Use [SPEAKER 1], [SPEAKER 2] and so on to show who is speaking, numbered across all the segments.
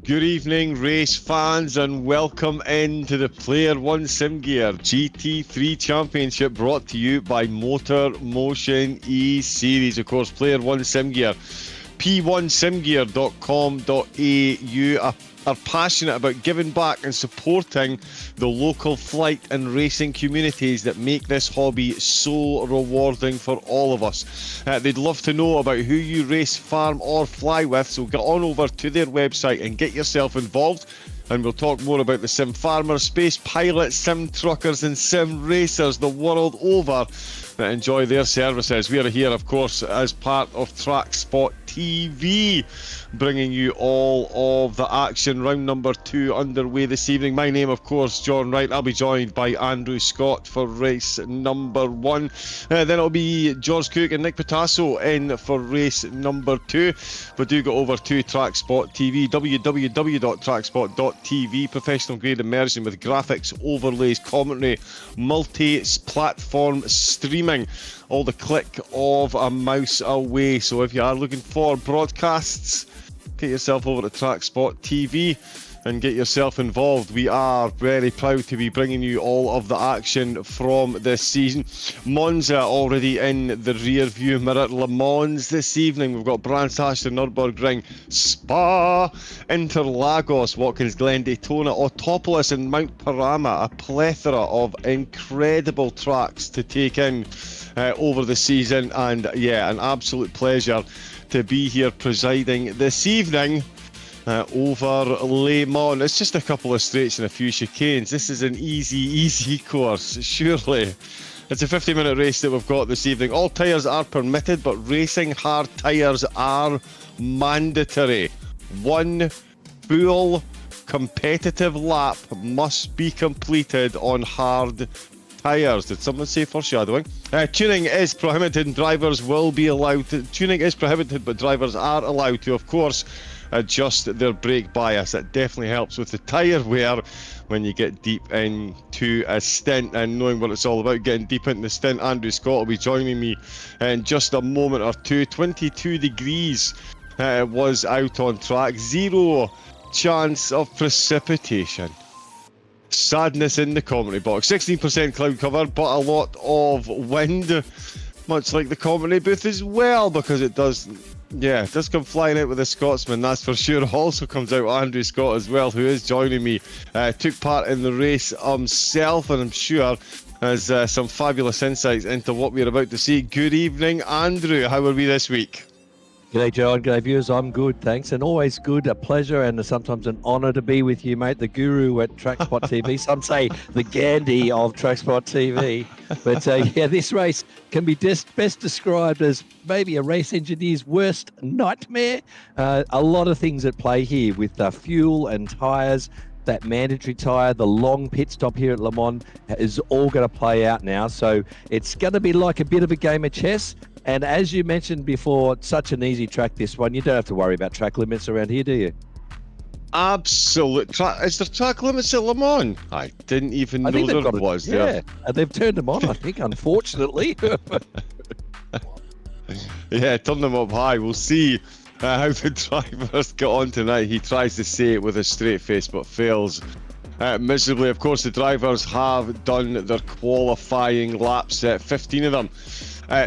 [SPEAKER 1] Good evening, race fans, and welcome into the Player1 Sim Gear GT3 Championship, brought to you by MotorMotion E-Series. Of course, Player1 Sim Gear, p1simgear.com.au are passionate about giving back and supporting the local flight and racing communities that make this hobby so rewarding for all of us. They'd love to know about who you race, farm or fly with, so get on over to their website and get yourself involved. And we'll talk more about the sim farmers, space pilots, sim truckers and sim racers the world over that enjoy their services. We are here, of course, as part of TrackSpot TV, bringing you all of the action. Round number 2 underway this evening. My name, of course, John Wright. I'll be joined by Andrew Scott for race number 1. Then it'll be George Cook and Nick Patasso in for race number 2. But do go over to TrackSpot TV, www.trackspot.tv. Professional grade immersion with graphics, overlays, commentary, multi-platform streaming, all the click of a mouse away. So if you are looking for broadcasts, get yourself over to TrackSpot TV and get yourself involved. We are very proud to be bringing you all of the action from this season. Monza already in the rear view mirror. Le Mans this evening. We've got Brands Hatch, Nürburgring, Spa, Interlagos, Watkins Glen, Daytona, Autopolis and Mount Parama. A plethora of incredible tracks to take in over the season, and yeah, an absolute pleasure to be here presiding this evening over Le Mans. It's just a couple of straights and a few chicanes. This is an easy course, surely. It's a 50-minute race that we've got this evening. All tyres are permitted, but racing hard tyres are mandatory. One full competitive lap must be completed on hard tyres. Did someone say foreshadowing? Tuning is prohibited and drivers will be allowed to... Tuning is prohibited, but drivers are allowed to, of course, adjust their brake bias. That definitely helps with the tyre wear when you get deep into a stint. And knowing what it's all about, getting deep into the stint, Andrew Scott will be joining me in just a moment or two. 22 degrees was out on track. 0 chance of precipitation. Sadness in the commentary box. 16% cloud cover, but a lot of wind, much like the commentary booth as well, because it does come flying out with a Scotsman, that's for sure. Also comes out Andrew Scott as well, who is joining me. Took part in the race himself, and I'm sure has some fabulous insights into what we're about to see. Good evening, Andrew. How are we this week?
[SPEAKER 2] G'day, John. G'day, viewers. I'm good, thanks. And always good, a pleasure, and sometimes an honour to be with you, mate, the guru at TrackSpot TV. Some say the Gandhi of TrackSpot TV. But, this race can be best described as maybe a race engineer's worst nightmare. A lot of things at play here with fuel and tyres. That mandatory tyre, the long pit stop here at Le Mans is all going to play out now. So it's going to be like a bit of a game of chess. And as you mentioned before, such an easy track, this one. You don't have to worry about track limits around here, do you?
[SPEAKER 1] Absolute. Is there track limits at Le Mans? I didn't even know there was.
[SPEAKER 2] Yeah, and they've turned them on, I think, unfortunately.
[SPEAKER 1] Yeah, turn them up high. We'll see how the drivers get on tonight. He tries to say it with a straight face, but fails miserably. Of course, the drivers have done their qualifying laps, 15 of them.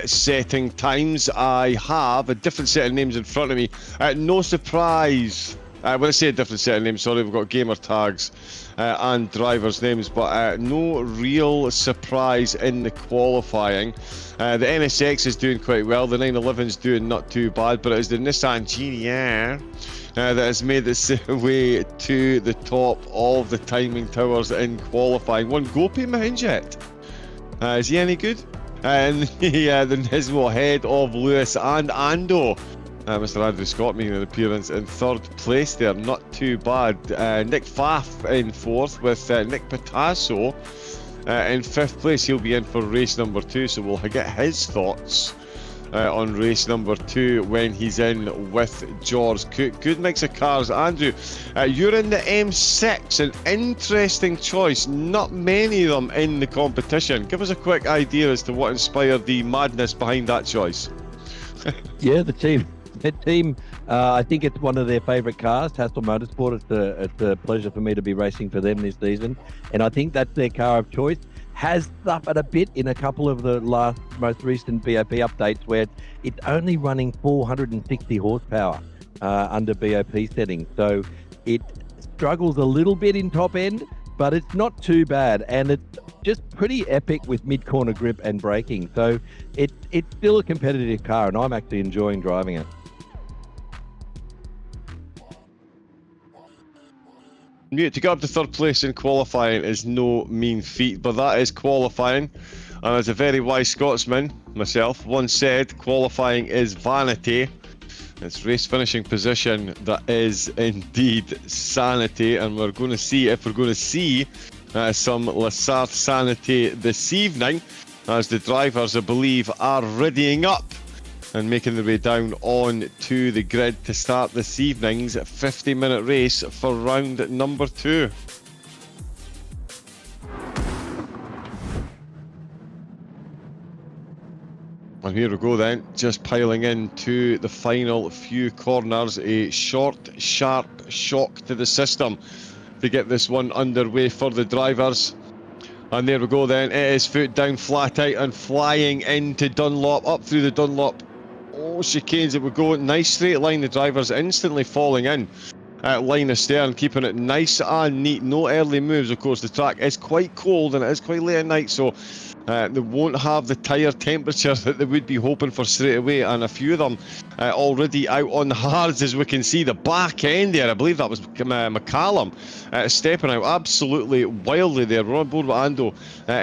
[SPEAKER 1] Setting times. I have a different set of names in front of me. No surprise. When I say a different set of names, sorry, we've got gamer tags and drivers' names, but no real surprise in the qualifying. The NSX is doing quite well. The 911 is doing not too bad, but it is the Nissan GT3 that has made its way to the top of the timing towers in qualifying. One Gopi Mahinjet. Is he any good? And the Nismo ahead of Lewis and Ando. Mr. Andrew Scott making an appearance in 3rd place there, not too bad. Nick Pfaff in 4th with Nick Patasso in 5th place. He'll be in for race number 2, so we'll get his thoughts on race number 2 when he's in with George Cook. Good mix of cars. Andrew, you're in the M6, an interesting choice. Not many of them in the competition. Give us a quick idea as to what inspired the madness behind that choice.
[SPEAKER 2] Yeah, the team I think it's one of their favourite cars, Hasel1 Motorsport. It's a pleasure for me to be racing for them this season, and I think that's their car of choice. Has suffered a bit in a couple of the most recent BOP updates, where it's only running 460 horsepower under BOP settings, so it struggles a little bit in top end, but it's not too bad, and it's just pretty epic with mid-corner grip and braking. So it's still a competitive car, and I'm actually enjoying driving it.
[SPEAKER 1] To get up to third place in qualifying is no mean feat, but that is qualifying. And as a very wise Scotsman, myself, once said, qualifying is vanity. It's race finishing position that is indeed sanity, and we're going to see if we're going to see some Lassard sanity this evening, as the drivers, I believe, are readying up and making their way down on to the grid to start this evening's 50-minute race for round number 2. And here we go then, just piling into the final few corners. A short, sharp shock to the system to get this one underway for the drivers. And there we go then, it is foot down, flat out, and flying into Dunlop, up through the Dunlop. Oh, chicanes it would go. Nice straight line, the drivers instantly falling in. Line astern, keeping it nice and neat. No early moves, of course. The track is quite cold and it is quite late at night, so they won't have the tyre temperature that they would be hoping for straight away. And a few of them already out on the hards, as we can see. The back end there, I believe that was McCallum, stepping out absolutely wildly there. We're on board with Ando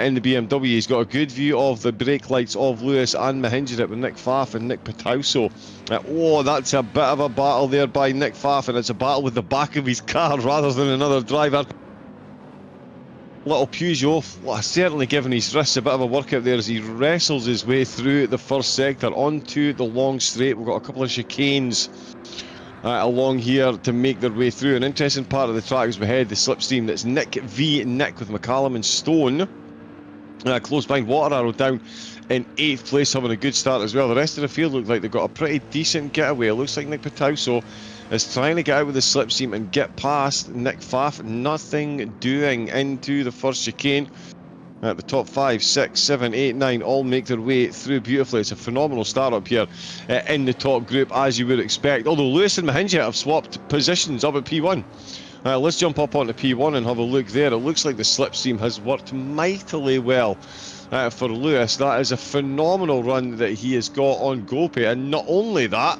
[SPEAKER 1] in the BMW. He's got a good view of the brake lights of Lewis and Mahinjit with Nick Pfaff and Nick Patauso. Oh, that's a bit of a battle there by Nick Pfaff, and it's a battle with the back of his car rather than another driver. Little Peugeot certainly giving his wrists a bit of a workout there as he wrestles his way through the first sector onto the long straight. We've got a couple of chicanes along here to make their way through. An interesting part of the track as we head the slipstream. That's Nick v Nick with McCallum and Stone. Close behind Water Arrow down in 8th place, having a good start as well. The rest of the field look like they've got a pretty decent getaway. It looks like Nick Patauso is trying to get out with the slipstream and get past Nick Pfaff. Nothing doing into the first chicane. The top 5, 6, 7, 8, 9 all make their way through beautifully. It's a phenomenal start up here in the top group, as you would expect. Although Lewis and Mahinjit have swapped positions up at P1. Let's jump up onto P1 and have a look there. It looks like the slipstream has worked mightily well for Lewis. That is a phenomenal run that he has got on Gopey. And not only that,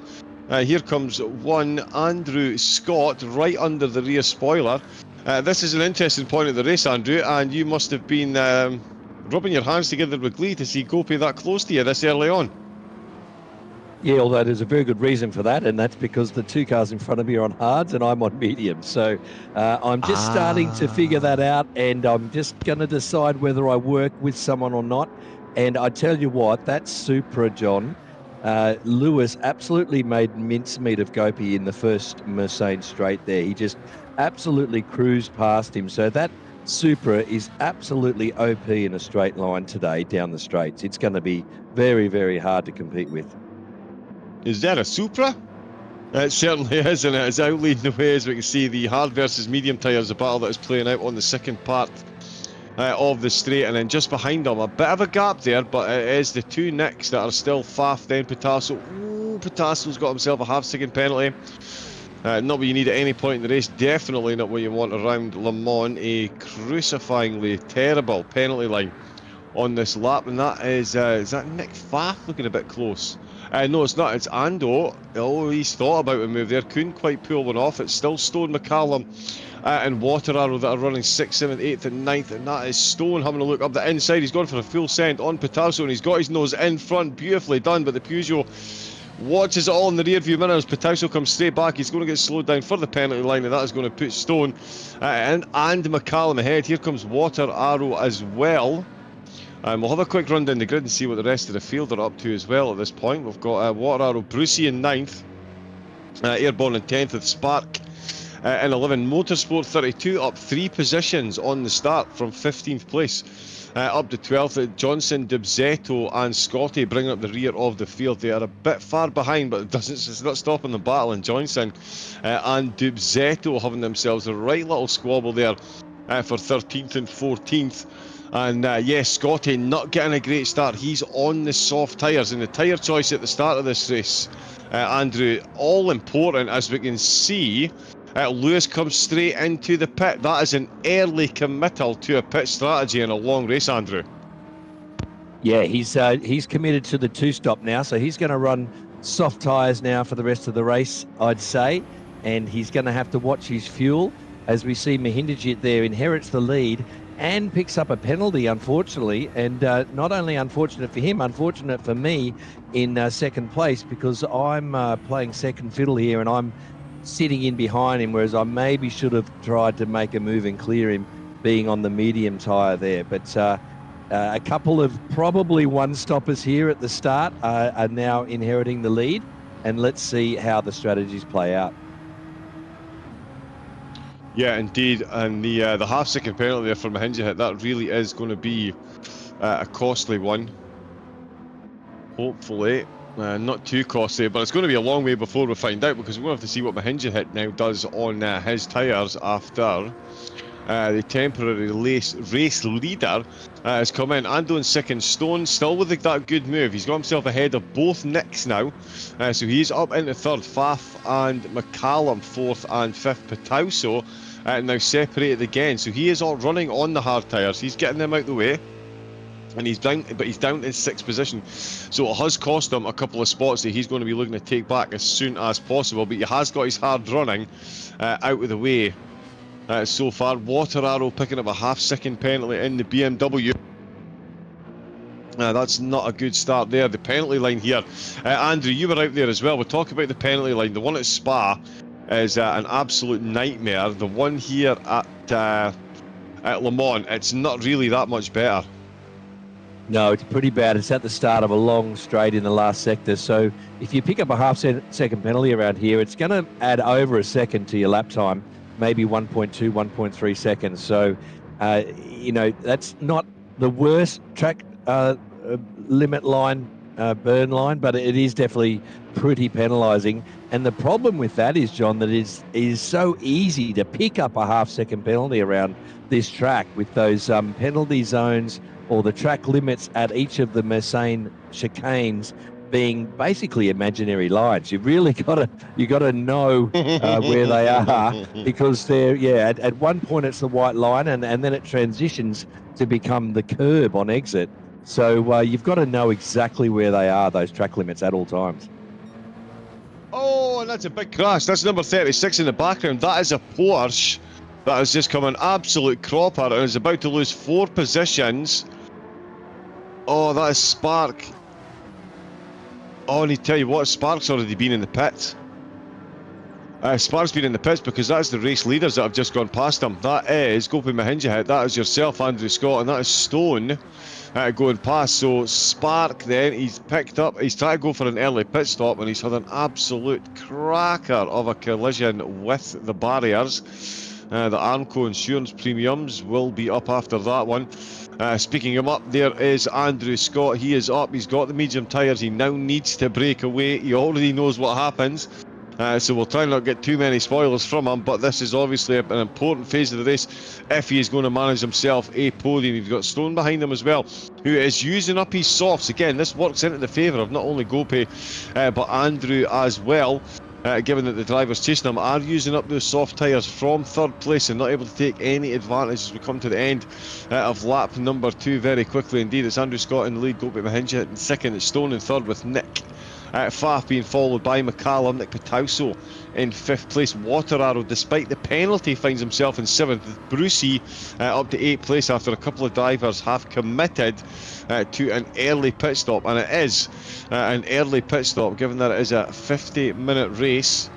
[SPEAKER 1] here comes one Andrew Scott right under the rear spoiler. This is an interesting point of the race, Andrew, and you must have been rubbing your hands together with glee to see Gopey that close to you this early on.
[SPEAKER 2] Yeah, although there's a very good reason for that, and that's because the two cars in front of me are on hards and I'm on medium. So I'm just starting to figure that out, and I'm just going to decide whether I work with someone or not. And I tell you what, that Supra, John, Lewis absolutely made mincemeat of Gopey in the first Mercedes straight there. He just absolutely cruised past him. So that Supra is absolutely OP in a straight line today down the straights. It's going to be very, very hard to compete with.
[SPEAKER 1] Is that a Supra? It certainly is, and it is out leading the way. As we can see, the hard versus medium tyres, a battle that is playing out on the second part of the straight, and then just behind them, a bit of a gap there, but it is the two Nicks that are still Pfaff, then Patauso. Ooh, Pataso's got himself a half-second penalty. Not what you need at any point in the race, definitely not what you want around Le Mans. A crucifyingly terrible penalty line on this lap, and that is that Nick Pfaff looking a bit close? No, it's not. It's Ando. Oh, he's thought about a move there. Couldn't quite pull one off. It's still Stone, McCallum and Water Arrow that are running 6th, 7th, 8th and 9th. And that is Stone having a look up the inside. He's gone for a full send on Patauso, and he's got his nose in front. Beautifully done, but the Peugeot watches it all in the rear view mirrors. Patauso comes straight back. He's going to get slowed down for the penalty line, and that is going to put Stone and McCallum ahead. Here comes Water Arrow as well. We'll have a quick run down the grid and see what the rest of the field are up to as well at this point. We've got Water Arrow, Brucey in 9th, Airborne in 10th with Spark in 11. Motorsport 32 up 3 positions on the start from 15th place. Up to 12th, Johnson, Dubzetto and Scotty bringing up the rear of the field. They are a bit far behind, but it's not stopping the battle. And Johnson and Dubzetto having themselves a right little squabble there for 13th and 14th. And yes, Scotty not getting a great start. He's on the soft tyres, and the tyre choice at the start of this race, Andrew, all important, as we can see. Lewis comes straight into the pit. That is an early committal to a pit strategy in a long race, Andrew.
[SPEAKER 2] Yeah, he's committed to the two-stop now, so he's going to run soft tyres now for the rest of the race, I'd say, and he's going to have to watch his fuel. As we see, Mahindajit there inherits the lead and picks up a penalty, unfortunately, and not only unfortunate for him, unfortunate for me in second place, because I'm playing second fiddle here and I'm sitting in behind him, whereas I maybe should have tried to make a move and clear him being on the medium tyre there. But a couple of probably one-stoppers here at the start are now inheriting the lead, and let's see how the strategies play out.
[SPEAKER 1] Yeah, indeed, and the half-second penalty there for Mahindajit, that really is going to be a costly one. Hopefully. Not too costly, but it's going to be a long way before we find out, because we're going to have to see what Mahindajit now does on his tyres after the temporary race leader has come in. Ando in second, Stone still with that good move. He's got himself ahead of both Nicks now, so he's up into third. Faf and McCallum fourth and fifth. Patauso now separated again, so he is all running on the hard tyres. He's getting them out the way. And he's down in sixth position, so it has cost him a couple of spots that he's going to be looking to take back as soon as possible. But he has got his hard running out of the way so far. Water Arrow picking up a half-second penalty in the BMW. That's not a good start there. The penalty line here, Andrew, you were out there as well. We'll talk about the penalty line. The one at Spa is an absolute nightmare. The one here at Le Mans, it's not really that much better.
[SPEAKER 2] No, it's pretty bad. It's at the start of a long straight in the last sector. So if you pick up a half-second penalty around here, it's going to add over a second to your lap time, maybe 1.2, 1.3 seconds. So, that's not the worst track limit line, burn line, but it is definitely pretty penalising. And the problem with that is, John, that it is so easy to pick up a half-second penalty around this track with those penalty zones or the track limits at each of the Mersenne chicanes being basically imaginary lines. You really gotta know where they are, because they're at one point it's the white line and then it transitions to become the curb on exit. So you've got to know exactly where they are, those track limits, at all times.
[SPEAKER 1] Oh, and that's a big crash. That's number 36 in the background. That is a Porsche that has just come an absolute cropper and is about to lose 4 positions. Oh, that is Spark. Oh, and I tell you what, Spark's already been in the pits. Spark's been in the pits because that's the race leaders that have just gone past him. That is Gopi Mahindajit, that is yourself, Andrew Scott, and that is Stone going past. So Spark then, he's picked up, he's trying to go for an early pit stop, and he's had an absolute cracker of a collision with the barriers. The Armco insurance premiums will be up after that one. Speaking him up, there is Andrew Scott. He is up. He's got the medium tyres. He now needs to break away. He already knows what happens. So we'll try not get too many spoilers from him. But this is obviously an important phase of the race if he is going to manage himself a podium. He's got Stone behind him as well, who is using up his softs. Again, this works into the favour of not only Gopi, but Andrew as well. Given that the drivers chasing him are using up those soft tyres from third place and not able to take any advantage as we come to the end of lap number 2 very quickly indeed. It's Andrew Scott in the lead, Gopi Mahindajit in second, it's Stone in third with Nick Faf being followed by McCallum. Nick Patauso in 5th place. Water Arrow, despite the penalty, finds himself in 7th, with Brucey up to 8th place after a couple of drivers have committed to an early pit stop, and it is an early pit stop given that it is a 50-minute race,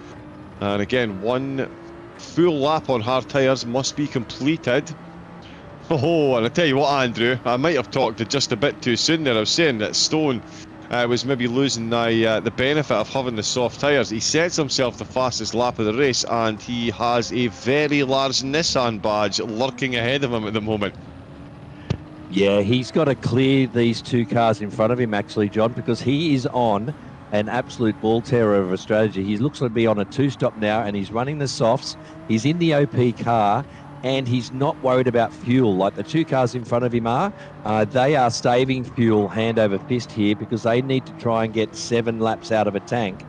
[SPEAKER 1] and again 1 full lap on hard tyres must be completed. Oh, and I tell you what, Andrew, I might have talked just a bit too soon there. I was saying that Stone was maybe losing the benefit of having the soft tyres. He sets himself the fastest lap of the race, and he has a very large Nissan badge lurking ahead of him at the moment.
[SPEAKER 2] Yeah, he's got to clear these two cars in front of him, actually, John, because he is on an absolute ball terror of a strategy. He looks to be on a two-stop now, and he's running the softs. He's in the OP car, and he's not worried about fuel like the two cars in front of him are. They are saving fuel hand over fist here because they need to try and get 7 laps out of a tank,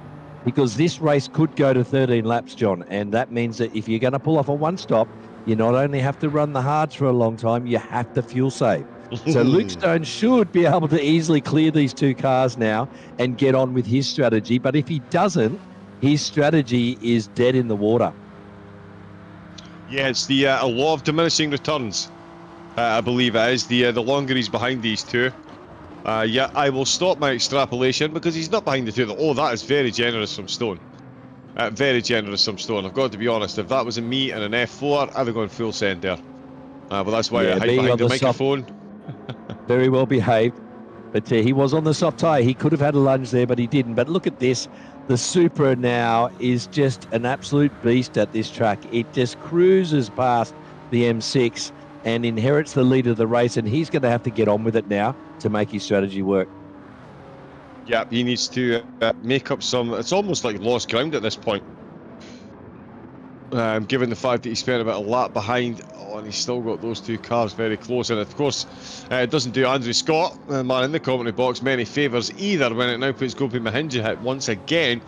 [SPEAKER 2] because this race could go to 13 laps, John, and that means that if you're going to pull off a one-stop, you not only have to run the hards for a long time, you have to fuel save. So Luke Stone should be able to easily clear these two cars now and get on with his strategy. But if he doesn't, his strategy is dead in the water.
[SPEAKER 1] Yeah, it's the a law of diminishing returns. I believe it is. The longer he's behind these two. Yeah, I will stop my extrapolation because he's not behind the two. Oh, that is very generous from Stone. Very generous from Stone. I've got to be honest. If that was a me and an F4, I'd have gone full send there. But that's why I hide behind the microphone.
[SPEAKER 2] Very well behaved. But he was on the soft tyre. He could have had a lunge there, but he didn't. But look at this. The Supra now is just an absolute beast at this track. It just cruises past the M6 and inherits the lead of the race, and he's going to have to get on with it now to make his strategy work.
[SPEAKER 1] Yeah, he needs to make up some... It's almost like lost ground at this point. Given the fact that he spent about a lap behind, and he's still got those two cars very close. And of course, it doesn't do Andrew Scott, the man in the commentary box, many favours either when it now puts Gopi Mahinja once again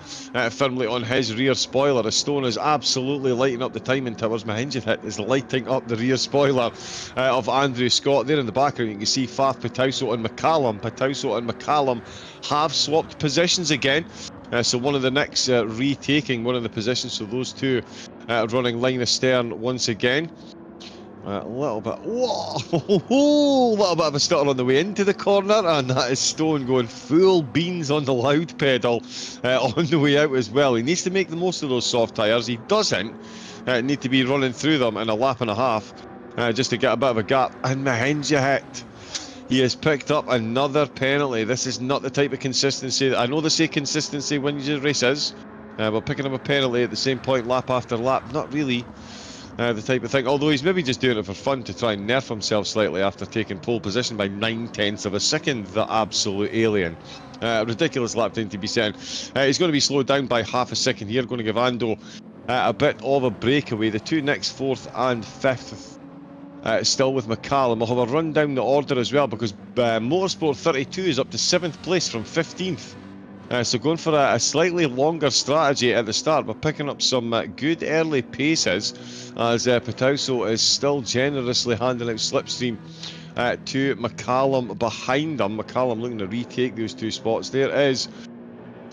[SPEAKER 1] firmly on his rear spoiler. As Stone is absolutely lighting up the timing towers. Mahinja is lighting up the rear spoiler of Andrew Scott. There in the background, you can see Faf, Pitauso and McCallum. Pitauso and McCallum have swapped positions again. So one of the Nicks retaking one of the positions, so those two running line astern once again. A little bit, whoa, a little bit of a stutter on the way into the corner, and that is Stone going full beans on the loud pedal on the way out as well. He needs to make the most of those soft tyres. He doesn't need to be running through them in a lap and a half just to get a bit of a gap. And Mahinja hit. He has picked up another penalty. This is not the type of consistency. I know they say consistency wins your races, but picking up a penalty at the same point lap after lap, not really the type of thing. Although he's maybe just doing it for fun to try and nerf himself slightly after taking pole position by 9/10 of a second. The absolute alien. Ridiculous lap time to be saying. He's going to be slowed down by half a second here. Going to give Ando a bit of a breakaway. The two next, 4th and 5th. Still with McCallum. We'll have a run down the order as well because Motorsport 32 is up to 7th place from 15th. So going for a slightly longer strategy at the start, but picking up some good early paces as Pitauso is still generously handing out slipstream to McCallum behind them. McCallum looking to retake those two spots. There is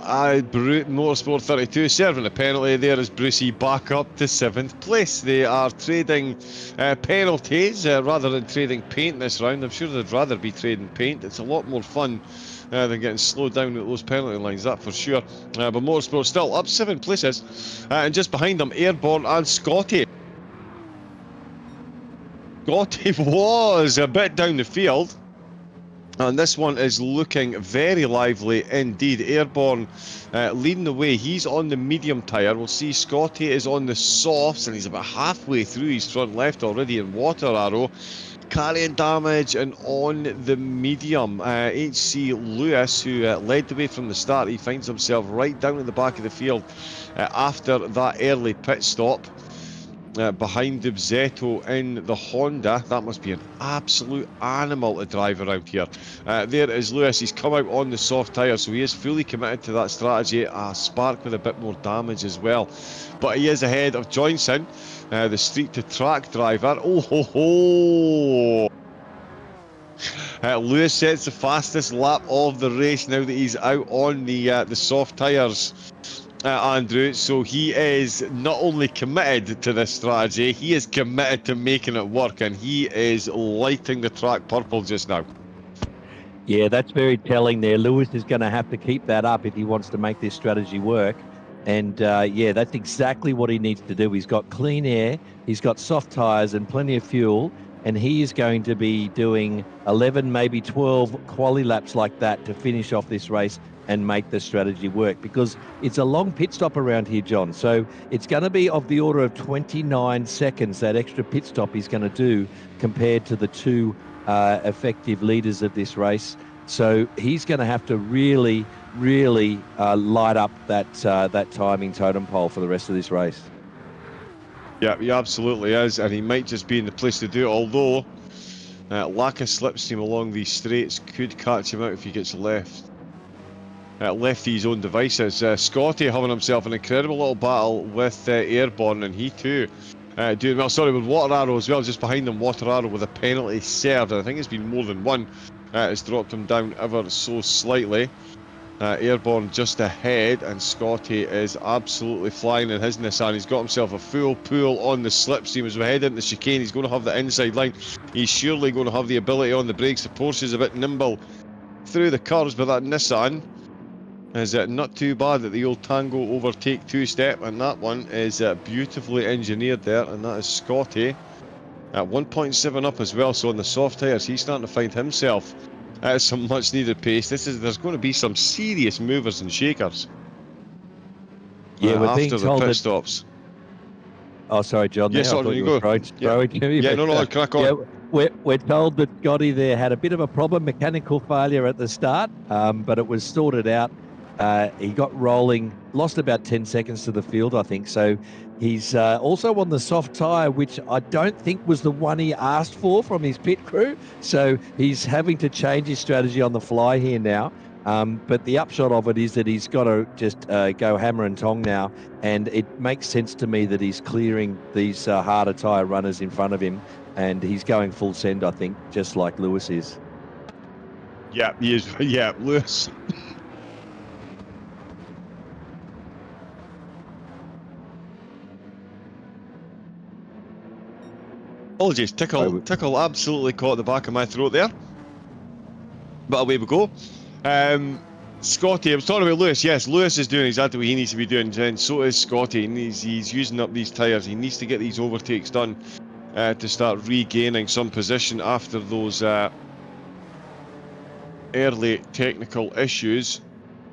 [SPEAKER 1] Motorsport 32 serving a penalty there as Brucey back up to 7th place. They are trading penalties rather than trading paint this round. I'm sure they'd rather be trading paint. It's a lot more fun than getting slowed down at those penalty lines, that for sure. But Motorsport still up 7 places, and just behind them, Airborne and Scotty. Scotty was a bit down the field. And this one is looking very lively indeed. Airborne leading the way. He's on the medium tyre. We'll see Scotty is on the softs, and he's about halfway through his front left already in water arrow. Carrying damage and on the medium. HC Lewis, who led the way from the start, he finds himself right down at the back of the field after that early pit stop. Behind Dubzetto in the Honda. That must be an absolute animal to drive around here. There is Lewis. He's come out on the soft tyre, so he is fully committed to that strategy. Spark with a bit more damage as well. But he is ahead of Johnson, the street to track driver. Oh ho ho! Lewis sets the fastest lap of the race now that he's out on the soft tyres. Andrew, so he is not only committed to this strategy, he is committed to making it work, and he is lighting the track purple just now.
[SPEAKER 2] Yeah, that's very telling there. Lewis is going to have to keep that up if he wants to make this strategy work. And yeah, that's exactly what he needs to do. He's got clean air, he's got soft tyres and plenty of fuel, and he is going to be doing 11, maybe 12 quali laps like that to finish off this race and make the strategy work, because it's a long pit stop around here, John. So it's going to be of the order of 29 seconds, that extra pit stop he's going to do compared to the two effective leaders of this race. So he's going to have to really, really light up that timing totem pole for the rest of this race.
[SPEAKER 1] Yeah, he absolutely is, and he might just be in the place to do it, although lack of slipstream along these straights could catch him out if he gets left to his own devices. Scotty having himself an incredible little battle with Airborne, and he too doing well. Sorry, with Water Arrow as well, just behind them. Water Arrow with a penalty served, and I think it's been more than one. Has dropped him down ever so slightly. Airborne just ahead, and Scotty is absolutely flying in his Nissan. He's got himself a full pull on the slipstream as we head into the chicane. He's going to have the inside line. He's surely going to have the ability on the brakes. The Porsche is a bit nimble through the curves, but that Nissan is not too bad at the old Tango overtake two-step, and that one is beautifully engineered there, and that is Scotty at 1.7 up as well. So on the soft tyres, he's starting to find himself some much needed pace. There's going to be some serious movers and shakers.
[SPEAKER 2] Yeah, we're being
[SPEAKER 1] after the
[SPEAKER 2] told
[SPEAKER 1] pit
[SPEAKER 2] that.
[SPEAKER 1] stops.
[SPEAKER 2] Oh, sorry, John.
[SPEAKER 1] Yes,
[SPEAKER 2] There, I thought you were throwing me.
[SPEAKER 1] Yeah,
[SPEAKER 2] But,
[SPEAKER 1] no, crack on.
[SPEAKER 2] yeah, we're told that Scotty there had a bit of a problem, mechanical failure at the start, but it was sorted out. He got rolling, lost about 10 seconds to the field, I think. So he's also on the soft tyre, which I don't think was the one he asked for from his pit crew. So he's having to change his strategy on the fly here now. But the upshot of it is that he's got to just go hammer and tong now. And it makes sense to me that he's clearing these harder tyre runners in front of him. And he's going full send, I think, just like Lewis is.
[SPEAKER 1] Yeah, he is. Yeah, Lewis. Apologies, tickle absolutely caught the back of my throat there. But away we go. Scotty, I was talking about Lewis. Yes, Lewis is doing exactly what he needs to be doing, and so is Scotty. And he's using up these tyres. He needs to get these overtakes done to start regaining some position after those early technical issues.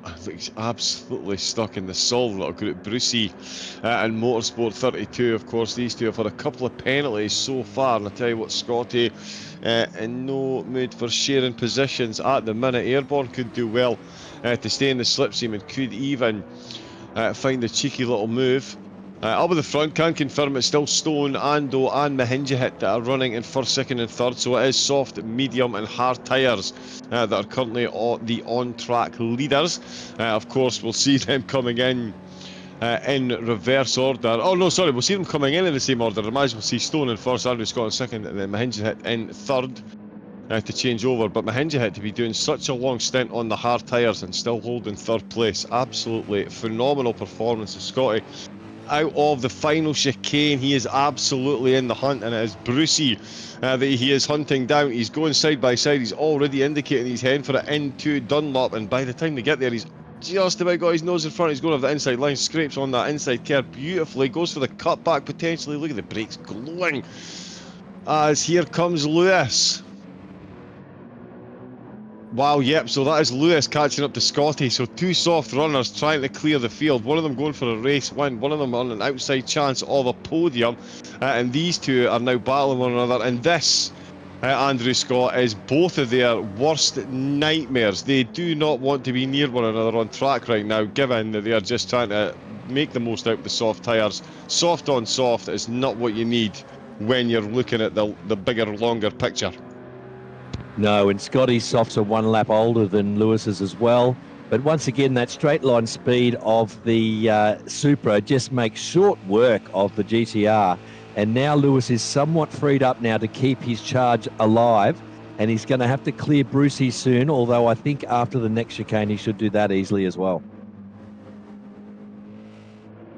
[SPEAKER 1] I think he's absolutely stuck in the solid little group. Brucey and Motorsport 32, of course, these two have had a couple of penalties so far. And I tell you what, Scotty in no mood for sharing positions at the minute. Airborne could do well to stay in the slipstream and could even find a cheeky little move. Up at the front, can confirm it's still Stone, Ando and Mahinjahit that are running in first, second and third, so it is soft, medium and hard tyres that are currently the on-track leaders. Of course, we'll see them coming in reverse order. Oh no, sorry, we'll see them coming in the same order. I imagine we'll see Stone in first, Andrew Scott in second, and then Mahinjahit in third to change over. But Mahinjahit to be doing such a long stint on the hard tyres and still holding third place. Absolutely phenomenal performance of Scotty. Out of the final chicane, he is absolutely in the hunt, and it is Brucey that he is hunting down. He's going side by side. He's already indicating he's heading for it into Dunlop, and by the time they get there, he's just about got his nose in front. He's going to have the inside line, scrapes on that inside curve beautifully, goes for the cutback potentially. Look at the brakes glowing as here comes Lewis. Wow, yep, so that is Lewis catching up to Scotty. So two soft runners trying to clear the field. One of them going for a race win, one of them on an outside chance of a podium. And these two are now battling one another. And this, Andrew Scott, is both of their worst nightmares. They do not want to be near one another on track right now, given that they are just trying to make the most out of the soft tyres. Soft on soft is not what you need when you're looking at the bigger, longer picture.
[SPEAKER 2] No, and Scotty's softs are one lap older than Lewis's as well. But once again, that straight line speed of the Supra just makes short work of the GTR. And now Lewis is somewhat freed up now to keep his charge alive. And he's going to have to clear Brucey soon, although I think after the next chicane he should do that easily as well.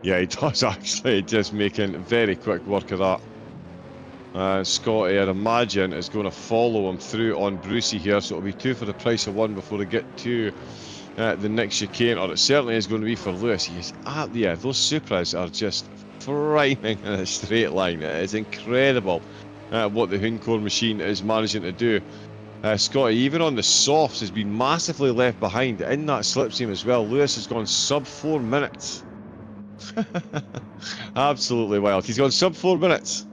[SPEAKER 1] Yeah, he does actually, just making very quick work of that. Scotty, I'd imagine, is going to follow him through on Brucey here, so it'll be two for the price of one before they get to the next chicane, or it certainly is going to be for Lewis. Yeah, those Supras are just frightening in a straight line. It is incredible what the Hooncore machine is managing to do. Scotty, even on the softs, has been massively left behind in that slipstream as well. Lewis has gone sub 4 minutes. Absolutely wild. He's gone sub 4 minutes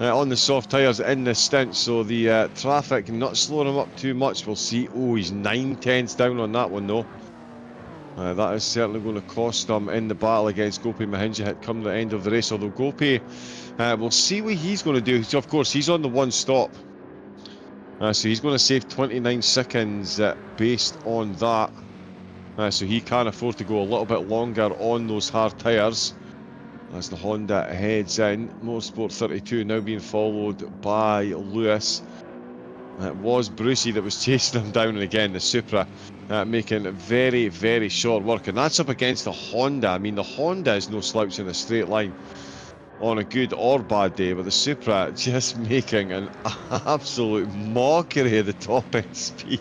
[SPEAKER 1] on the soft tyres in this stint, so the traffic not slowing him up too much. We'll see. Oh, he's 9/10 down on that one though. That is certainly going to cost him in the battle against Gopi Mahinja come the end of the race. Although Gopi, we'll see what he's going to do. So of course, he's on the one stop. So he's going to save 29 seconds based on that. So he can afford to go a little bit longer on those hard tyres. As the Honda heads in, Motorsport 32 now being followed by Lewis. It was Brucey that was chasing him down, and again the Supra making very, very short work. And that's up against the Honda. I mean, the Honda is no slouch in a straight line on a good or bad day, but the Supra just making an absolute mockery of the top end speed.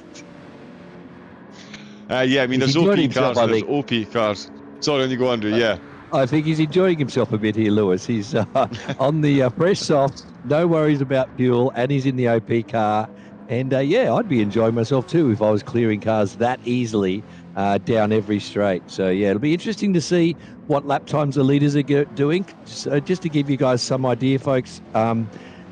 [SPEAKER 1] Yeah, I mean, there's OP cars, there's OP cars. Sorry, on you go, Andrew, yeah.
[SPEAKER 2] I think he's enjoying himself a bit here, Lewis. He's on the fresh softs, no worries about fuel, and he's in the OP car. And yeah, I'd be enjoying myself too if I was clearing cars that easily down every straight. So yeah, it'll be interesting to see what lap times the leaders are doing. So just to give you guys some idea, folks,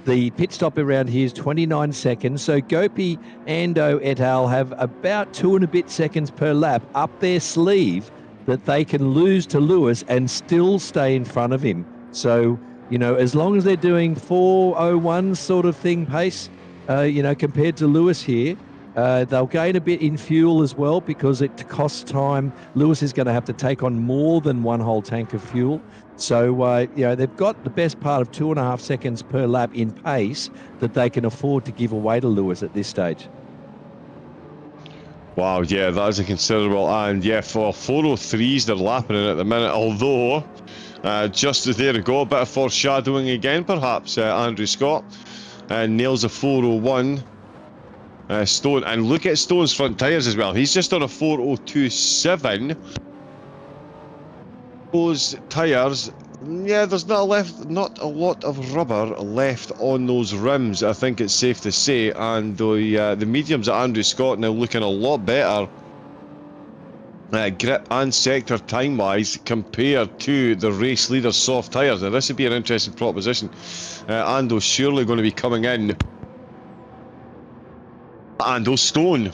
[SPEAKER 2] the pit stop around here is 29 seconds. So Gopi, Ando, et al. Have about 2 and a bit seconds per lap up their sleeve that they can lose to Lewis and still stay in front of him. So, you know, as long as they're doing 4:01 sort of thing pace, you know, compared to Lewis here, they'll gain a bit in fuel as well because it costs time. Lewis is going to have to take on more than one whole tank of fuel. So, you know, they've got the best part of 2.5 seconds per lap in pace that they can afford to give away to Lewis at this stage.
[SPEAKER 1] Wow, yeah, that is a considerable, and yeah, for 403s they're lapping in at the minute, although, just as there we go, a bit of foreshadowing again perhaps, Andrew Scott nails a 401, Stone, and look at Stone's front tyres as well, he's just on a 402.7, those tyres, yeah, there's not a lot of rubber left on those rims, I think it's safe to say, and the mediums at Andrew Scott now looking a lot better grip and sector time-wise compared to the race leader's soft tyres. Now this would be an interesting proposition. Ando's surely going to be coming in. Ando Stone.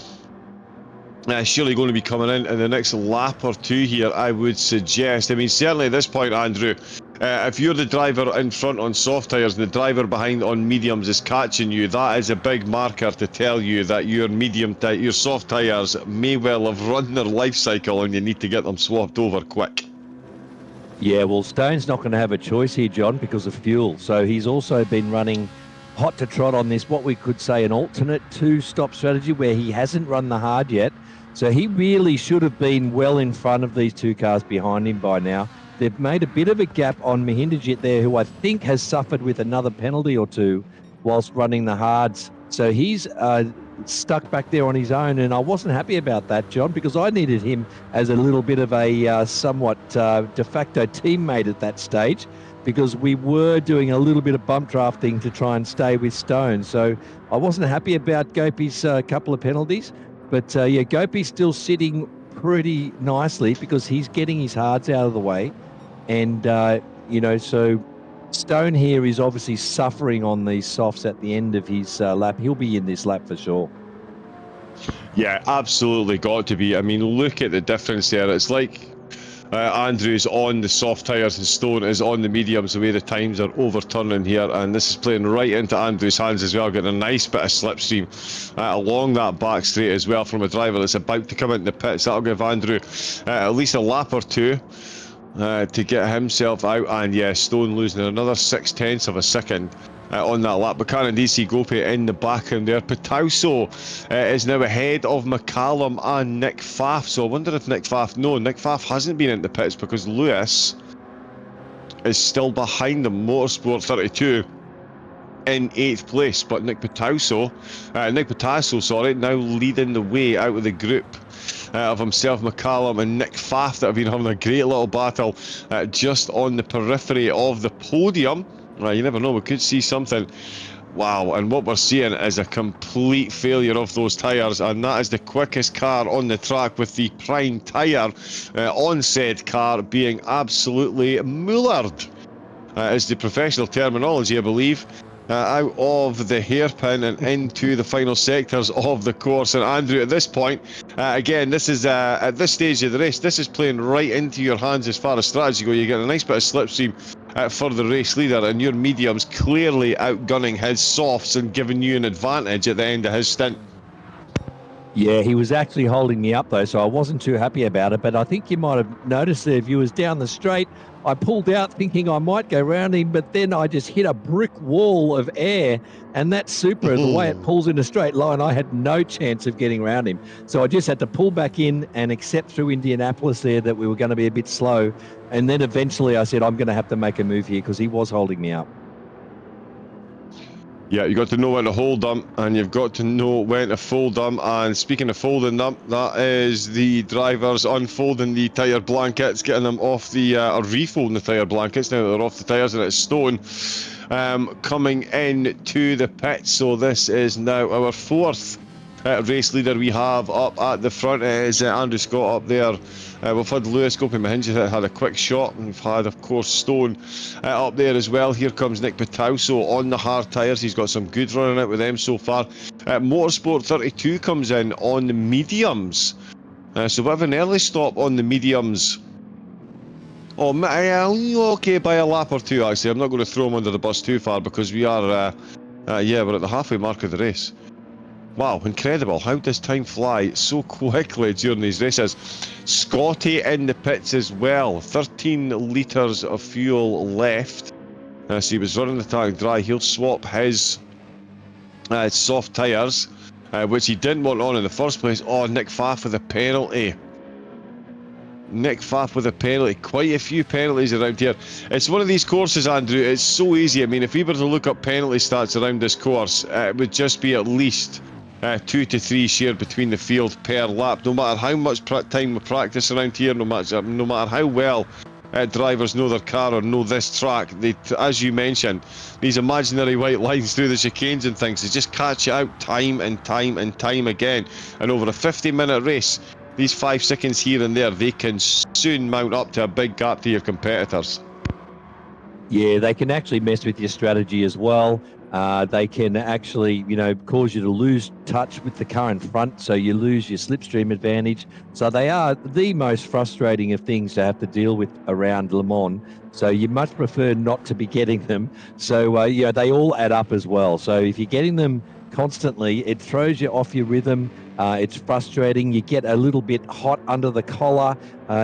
[SPEAKER 1] Surely going to be coming in the next lap or two here, I would suggest. I mean, certainly at this point, Andrew, if you're the driver in front on soft tyres and the driver behind on mediums is catching you, that is a big marker to tell you that your your soft tyres may well have run their life cycle and you need to get them swapped over quick.
[SPEAKER 2] Yeah, well, Stone's not going to have a choice here, John, because of fuel. So he's also been running hot to trot on this, what we could say an alternate two-stop strategy where he hasn't run the hard yet. So he really should have been well in front of these two cars behind him by now. They've made a bit of a gap on Mahinderjit there, who I think has suffered with another penalty or two whilst running the hards. So he's stuck back there on his own, and I wasn't happy about that, John, because I needed him as a little bit of a somewhat de facto teammate at that stage, because we were doing a little bit of bump drafting to try and stay with Stone. So I wasn't happy about Gopi's couple of penalties. But yeah, Gopi's still sitting pretty nicely because he's getting his hards out of the way. And, you know, so Stone here is obviously suffering on these softs at the end of his lap. He'll be in this lap for sure.
[SPEAKER 1] Yeah, absolutely got to be. I mean, look at the difference there. It's like Andrew's on the soft tyres and Stone is on the mediums, the way the times are overturning here, and this is playing right into Andrew's hands as well, getting a nice bit of slipstream along that back straight as well from a driver that's about to come into the pits. That'll give Andrew at least a lap or two to get himself out, and yeah, Stone losing another 0.6 of a second on that lap. But can indeed see Gopi in the background there. Pitauso is now ahead of McCallum and Nick Pfaff, so I wonder if Nick Pfaff hasn't been in the pits because Lewis is still behind him. Motorsport 32 in 8th place, but Nick Pitauso, now leading the way out of the group of himself, McCallum and Nick Pfaff, that have been having a great little battle just on the periphery of the podium. You never know, we could see something Wow, and what we're seeing is a complete failure of those tyres, and that is the quickest car on the track, with the prime tyre on said car being absolutely mullered. Is the professional terminology, I believe, out of the hairpin and into the final sectors of the course. And Andrew, at this point, again, this is at this stage of the race, this is playing right into your hands as far as strategy go. You get a nice bit of slipstream for the race leader, and your medium's clearly outgunning his softs and giving you an advantage at the end of his stint.
[SPEAKER 2] Yeah, he was actually holding me up though, so I wasn't too happy about it. But I think you might have noticed there, if you was down the straight, I pulled out thinking I might go round him, but then I just hit a brick wall of air, and that Supra, the way it pulls in a straight line, I had no chance of getting around him. So I just had to pull back in and accept through Indianapolis there that we were going to be a bit slow. And then eventually I said, I'm going to have to make a move here because he was holding me up.
[SPEAKER 1] Yeah, you got to know when to hold them, and you've got to know when to fold them. And speaking of folding them, that is the drivers unfolding the tyre blankets, getting them off the, or refolding the tyre blankets now that they're off the tyres, and it's Stone coming in to the pits. So this is now our fourth race leader we have up at the front. It is Andrew Scott up there. We've had Lewis go behind Hinges that had a quick shot, and we've had, of course, Stone up there as well. Here comes Nick Patauso on the hard tyres. He's got some good running out with them so far. Motorsport 32 comes in on the mediums. So we have an early stop on the mediums. Oh, okay, by a lap or two, actually. I'm not going to throw him under the bus too far because we are, yeah, we're at the halfway mark of the race. Wow, incredible. How does time fly so quickly during these races? Scotty in the pits as well. 13 litres of fuel left. So he was running the tank dry. He'll swap his soft tyres, which he didn't want on in the first place. Oh, Nick Pfaff with a penalty. Nick Pfaff with a penalty. Quite a few penalties around here. It's one of these courses, Andrew. It's so easy. I mean, if we were to look up penalty stats around this course, it would just be at least 2 to 3 shared between the field per lap. No matter how much time we practice around here, no matter how well drivers know their car or know this track, they, as you mentioned, these imaginary white lines through the chicanes and things, they just catch you out time and time and time again. And over a 50-minute race, these 5 seconds here and there, they can soon mount up to a big gap to your competitors.
[SPEAKER 2] Yeah, they can actually mess with your strategy as well. They can actually, cause you to lose touch with the car in front, so you lose your slipstream advantage. So they are the most frustrating of things to have to deal with around Le Mans. So you much prefer not to be getting them. So, they all add up as well. So if you're getting them constantly, it throws you off your rhythm. It's frustrating. You get a little bit hot under the collar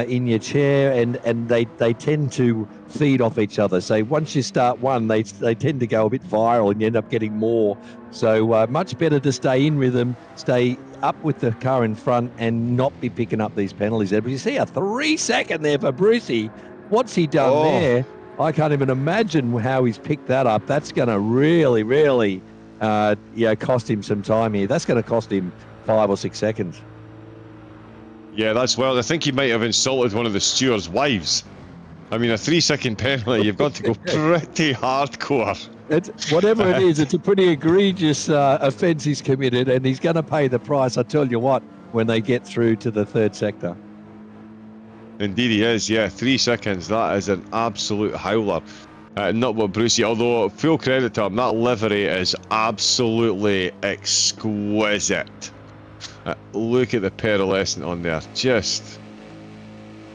[SPEAKER 2] in your chair, and they tend to feed off each other. So once you start one, they tend to go a bit viral, and you end up getting more. So much better to stay in rhythm, stay up with the car in front, and not be picking up these penalties there. But you see a 3-second there for Brucey. What's he done there? I can't even imagine how he's picked that up. That's going to really cost him some time here. That's going to cost him 5 or 6 seconds.
[SPEAKER 1] Yeah, that's well. I think he might have insulted one of the stewards' wives. I mean, a 3-second penalty, you've got to go pretty hardcore.
[SPEAKER 2] Whatever it is, it's a pretty egregious offence he's committed, and he's going to pay the price, I tell you what, when they get through to the third sector.
[SPEAKER 1] Indeed he is, yeah. 3 seconds, that is an absolute howler. Not what Brucey, although full credit to him, that livery is absolutely exquisite. Look at the pearlescent on there, just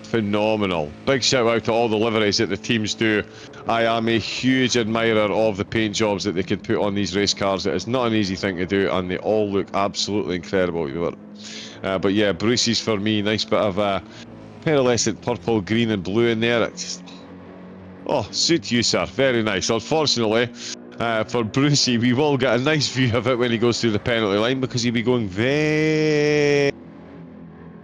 [SPEAKER 1] phenomenal. Big shout out to all the liveries that the teams do. I am a huge admirer of the paint jobs that they can put on these race cars. It is not an easy thing to do, and they all look absolutely incredible. But yeah, Brucey's for me, nice bit of pearlescent purple, green and blue in there. It just, suit you, sir. Very nice. Unfortunately, for Brucey, we will get a nice view of it when he goes through the penalty line, because he'll be going very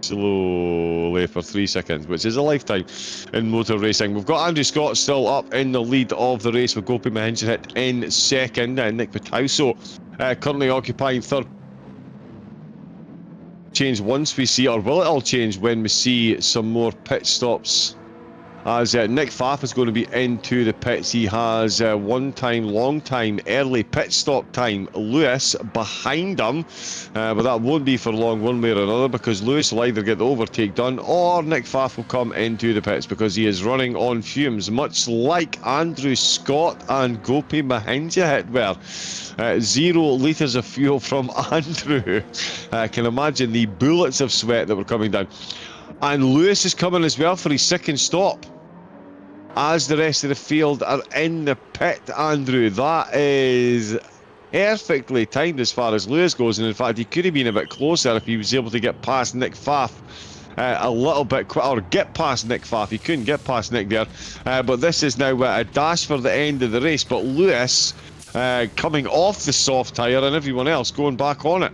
[SPEAKER 1] slowly for 3 seconds, which is a lifetime in motor racing. We've got Andrew Scott still up in the lead of the race with Gopi Mahinchit in second, and Nick Patauso currently occupying third. Change once we see, or will it all change when we see some more pit stops as Nick Pfaff is going to be into the pits. He has long time early pit stop time. Lewis behind him, but that won't be for long one way or another, because Lewis will either get the overtake done or Nick Pfaff will come into the pits because he is running on fumes, much like Andrew Scott and Gopi Mahenjahit were. 0 litres of fuel from Andrew. I can imagine the bullets of sweat that were coming down. And Lewis is coming as well for his second stop, as the rest of the field are in the pit, Andrew. That is perfectly timed as far as Lewis goes, and in fact he could have been a bit closer if he was able to get past Nick Pfaff a little bit quicker, or get past Nick Pfaff. He couldn't get past Nick there, but this is now a dash for the end of the race, but Lewis coming off the soft tyre and everyone else going back on it.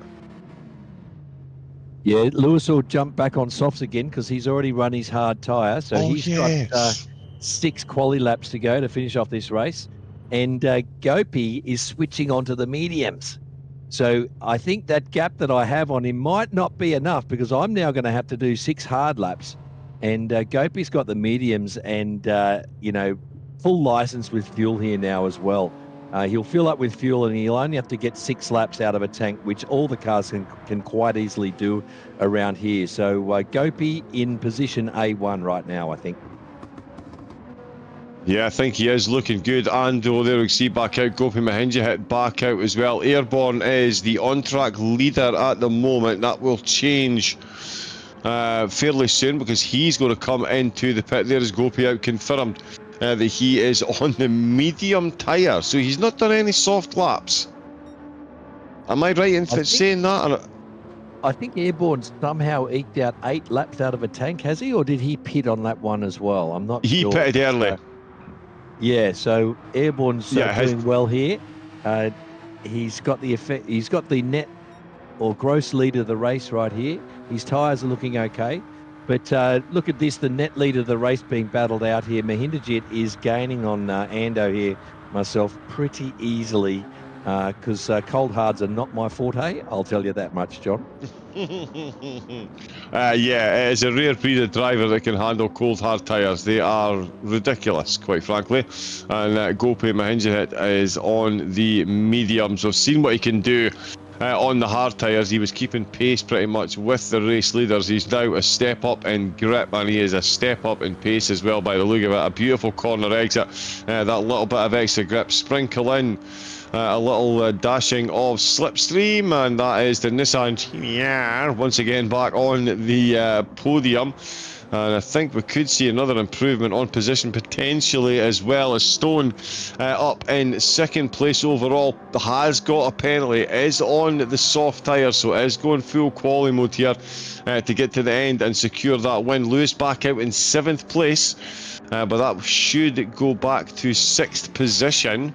[SPEAKER 2] Yeah, Lewis will jump back on softs again because he's already run his hard tyre. So he's got 6 quali laps to go to finish off this race. And Gopi is switching onto the mediums. So I think that gap that I have on him might not be enough, because I'm now going to have to do 6 hard laps. And Gopi's got the mediums and, full license with fuel here now as well. He'll fill up with fuel and he'll only have to get 6 laps out of a tank, which all the cars can quite easily do around here. So Gopi in position A1 right now, I think.
[SPEAKER 1] Yeah, I think he is looking good. And there we see back out, Gopi Mahenjahit back out as well. Airborne is the on-track leader at the moment. That will change fairly soon, because he's going to come into the pit. There is Gopi out, confirmed that he is on the medium tyre, so he's not done any soft laps. Am I right in saying that?
[SPEAKER 2] I think Airborne somehow eked out 8 laps out of a tank, has he? Or did he pit on lap 1 as well? I'm not sure.
[SPEAKER 1] He pitted early.
[SPEAKER 2] Yeah, so Airborne's doing well here. He's got the effect. He's got the net or gross lead of the race right here. His tyres are looking okay. But look at this, the net lead of the race being battled out here. Mahenjahit is gaining on Ando here, myself, pretty easily, because cold hards are not my forte, I'll tell you that much, John.
[SPEAKER 1] Yeah, it's a rare breed of driver that can handle cold hard tyres. They are ridiculous, quite frankly. And Gopi Mahenjahit is on the mediums. We've seen what he can do on the hard tyres. He was keeping pace pretty much with the race leaders. He's now a step up in grip, and he is a step up in pace as well, by the look of it. A beautiful corner exit. That little bit of extra grip, sprinkle in a little dashing of slipstream, and that is the Nissan GT3 once again back on the podium. And I think we could see another improvement on position potentially, as well as Stone up in 2nd place overall. Has got a penalty, is on the soft tyre, so is going full quali mode here to get to the end and secure that win. Lewis back out in 7th place, but that should go back to 6th position.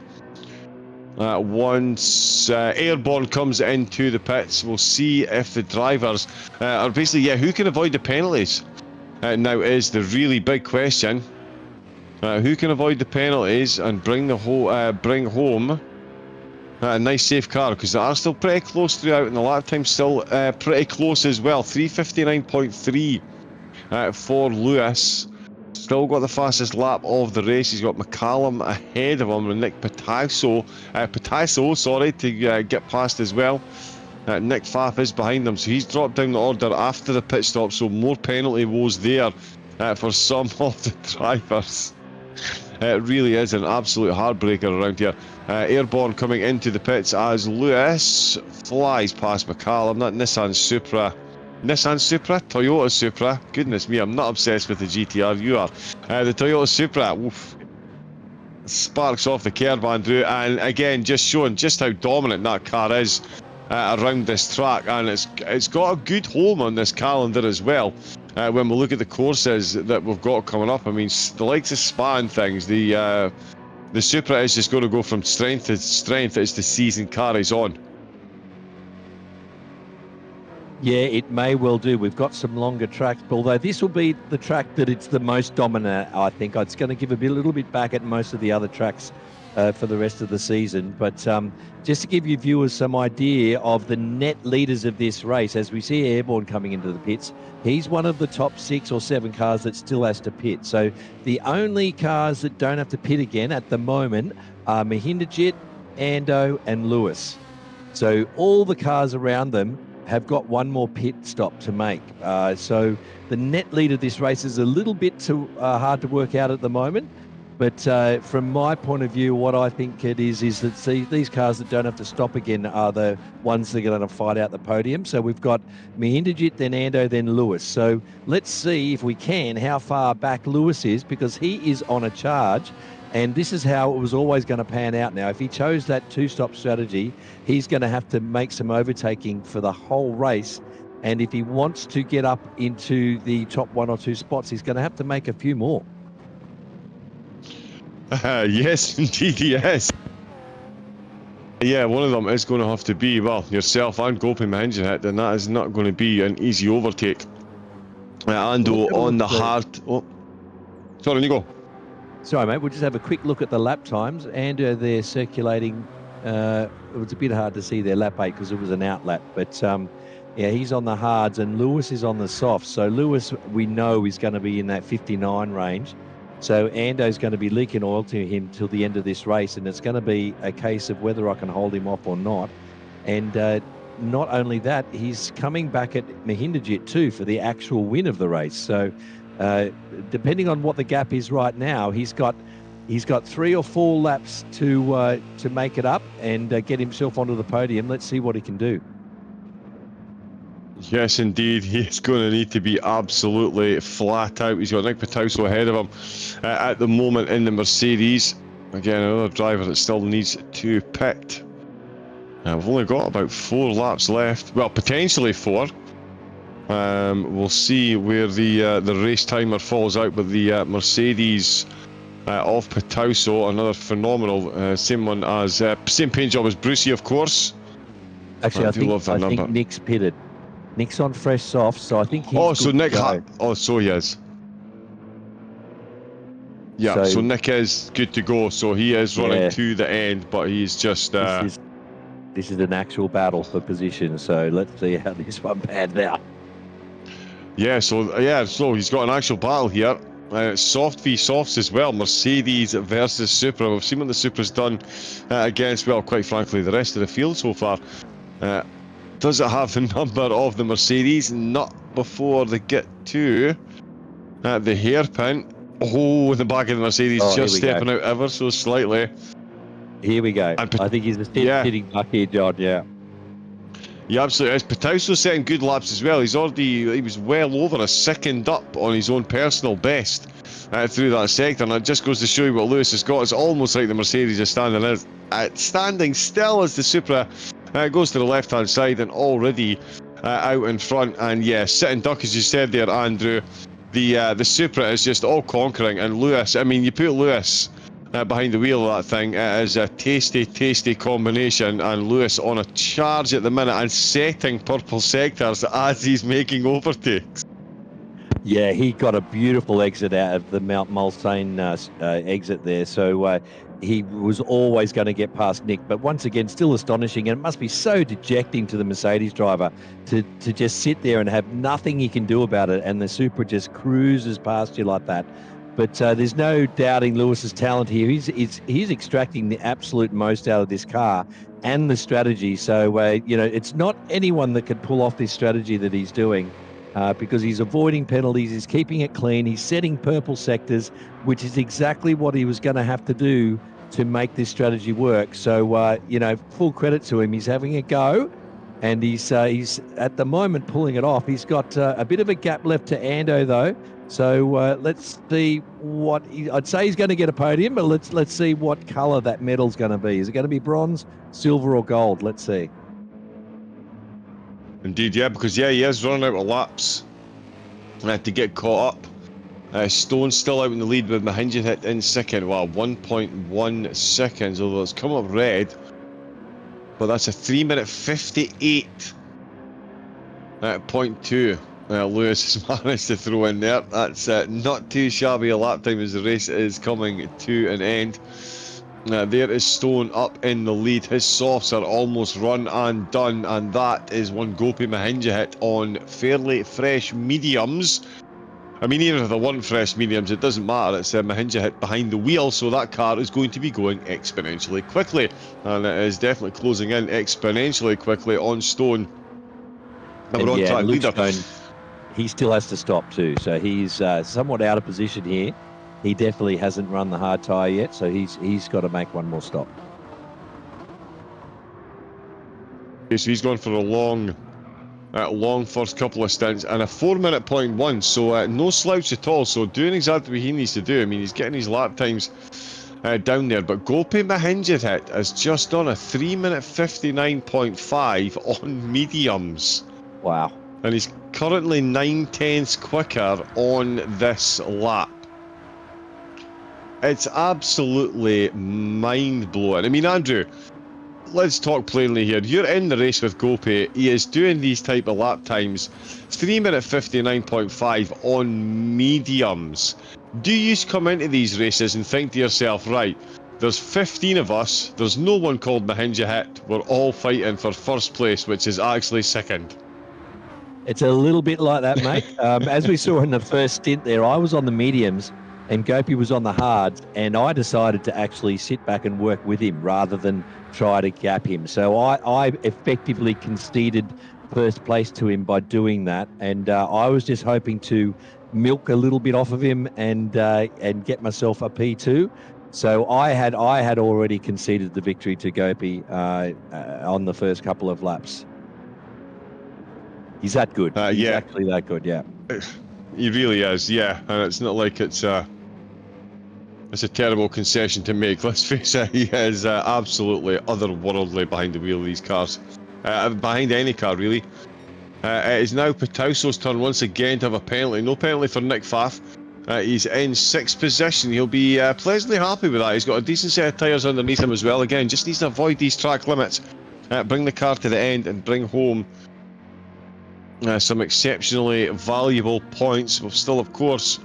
[SPEAKER 1] Once Airborne comes into the pits, we'll see if the drivers are basically, who can avoid the penalties? Now is the really big question. Who can avoid the penalties and bring home a nice safe car, because they are still pretty close throughout, and the lap time's still pretty close as well. 3:59.3 for Lewis. Still got the fastest lap of the race. He's got McCallum ahead of him, and Nick Patasso to get past as well. Nick Pfaff is behind him, so he's dropped down the order after the pit stop, so more penalty woes there for some of the drivers. It really is an absolute heartbreaker around here. Airborne coming into the pits as Lewis flies past McCallum. That Nissan Supra, Toyota Supra. Goodness me, I'm not obsessed with the GTR. You are. The Toyota Supra. Oof. Sparks off the curb, Andrew, and again, just showing just how dominant that car is around this track, and it's got a good home on this calendar as well. When we look at the courses that we've got coming up, I mean, the likes of Spa and things, the Supra is just going to go from strength to strength as the season carries on.
[SPEAKER 2] Yeah, it may well do. We've got some longer tracks, although this will be the track that it's the most dominant, I think. It's going to give a little bit back at most of the other tracks for the rest of the season. But just to give you viewers some idea of the net leaders of this race, as we see Airborne coming into the pits, he's one of the top 6 or 7 cars that still has to pit. So the only cars that don't have to pit again at the moment are Mahindajit, Ando, and Lewis. So all the cars around them have got one more pit stop to make. So the net lead of this race is a little bit too hard to work out at the moment. But from my point of view, what I think it is that these cars that don't have to stop again are the ones that are going to fight out the podium. So we've got Mahindajit, then Ando, then Lewis. So let's see if we can how far back Lewis is, because he is on a charge. And this is how it was always going to pan out now. If he chose that two-stop strategy, he's going to have to make some overtaking for the whole race. And if he wants to get up into the top 1 or 2 spots, he's going to have to make a few more.
[SPEAKER 1] Yes, indeed, yes. Yeah, one of them is going to have to be, well, yourself and Gopi Mahindajit, and that is not going to be an easy overtake. Ando on the hard... Oh, sorry, you go.
[SPEAKER 2] Sorry, mate, we'll just have a quick look at the lap times. Ando, they're circulating. It was a bit hard to see their lap 8 because it was an out lap. But, yeah, he's on the hards and Lewis is on the softs. So Lewis, we know, is going to be in that 59 range. So Ando's going to be leaking oil to him till the end of this race, and it's going to be a case of whether I can hold him off or not. And not only that, he's coming back at Mahindajit too for the actual win of the race. So depending on what the gap is right now, he's got 3 or 4 laps to make it up and get himself onto the podium. Let's see what he can do.
[SPEAKER 1] Yes, indeed. He's going to need to be absolutely flat out. He's got Nick Patauso ahead of him at the moment in the Mercedes. Again, another driver that still needs to pit. We've only got about 4 laps left. Well, potentially 4. We'll see where the race timer falls out, but the Mercedes of Patauso, another phenomenal, same one as same paint job as Brucey, of course.
[SPEAKER 2] Actually, I think Nick's pitted. Nick's on fresh soft, so I think he's
[SPEAKER 1] so Nick so he is. Yeah, so Nick is good to go. So he is running to the end, but he's just
[SPEAKER 2] this is an actual battle for position. So let's see how this one pans out.
[SPEAKER 1] So he's got an actual battle here. Soft v softs as well. Mercedes versus Supra. We've seen what the Supra's done against, well, quite frankly, the rest of the field so far. Does it have the number of the Mercedes? Not before they get to the hairpin. Oh, in the back of the Mercedes, just stepping out ever so slightly.
[SPEAKER 2] Here we go. I think he's sitting back here, John. Yeah.
[SPEAKER 1] Yeah, absolutely is. Patauso setting good laps as well. He was well over a second up on his own personal best through that sector, and it just goes to show you what Lewis has got. It's almost like the Mercedes is standing still as the Supra goes to the left-hand side and already out in front. And yeah, sitting duck, as you said there, Andrew. The Supra is just all conquering, and Lewis, I mean, you put Lewis behind the wheel of that thing, it is a tasty combination, and Lewis on a charge at the minute and setting purple sectors as he's making overtakes.
[SPEAKER 2] Yeah, he got a beautiful exit out of the Mount Mulsanne exit there, so he was always going to get past Nick, but once again, still astonishing, and it must be so dejecting to the Mercedes driver to just sit there and have nothing he can do about it, and the Supra just cruises past you like that. But there's no doubting Lewis's talent here. He's extracting the absolute most out of this car and the strategy. So, it's not anyone that could pull off this strategy that he's doing because he's avoiding penalties, he's keeping it clean, he's setting purple sectors, which is exactly what he was going to have to do to make this strategy work. So, full credit to him. He's having a go, and he's at the moment pulling it off. He's got a bit of a gap left to Ando, though. So let's see what I'd say he's going to get a podium, but let's see what colour that medal's going to be. Is it going to be bronze, silver, or gold? Let's see.
[SPEAKER 1] Indeed, yeah, because he is running out of laps to get caught up. Stone's still out in the lead with Mahindajit in second. Wow, 1.1 seconds, although it's come up red. But that's a 3-minute 58.2. Lewis has managed to throw in there. That's not too shabby a lap time as the race is coming to an end. There is Stone up in the lead. His softs are almost run and done, and that is one Gopi Mahinja hit on fairly fresh mediums. I mean, even if they weren't fresh mediums, it doesn't matter. It's a Mahinja hit behind the wheel, so that car is going to be going exponentially quickly, and it is definitely closing in exponentially quickly on Stone.
[SPEAKER 2] And
[SPEAKER 1] We're on
[SPEAKER 2] yeah,
[SPEAKER 1] track
[SPEAKER 2] Luke
[SPEAKER 1] leader.
[SPEAKER 2] Stone, he still has to stop too. So he's somewhat out of position here. He definitely hasn't run the hard tyre yet, so he's got to make one more stop.
[SPEAKER 1] Okay, so he's gone for a long first couple of stints and a 4-minute 0.1, so no slouch at all. So doing exactly what he needs to do. I mean, he's getting his lap times down there, but Gopi Mahinja hit has just done a 3-minute 59.5 on mediums.
[SPEAKER 2] Wow.
[SPEAKER 1] And he's currently 9/10ths quicker on this lap. It's absolutely mind-blowing. I mean, Andrew, let's talk plainly here. You're in the race with Gopi. He is doing these type of lap times. 3-minute 59.5 on mediums. Do you come into these races and think to yourself, right, there's 15 of us, there's no one called Mahinja hit, we're all fighting for first place, which is actually second?
[SPEAKER 2] It's a little bit like that, mate. As we saw in the first stint there, I was on the mediums and Gopi was on the hards, and I decided to actually sit back and work with him rather than try to gap him. So I effectively conceded first place to him by doing that, and I was just hoping to milk a little bit off of him and get myself a P2. So I had already conceded the victory to Gopi on the first couple of laps. He's that good. He's actually that good, yeah.
[SPEAKER 1] He really is, yeah. And it's not like it's a terrible concession to make. Let's face it, he is absolutely otherworldly behind the wheel of these cars. Behind any car, really. It is now Patauso's turn once again to have a penalty. No penalty for Nick Pfaff. He's in 6th position. He'll be pleasantly happy with that. He's got a decent set of tyres underneath him as well. Again, just needs to avoid these track limits. Bring the car to the end and bring home some exceptionally valuable points. We've still, of course,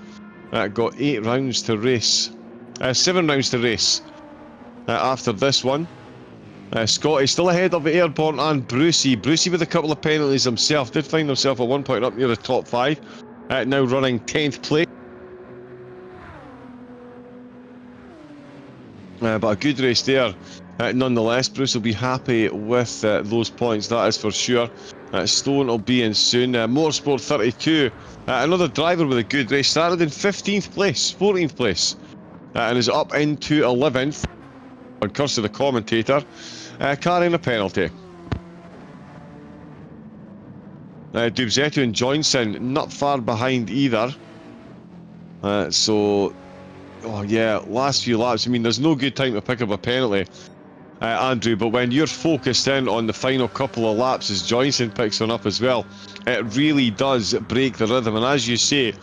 [SPEAKER 1] got 8 rounds to race. 7 rounds to race after this one. Scott is still ahead of Airborne and Brucey. Brucey with a couple of penalties himself. Did find himself at one point up near the top 5. Now running 10th place. But a good race there. Nonetheless, Bruce will be happy with those points, that is for sure. Stone will be in soon. Motorsport 32, another driver with a good race. Started in 15th place, 14th place, and is up into 11th. On curse to the commentator, carrying a penalty. Dubzetto and Johnson not far behind either. So, oh yeah, last few laps. I mean, there's no good time to pick up a penalty, Andrew, but when you're focused in on the final couple of laps as Johnson picks one up as well, it really does break the rhythm. And as you say,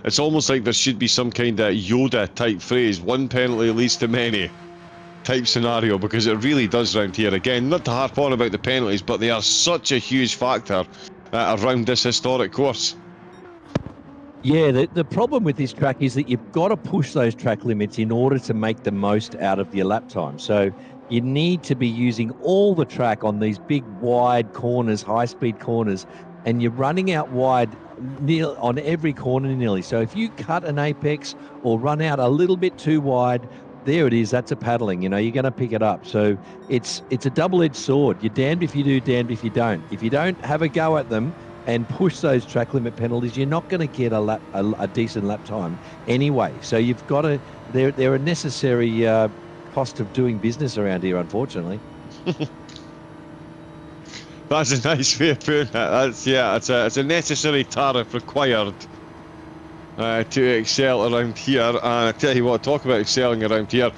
[SPEAKER 1] it's almost like there should be some kind of Yoda type phrase, one penalty leads to many type scenario, because it really does round here. Again, not to harp on about the penalties, but they are such a huge factor around this historic course.
[SPEAKER 2] Yeah, the problem with this track is that you've got to push those track limits in order to make the most out of your lap time. So you need to be using all the track on these big, wide corners, high-speed corners, and you're running out wide on every corner nearly. So if you cut an apex or run out a little bit too wide, there it is. That's a paddling. You know, you're going to pick it up. So it's a double-edged sword. You're damned if you do, damned if you don't. If you don't have a go at them and push those track limit penalties, you're not going to get a decent lap time anyway. So you've got to. They're a necessary cost of doing business around here, unfortunately.
[SPEAKER 1] That's a nice way of putting it. It's a necessary tariff required to excel around here. And I tell you what, talk about excelling around here.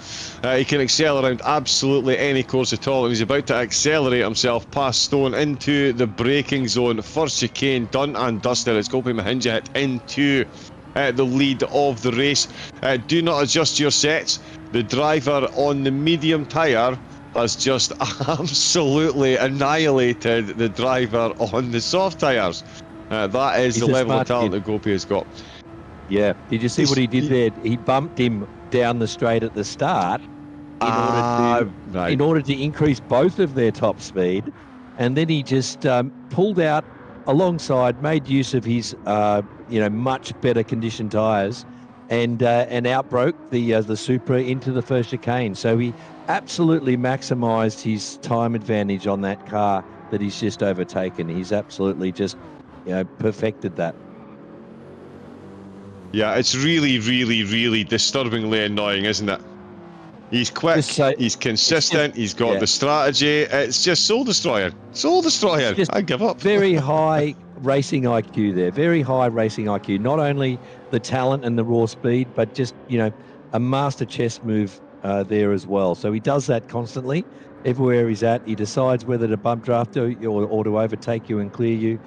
[SPEAKER 1] He can excel around absolutely any course at all, and he's about to accelerate himself past Stone into the braking zone. First chicane done and dusted. It's Gopi Mahinja hit into the lead of the race. Do not adjust your sets. The driver on the medium tyre has just absolutely annihilated the driver on the soft tyres. That is the level of talent that Gopi has got.
[SPEAKER 2] Yeah. Did you see what he did there? He bumped him down the straight at the start,
[SPEAKER 1] Right.
[SPEAKER 2] in order to increase both of their top speed, and then he just pulled out alongside, made use of his much better conditioned tires, and outbroke the Supra into the first chicane. So he absolutely maximised his time advantage on that car that he's just overtaken. He's absolutely just perfected that.
[SPEAKER 1] Yeah, it's really, really, really disturbingly annoying, isn't it? He's quick, he's consistent, he's got the strategy. It's just soul destroying. Soul destroying. I give up.
[SPEAKER 2] Very high racing IQ there. Very high racing IQ. Not only the talent and the raw speed, but just, a master chess move there as well. So he does that constantly. Everywhere he's at, he decides whether to bump draft you or to overtake you and clear you.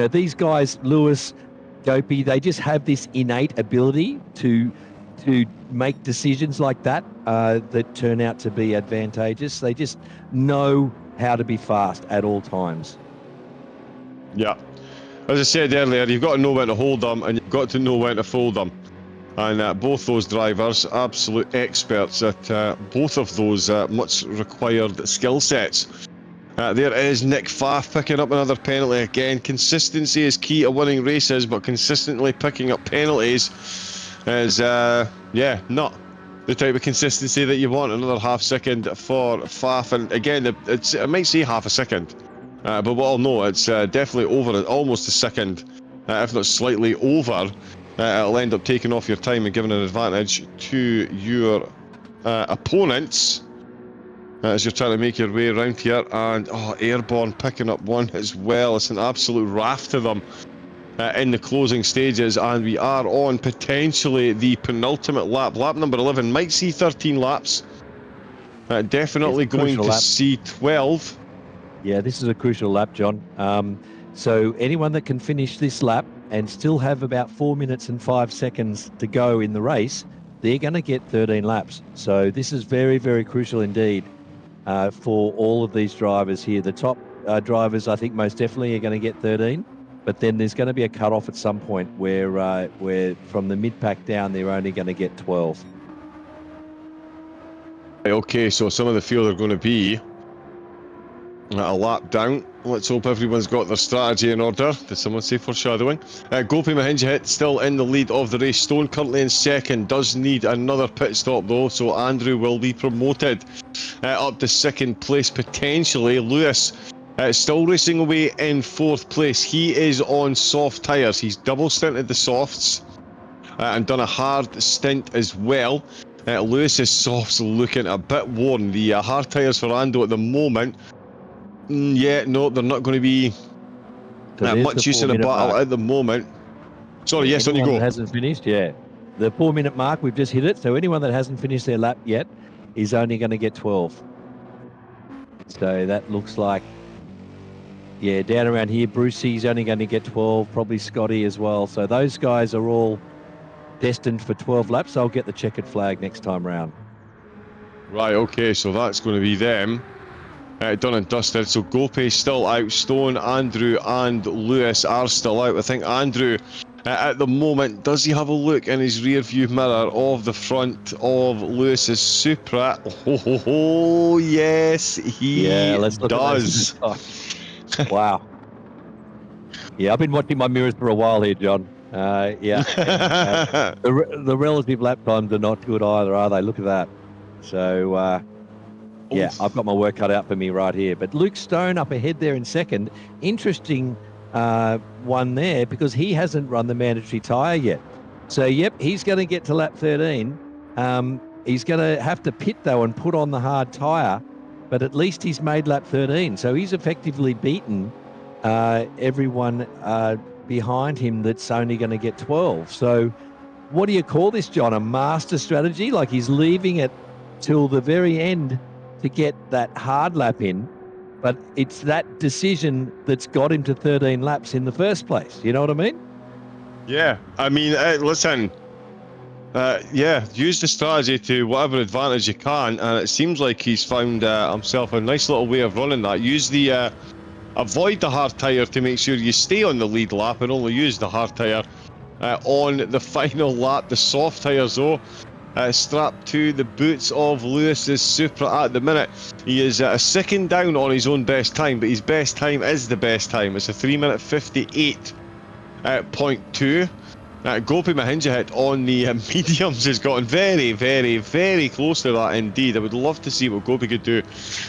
[SPEAKER 2] These guys, Lewis, Dopey, they just have this innate ability to make decisions like that that turn out to be advantageous. They just know how to be fast at all times.
[SPEAKER 1] Yeah. As I said earlier, you've got to know when to hold them and you've got to know when to fold them. And both those drivers, absolute experts at both of those much required skill sets. There is Nick Pfaff picking up another penalty again. Consistency is key to winning races, but consistently picking up penalties is, not the type of consistency that you want. Another half second for Pfaff, and again, it might say half a second, but we all know it's definitely over, almost a second, if not slightly over. It'll end up taking off your time and giving an advantage to your opponents. As you're trying to make your way around here, and Airborne picking up one as well. It's an absolute raft of them in the closing stages, and we are on potentially the penultimate lap. Lap number 11 might see 13 laps. Definitely going to see 12.
[SPEAKER 2] Yeah, this is a crucial lap, John. So anyone that can finish this lap and still have about 4 minutes and 5 seconds to go in the race, they're going to get 13 laps. So this is very, very crucial indeed. For all of these drivers here. The top drivers, I think, most definitely are going to get 13, but then there's going to be a cut-off at some point where from the mid-pack down, they're only going to get 12.
[SPEAKER 1] Okay, so some of the field are going to be a lap down. Let's hope everyone's got their strategy in order. Did someone say foreshadowing? Gopi Mahinjahit still in the lead of the race. Stone currently in second. Does need another pit stop though, so Andrew will be promoted up to second place potentially. Lewis still racing away in fourth place. He is on soft tyres. He's double stinted the softs and done a hard stint as well. Lewis's softs looking a bit worn. The hard tyres for Ando at the moment, they're not going to be much use in a battle at the moment. Sorry, yes, on you go.
[SPEAKER 2] That hasn't finished, the 4 minute mark, we've just hit it. So anyone that hasn't finished their lap yet is only going to get 12. So that looks like, down around here, Brucey's only going to get 12, probably Scotty as well. So those guys are all destined for 12 laps. I'll get the checkered flag next time round.
[SPEAKER 1] Right, okay, so that's going to be them. Done and dusted. So Gope's still out. Stone, Andrew and Lewis are still out. I think Andrew at the moment, does he have a look in his rear view mirror of the front of Lewis's Supra? Oh yes, he does.
[SPEAKER 2] Wow. I've been watching my mirrors for a while here, John. The relative lap times are not good either, are they? Look at that. So I've got my work cut out for me right here. But Luke Stone up ahead there in second. Interesting one there because he hasn't run the mandatory tyre yet. So, he's going to get to lap 13. He's going to have to pit, though, and put on the hard tyre. But at least he's made lap 13. So he's effectively beaten everyone behind him that's only going to get 12. So what do you call this, John? A master strategy? Like he's leaving it till the very end to get that hard lap in, but it's that decision that's got him to 13 laps in the first place. You know what I mean?
[SPEAKER 1] Yeah, I mean, listen, use the strategy to whatever advantage you can, and it seems like he's found himself a nice little way of running that. Use the avoid the hard tyre to make sure you stay on the lead lap, and only use the hard tyre on the final lap. The soft tyres though, strapped to the boots of Lewis's Supra at the minute. He is a second down on his own best time, but his best time is the best time. It's a 3 minute 58.2. Gopi Mahinjahit on the mediums has gotten very, very, very close to that indeed. I would love to see what Gopi could do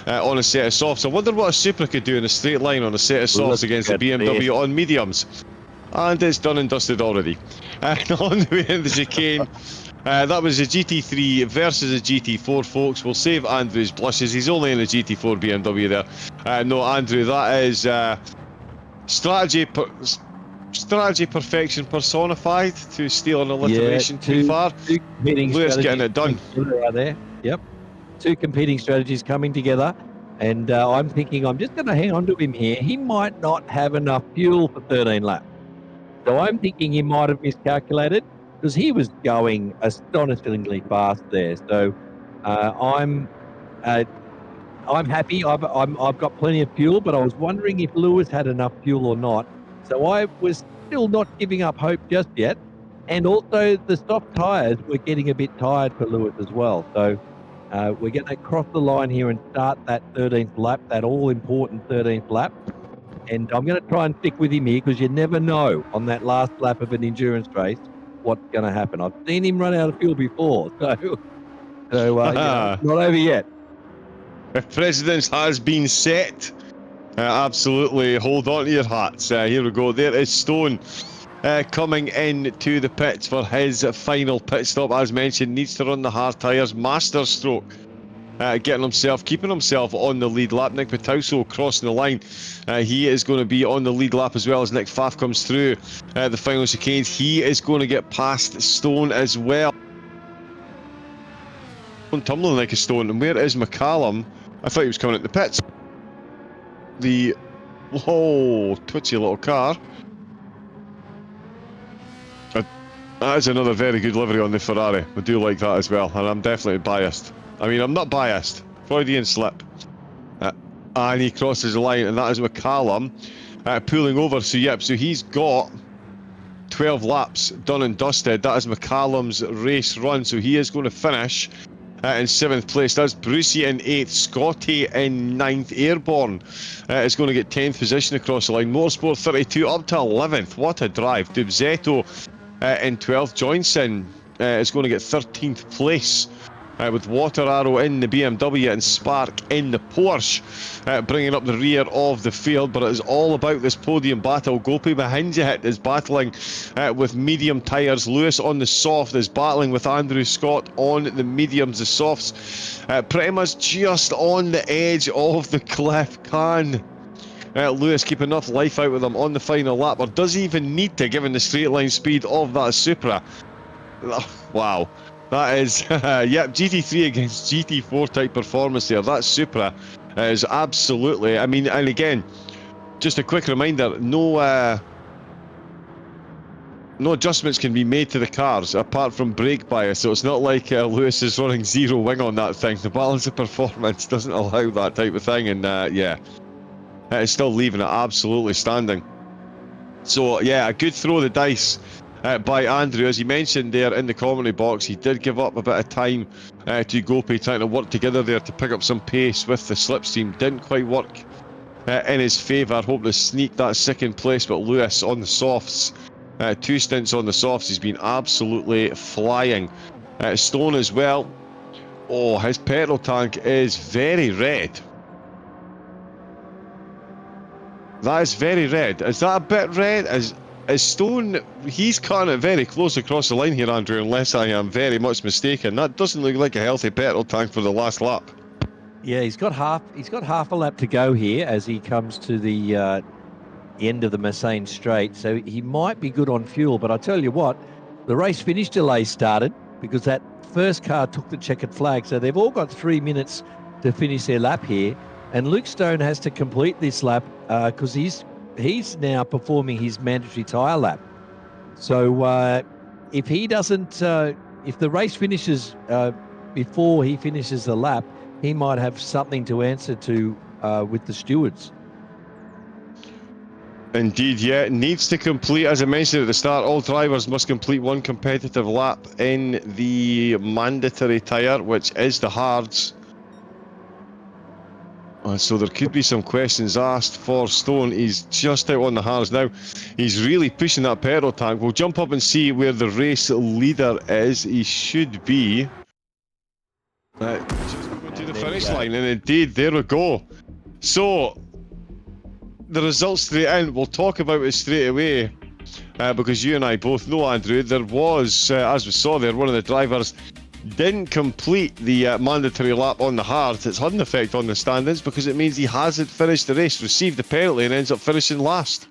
[SPEAKER 1] on a set of softs. I wonder what a Supra could do in a straight line on a set of softs against a BMW on mediums. And it's done and dusted already. On the way in the chicane, that was a GT3 versus a GT4, folks. We'll save Andrew's blushes. He's only in a GT4 BMW there. No, Andrew, that is strategy perfection personified, to steal an alliteration too far.
[SPEAKER 2] Two competing
[SPEAKER 1] Lewis getting it done.
[SPEAKER 2] Right there. Yep. Two competing strategies coming together. And I'm thinking I'm just going to hang on to him here. He might not have enough fuel for 13 laps. So I'm thinking he might have miscalculated, because he was going astonishingly fast there. So I'm happy. I've got plenty of fuel, but I was wondering if Lewis had enough fuel or not. So I was still not giving up hope just yet. And also the soft tyres were getting a bit tired for Lewis as well. So we're going to cross the line here and start that 13th lap, that all-important 13th lap. And I'm going to try and stick with him here, because you never know on that last lap of an endurance race what's going to happen. I've seen him run out of fuel before, so you know, not over yet.
[SPEAKER 1] Precedence has been set. Absolutely, hold on to your hats. Here we go. There is Stone coming in to the pits for his final pit stop. As mentioned, needs to run the hard tyres. Master stroke. Keeping himself on the lead lap. Nick Pitauso crossing the line. He is going to be on the lead lap as well as Nick Pfaff comes through the final chicanes. He is going to get past Stone as well. Tumbling like a stone. And where is McCallum? I thought he was coming at the pits. The twitchy little car. That is another very good livery on the Ferrari. I do like that as well, and I'm definitely biased. I mean, I'm not biased. Freudian slip. And he crosses the line, and that is McCallum pulling over. So, yep, so he's got 12 laps done and dusted. That is McCallum's race run, so he is going to finish in 7th place. That's Brucey in 8th, Scotty in 9th, Airborne is going to get 10th position across the line. Motorsport 32 up to 11th. What a drive. Dubzetto in 12th. Johnson is going to get 13th place. With Water Arrow in the BMW and Spark in the Porsche, bringing up the rear of the field. But it is all about this podium battle. Gopi Mahinjahit is battling with medium tyres. Lewis on the soft is battling with Andrew Scott on the mediums. The softs pretty much just on the edge of the cliff. Can Lewis keep enough life out with him on the final lap, or does he even need to, given the straight line speed of that Supra? Wow. That is, yep, GT3 against GT4 type performance there. That Supra is absolutely, I mean, and again, just a quick reminder, no adjustments can be made to the cars apart from brake bias, so it's not like Lewis is running zero wing on that thing. The balance of performance doesn't allow that type of thing, and yeah, it's still leaving it absolutely standing. So yeah, a good throw of the dice by Andrew. As he mentioned there in the commentary box, he did give up a bit of time to Gopi, trying to work together there to pick up some pace with the slipstream. Didn't quite work in his favour. Hoping to sneak that 2nd place, but Lewis on the softs, 2 stints on the softs, he's been absolutely flying. Stone as well. Oh, his petrol tank is very red. That is very red. Is that a bit red? Is Stone, he's cutting it very close across the line here, Andrew, unless I am very much mistaken. That doesn't look like a healthy petrol tank for the last lap.
[SPEAKER 2] Yeah, he's got half a lap to go here as he comes to the end of the Messane Straight. So he might be good on fuel, but I tell you what, the race finish delay started because that first car took the checkered flag. So they've all got 3 minutes to finish their lap here. And Luke Stone has to complete this lap because he's now performing his mandatory tyre lap. So if he doesn't, if the race finishes before he finishes the lap, he might have something to answer to with the stewards.
[SPEAKER 1] Indeed, yeah. Needs to complete, as I mentioned at the start, all drivers must complete one competitive lap in the mandatory tyre, which is the hards. So there could be some questions asked for Stone. He's just out on the hards now. He's really pushing that pedal tank. We'll jump up and see where the race leader is. He should be just going to the finish line, and indeed, there we go. So the results to the end, we'll talk about it straight away, because you and I both know, Andrew, there was, as we saw there, one of the drivers didn't complete the mandatory lap on the hard. It's had an effect on the standings because it means he hasn't finished the race, received the penalty, and ends up finishing last.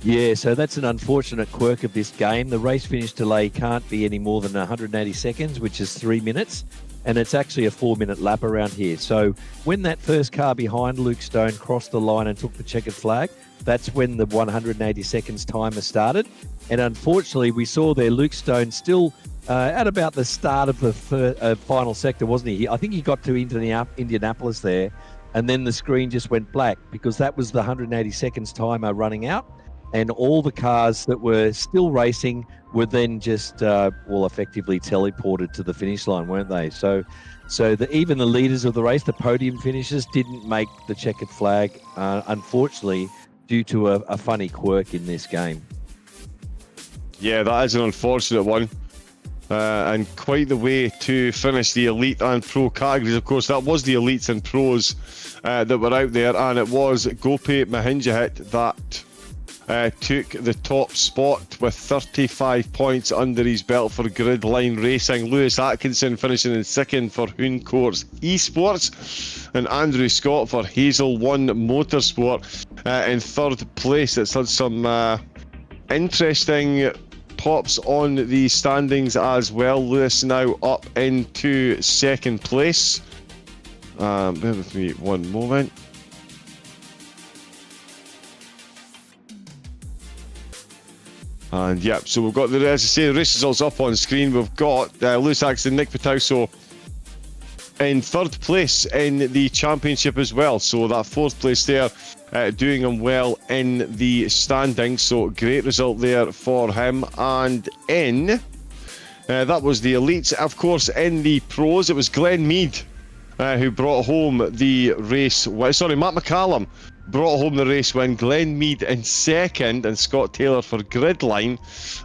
[SPEAKER 2] Yeah, so that's an unfortunate quirk of this game. The race finish delay can't be any more than 180 seconds, which is 3 minutes. And it's actually a 4-minute lap around here. So when that first car behind Luke Stone crossed the line and took the checkered flag, that's when the 180 seconds timer started. And unfortunately, we saw there Luke Stone still at about the start of the final sector, wasn't he? I think he got to Indianapolis there, and then the screen just went black because that was the 180 seconds timer running out. And all the cars that were still racing were then just, effectively teleported to the finish line, weren't they? So even the leaders of the race, the podium finishers, didn't make the checkered flag, unfortunately, due to a funny quirk in this game.
[SPEAKER 1] Yeah, that is an unfortunate one. And quite the way to finish the elite and pro categories. Of course, that was the elites and pros that were out there, and it was Gopi Mahinjahit that took the top spot with 35 points under his belt for Gridline Racing. Lewis Atkinson finishing in second for Hooncourts Esports, and Andrew Scott for Hasel1 Motorsport in third place. It's had some interesting pops on the standings as well. Lewis now up into second place. Bear with me one moment. And yeah, so we've got the, as I say, the race results up on screen. We've got Lewis Atkinson, Nick Patauso in third place in the championship as well. So that fourth place there, doing him well in the standings. So great result there for him. And in that was the elites. Of course, in the pros, it was Glenn Mead who brought home the race. Sorry, Matt McCallum brought home the race win. Glenn Mead in second, and Scott Taylor for Gridline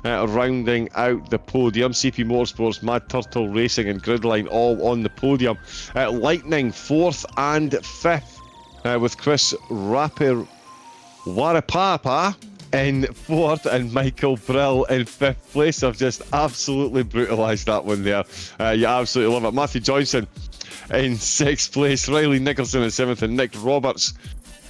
[SPEAKER 1] rounding out the podium. CP Motorsports, Mad Turtle Racing and Gridline all on the podium. Lightning fourth and fifth, with Chris Warapapa in fourth and Michael Brill in fifth place. I've just absolutely brutalised that one there. You absolutely love it. Matthew Johnson in sixth place, Riley Nicholson in seventh, and Nick Roberts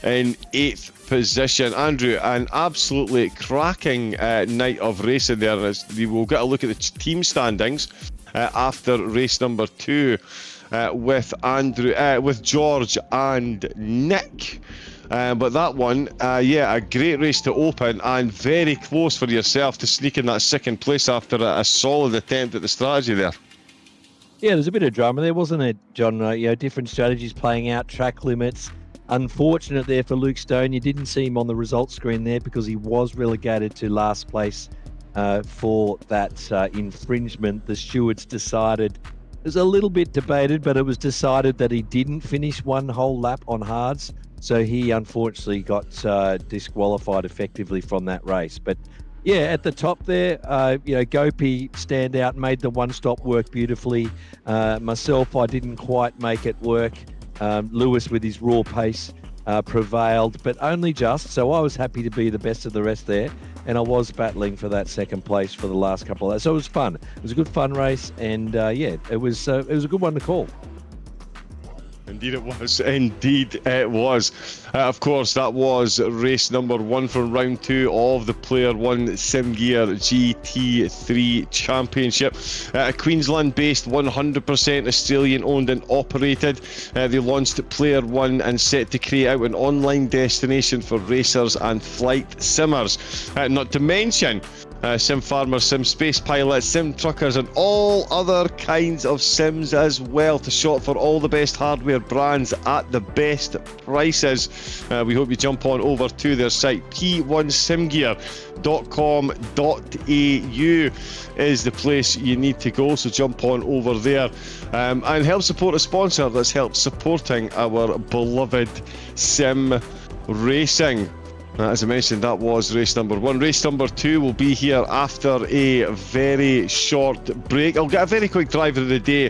[SPEAKER 1] in eighth position. Andrew, an absolutely cracking night of racing there. We'll get a look at the team standings after race number 2 with George and Nick. But that one, a great race to open, and very close for yourself to sneak in that second place after a solid attempt at the strategy there.
[SPEAKER 2] Yeah, there's a bit of drama there, wasn't it, John? Different strategies playing out, track limits. Unfortunate there for Luke Stone. You didn't see him on the results screen there because he was relegated to last place for that infringement. The stewards decided, it was a little bit debated, but it was decided that he didn't finish one whole lap on hards. So he unfortunately got disqualified effectively from that race. But yeah, at the top there, Gopi stand out, made the one-stop work beautifully. Myself, I didn't quite make it work. Lewis, with his raw pace, prevailed, but only just. So I was happy to be the best of the rest there, and I was battling for that second place for the last couple of days. So it was fun. It was a good fun race, and it was a good one to call.
[SPEAKER 1] Indeed it was. Indeed it was. Of course, that was race number 1 from round 2 of the Player1 Sim Gear GT3 Championship. A Queensland-based 100% Australian-owned and operated. They launched Player1 and set to create out an online destination for racers and flight simmers. Not to mention sim farmers, sim space pilots, sim truckers, and all other kinds of sims as well, to shop for all the best hardware, brands at the best prices. We hope you jump on over to their site. P1simgear.com.au is the place you need to go, so jump on over there and help support a sponsor that's helped supporting our beloved sim racing. As I mentioned, that was race number 1. Race number 2 will be here after a very short break. I'll get a very quick driver of the day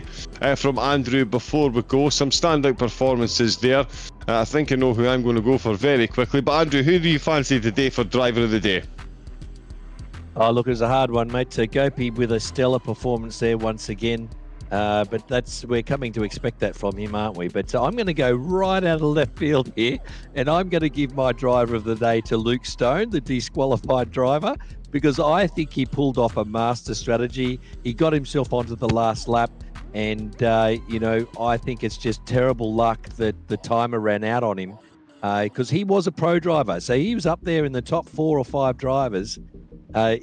[SPEAKER 1] from Andrew before we go. Some standout performances there. I think I know who I'm going to go for very quickly. But Andrew, who do you fancy today for driver of the day?
[SPEAKER 2] Oh, look, it's a hard one, mate. So Gopi with a stellar performance there once again. But we're coming to expect that from him, aren't we? But I'm going to go right out of left field here, and I'm going to give my driver of the day to Luke Stone, the disqualified driver, because I think he pulled off a master strategy. He got himself onto the last lap, and, I think it's just terrible luck that the timer ran out on him because he was a pro driver. So he was up there in the top 4 or 5 drivers,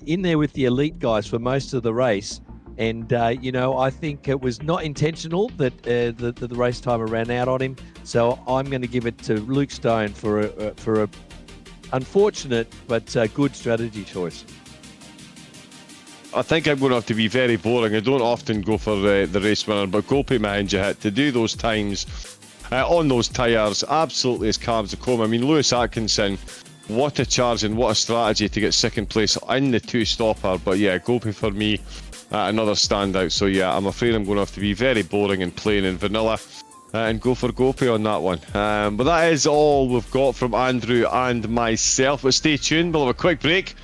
[SPEAKER 2] in there with the elite guys for most of the race. And, I think it was not intentional that the race timer ran out on him. So I'm going to give it to Luke Stone for a unfortunate but good strategy choice.
[SPEAKER 1] I think I'm going to have to be very boring. I don't often go for the race winner, but Gopi Mahindra to do those times on those tyres, absolutely as calm as a comb. I mean, Lewis Atkinson, what a charge and what a strategy to get second place in the 2-stopper. But yeah, Gopi for me, another standout. So yeah, I'm afraid I'm going to have to be very boring and plain and vanilla and go for Gopi on that one. But that is all we've got from Andrew and myself. But stay tuned, we'll have a quick break.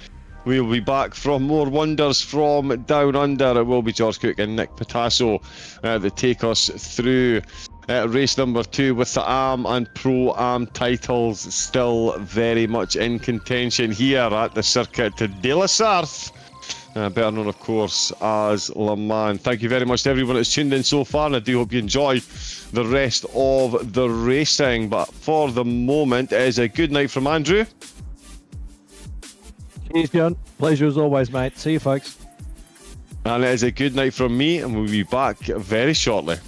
[SPEAKER 1] We'll be back from more wonders from down under. It will be George Cook and Nick Patasso that take us through race number 2 with the AM and Pro-Am titles still very much in contention here at the Circuit de la Sarthe. Better known, of course, as Le Mans. Thank you very much to everyone that's tuned in so far, and I do hope you enjoy the rest of the racing. But for the moment, it is a good night from Andrew.
[SPEAKER 2] Cheers, John. Pleasure as always, mate. See you, folks.
[SPEAKER 1] And it is a good night from me, and we'll be back very shortly.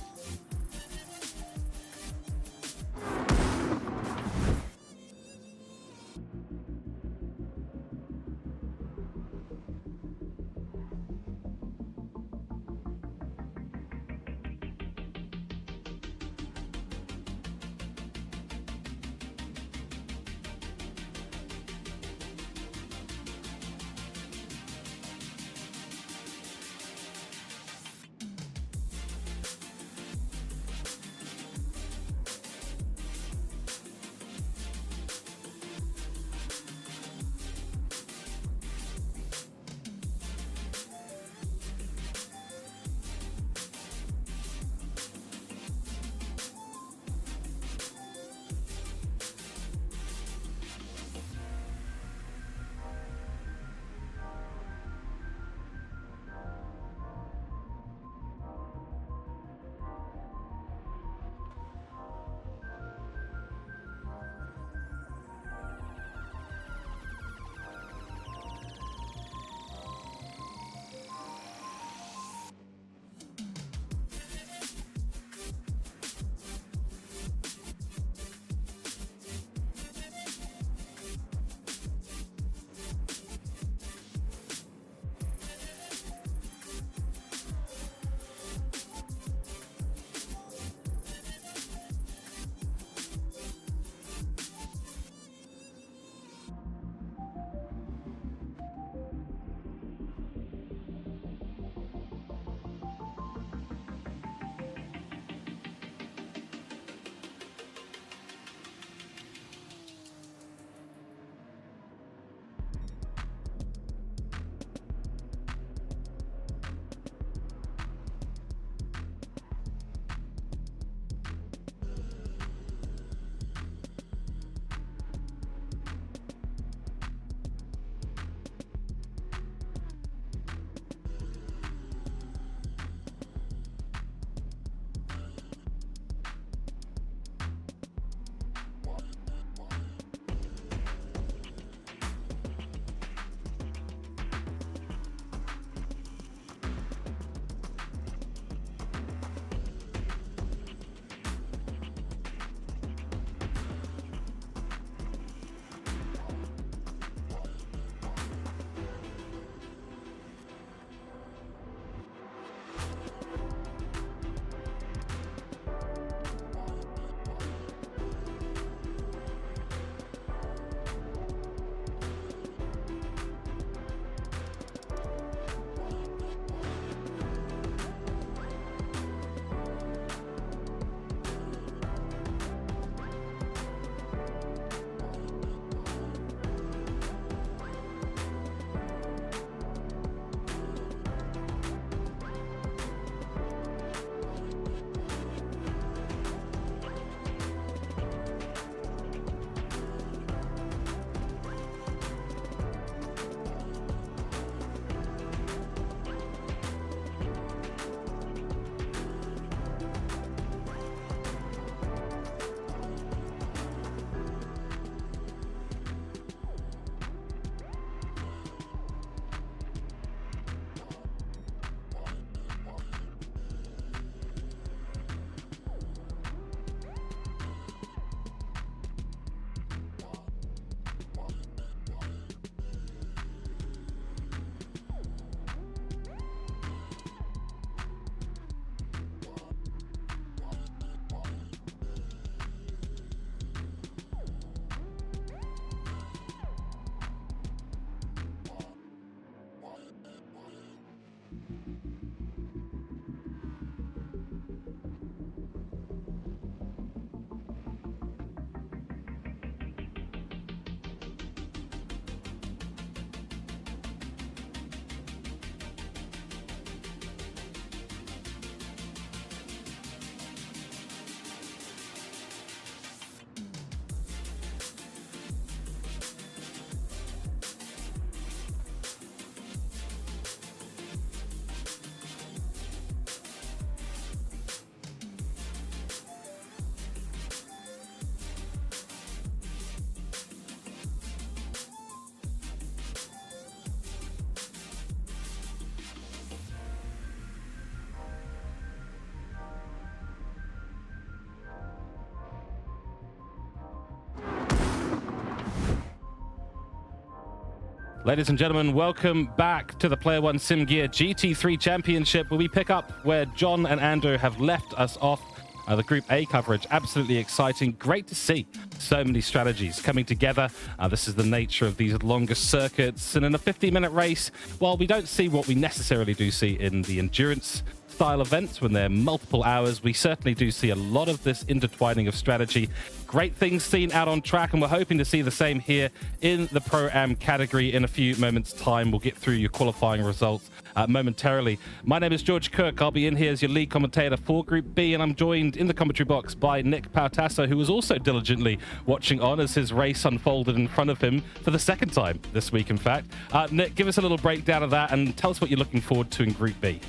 [SPEAKER 3] Ladies and gentlemen, welcome back to the Player1 Sim Gear GT3 Championship, where we pick up where John and Andrew have left us off. The Group A coverage, absolutely exciting. Great to see so many strategies coming together. This is the nature of these longer circuits. And in a 50-minute race, while we don't see what we necessarily do see in the endurance style events when they're multiple hours, we certainly do see a lot of this intertwining of strategy. Great things seen out on track, and we're hoping to see the same here in the Pro-Am category in a few moments' time. We'll get through your qualifying results momentarily. My name is George Cook. I'll be in here as your lead commentator for Group B, and I'm joined in the commentary box by Nick Pautasso, who was also diligently watching on as his race unfolded in front of him for the second time this week, in fact. Nick, give us a little breakdown of that and tell us what you're looking forward to in Group B.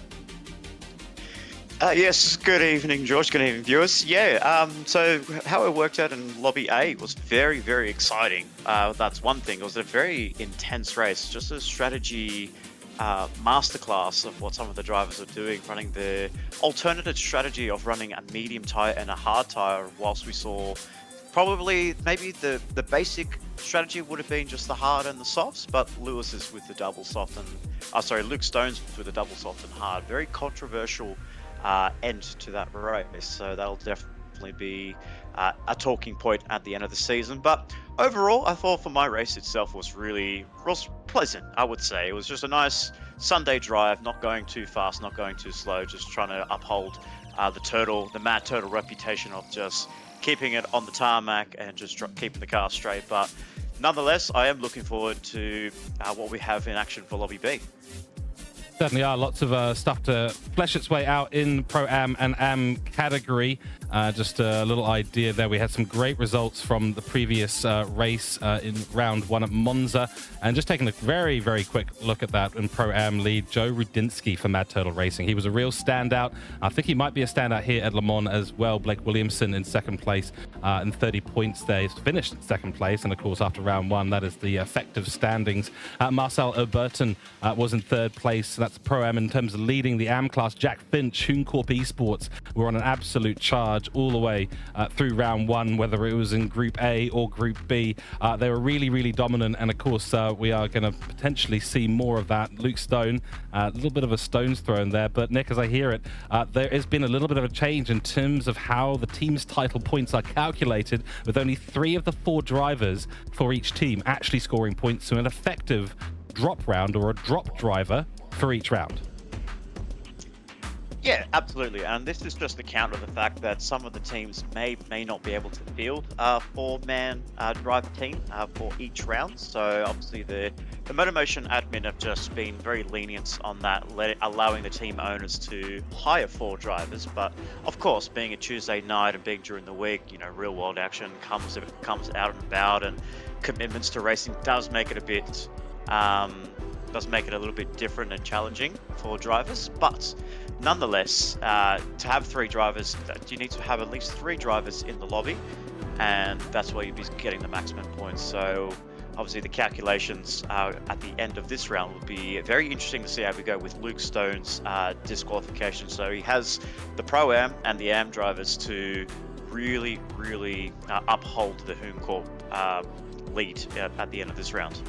[SPEAKER 4] Yes, good evening, George. Good evening, viewers. So how it worked out in Lobby A was very, very exciting. That's one thing. It was a very intense race, just a strategy masterclass of what some of the drivers are doing, running the alternative strategy of running a medium tire and a hard tire, whilst we saw probably maybe the basic strategy would have been just the hard and the softs, but Lewis is with the double soft and Luke Stone's with the double soft and hard. Very controversial end to that race, so that'll definitely be a talking point at the end of the season. But overall, I thought for my race itself was pleasant. I would say it was just a nice Sunday drive, not going too fast, not going too slow, just trying to uphold the Mad Turtle reputation of just keeping it on the tarmac and just keeping the car straight. But nonetheless, I am looking forward to what we have in action for Lobby B.
[SPEAKER 3] Certainly are lots of stuff to flesh its way out in Pro-Am and Am category. Just a little idea there. We had some great results from the previous race in round one at Monza. And just taking a very, very quick look at that in Pro-Am lead, Joe Rudinsky for Mad Turtle Racing. He was a real standout. I think he might be a standout here at Le Mans as well. Blake Williamson in second place and 30 points there. He's finished in second place. And of course, after round one, that is the effective standings. Marcel Oberton was in third place. So that's Pro-Am in terms of leading the Am class. Jack Finch, Hooncorp Esports were on an absolute charge all the way through round one, whether it was in Group A or Group B. They were really, really dominant, and of course we are going to potentially see more of that. Luke Stone, a little bit of a stone's thrown there, but Nick, as I hear it, there has been a little bit of a change in terms of how the team's title points are calculated, with only 3 of the 4 drivers for each team actually scoring points to an effective drop round or a drop driver for each round.
[SPEAKER 4] Yeah, absolutely. And this is just a counter of the fact that some of the teams may not be able to field a 4-man driver team for each round. So obviously the MotorMotion admin have just been very lenient on that, allowing the team owners to hire 4 drivers. But of course, being a Tuesday night and being during the week, real world action comes out and about, and commitments to racing does make it a bit little bit different and challenging for drivers. But nonetheless, to have 3 drivers, you need to have at least 3 drivers in the lobby, and that's where you'll be getting the maximum points. So obviously the calculations at the end of this round will be very interesting to see how we go with Luke Stone's disqualification. So he has the Pro-Am and the Am drivers to really, really uphold the Hooncorp lead at the end of this round.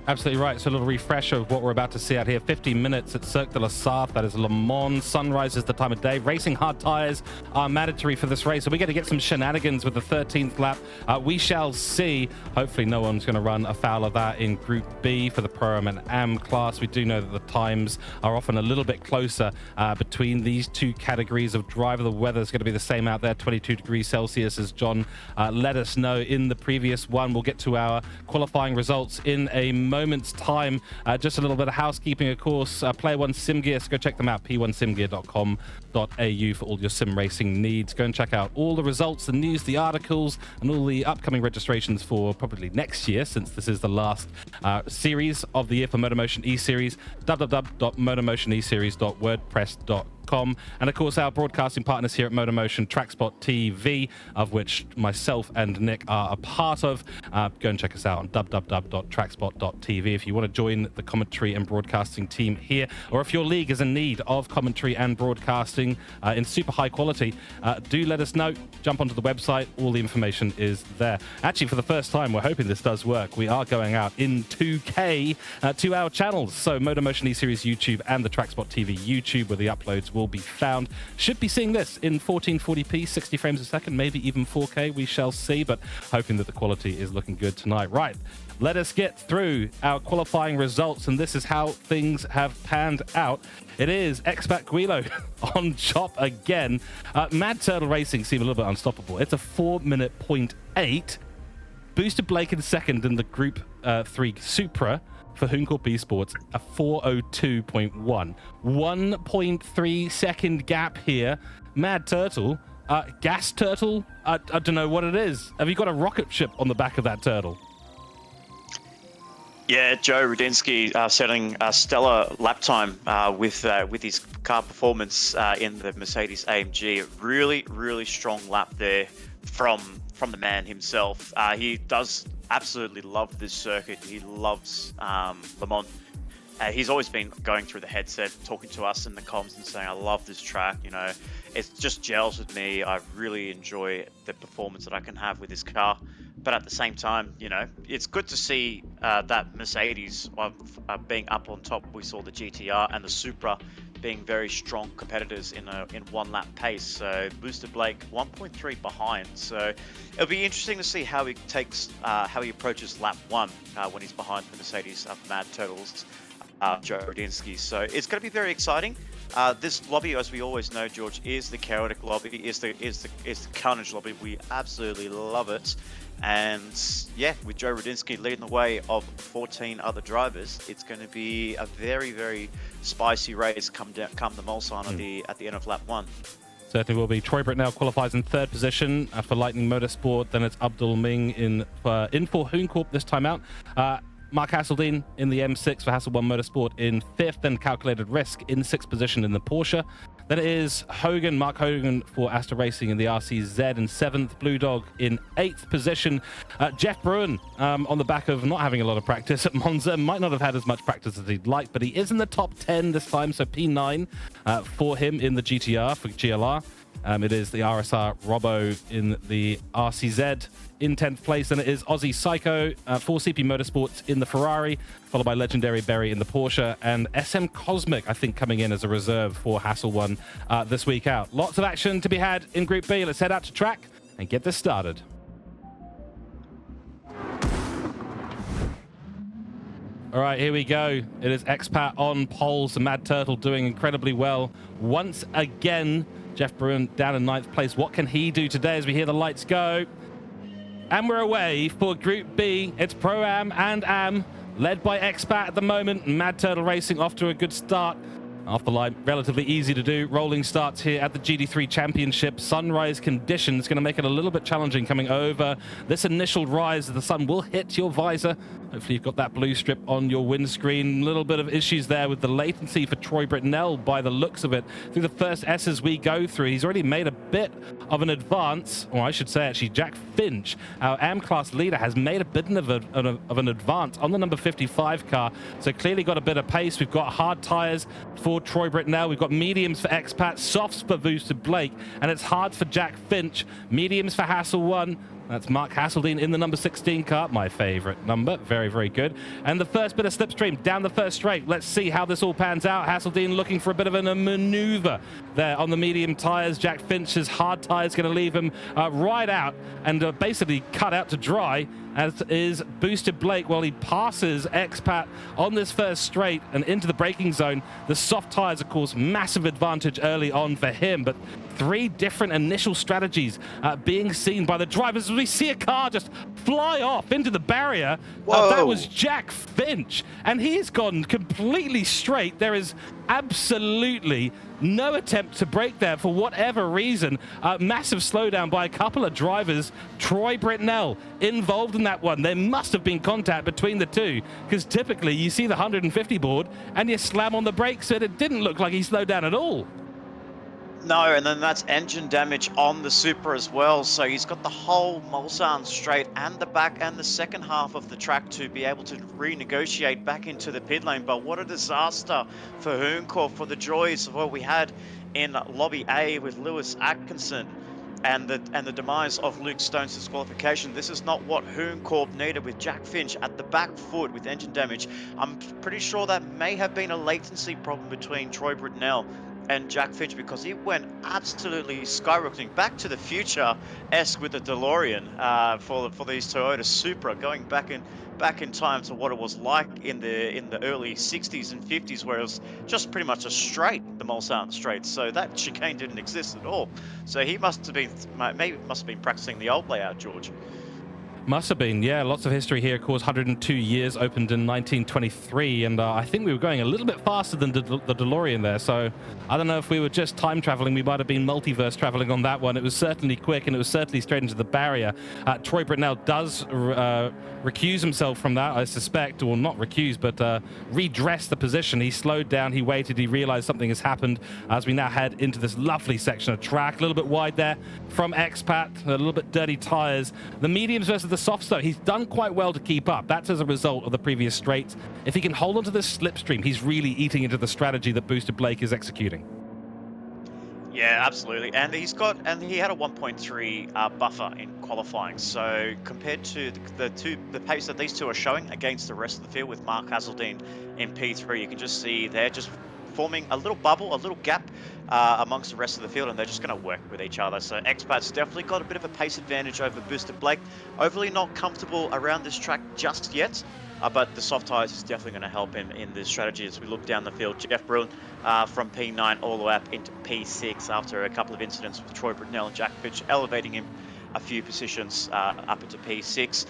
[SPEAKER 3] Absolutely right. So a little refresher of what we're about to see out here. 15 minutes at Cirque de la Sarthe. That is Le Mans. Sunrise is the time of day. Racing hard tires are mandatory for this race. So we're going to get some shenanigans with the 13th lap. We shall see. Hopefully no one's going to run afoul of that in Group B for the Pro-Am and Am class. We do know that the times are often a little bit closer between these two categories of driver. The weather is going to be the same out there, 22 degrees Celsius, as John let us know in the previous one. We'll get to our qualifying results in a moment's time. Just a little bit of housekeeping, of course. Player1 Sim Gear, so go check them out, p1simgear.com.au for all your sim racing needs. Go and check out all the results, the news, the articles, and all the upcoming registrations for probably next year, since this is the last series of the year for MotorMotion E-Series. www.motormotioneseries.wordpress.com. And of course, our broadcasting partners here at MotorMotion, TrackSpot TV, of which myself and Nick are a part of. Go and check us out on www.trackspot.tv if you want to join the commentary and broadcasting team here, or if your league is in need of commentary and broadcasting in super high quality, do let us know. Jump onto the website. All the information is there. Actually, for the first time, we're hoping this does work. We are going out in 2K to our channels. So MotorMotion E-Series YouTube and the TrackSpot TV YouTube, where the uploads will be found. Should be seeing this in 1440p, 60 frames a second, maybe even 4K. We shall see, but hoping that the quality is looking good tonight. Right, let us get through our qualifying results, and this is how things have panned out. It is Expat Guilo on top again. Mad Turtle Racing seem a little bit unstoppable. It's a 4-minute 0.8. Boosted Blake in second in the Group 3 Supra. For Hooncorp Esports, a 4:02.1. 1.3 second gap here. Mad Turtle, Gas Turtle, I don't know what it is. Have you got a rocket ship on the back of that turtle?
[SPEAKER 4] Yeah, Joe Rudinsky setting a stellar lap time with his car performance in the Mercedes AMG. Really strong lap there from the man himself. He does absolutely love this circuit. He loves Le Mans. He's always been going through the headset, talking to us in the comms and saying, I love this track, you know, it just gels with me. I really enjoy the performance that I can have with this car. But at the same time, you know, it's good to see that Mercedes being up on top. We saw the GTR and the Supra being very strong competitors in one lap pace. So Boosted Blake 1.3 behind. So it'll be interesting to see how he approaches lap 1 when he's behind the Mercedes Mad Turtles, Joe Rudinsky. So it's going to be very exciting. This lobby, as we always know, George, is the chaotic lobby, is the carnage lobby. We absolutely love it. And yeah, with Joe Rudinsky leading the way of 14 other drivers, it's going to be a very spicy race come the Mulsanne at the end of lap 1.
[SPEAKER 3] Certainly will be. Troy Brittnell qualifies in 3rd position for Lightning Motorsport. Then it's Abdul Ming in for Hooncorp this time out. Mark Hasel1 in the M6 for Hasel1 Motorsport in 5th, then Calculated Risk in 6th position in the Porsche. Then it is Mark Hogan for Aster Racing in the RCZ in 7th, Blue Dog in 8th position. Jeff Bruin on the back of not having a lot of practice at Monza, might not have had as much practice as he'd like, but he is in the top 10 this time, so P9 for him in the GTR for GLR. It is the RSR Robbo in the RCZ in 10th place. Then it is Aussie Psycho for CP Motorsports in the Ferrari, followed by Legendary Berry in the Porsche, and SM Cosmic, I think, coming in as a reserve for Hasel1 this week out. Lots of action to be had in Group B. Let's head out to track and get this started. All right, here we go. It is Expat on poles. The Mad Turtle doing incredibly well. Once again, Jeff Bruin down in 9th place. What can he do today as we hear the lights go? And we're away for Group B. It's Pro-Am and Am, led by Expat at the moment. Mad Turtle Racing off to a good start. Off the line, relatively easy to do. Rolling starts here at the GT3 Championship. Sunrise conditions going to make it a little bit challenging coming over this initial rise. The sun will hit your visor. Hopefully you've got that blue strip on your windscreen. A little bit of issues there with the latency for Troy Brittnell by the looks of it. Through the first S's we go through, he's already made a bit of an advance, or I should say actually Jack Finch, our AM class leader, has made a bit of an advance on the number 55 car. So clearly got a bit of pace. We've got hard tires for Troy Brittnell. We've got mediums for Expat, softs for Boosted Blake, and it's hard for Jack Finch. Mediums for Hasel1. That's Mark Hasel1 in the number 16 car, my favorite number. Very, very good. And the first bit of slipstream down the first straight. Let's see how this all pans out. Hasel1 looking for a bit of a maneuver there on the medium tires. Jack Finch's hard tires going to leave him right out and basically cut out to dry, as is Boosted Blake while he passes Expat on this first straight and into the braking zone. The soft tires, of course, massive advantage early on for him, but 3 different initial strategies being seen by the drivers as we see a car just fly off into the barrier. That was Jack Finch, and he's gone completely straight. There is absolutely no attempt to brake there for whatever reason. Massive slowdown by a couple of drivers. Troy Britnell involved in that one. There must have been contact between the two, because typically you see the 150 board and you slam on the brakes, and it didn't look like he slowed down at all.
[SPEAKER 4] No, and then that's engine damage on the Super as well. So he's got the whole Mulsanne straight and the back and the second half of the track to be able to renegotiate back into the pit lane. But what a disaster for Hooncorp, for the joys of what we had in Lobby A with Lewis Atkinson and the demise of Luke Stone's disqualification. This is not what Hooncorp needed, with Jack Finch at the back foot with engine damage. I'm pretty sure that may have been a latency problem between Troy Britnell and Jack Finch, because he went absolutely skyrocketing, back to the future-esque with the DeLorean for these Toyota Supra, going back in time to what it was like in the early 60s and 50s, where it was just pretty much a straight, the Mulsanne straight. So that chicane didn't exist at all. So he must have been practicing the old layout, George.
[SPEAKER 3] Must have been, yeah. Lots of history here. Of course, 102 years, opened in 1923, and I think we were going a little bit faster than the DeLorean there. So I don't know if we were just time traveling. We might have been multiverse traveling on that one. It was certainly quick, and it was certainly straight into the barrier. Troy Britnell does recuse himself from that, I suspect, or not recuse, but redress the position. He slowed down, he waited, he realized something has happened as we now head into this lovely section of track. A little bit wide there from Expat, a little bit dirty tires. The mediums versus the softs, though, he's done quite well to keep up. That's as a result of the previous straights. If he can hold on to this slipstream, he's really eating into the strategy that Boosted Blake is executing.
[SPEAKER 4] Yeah, absolutely. And he had a 1.3 buffer in qualifying. So compared to the pace that these two are showing against the rest of the field, with Mark Hasel1 in P3, you can just see they're just forming a little bubble, a little gap amongst the rest of the field, and they're just going to work with each other. So Expat's definitely got a bit of a pace advantage over Boosted Blake. Overly not comfortable around this track just yet, but the soft tires is definitely going to help him in this strategy as we look down the field. Jeff Bruin from P9 all the way up into P6 after a couple of incidents with Troy Britnell and Jack Finch, elevating him a few positions up into P6.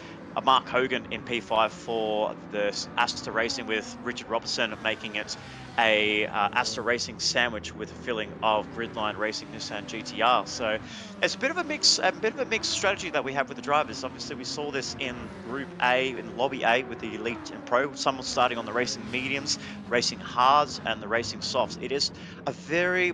[SPEAKER 4] Mark Hogan in P5 for the Aster Racing, with Richard Robertson making it a Aster Racing sandwich with a filling of Gridline Racing Nissan GTR. So it's a bit of a mixed strategy that we have with the drivers. Obviously, we saw this in Group A, in Lobby A, with the Elite and Pro. Some were starting on the racing mediums, racing hards, and the racing softs. It is a very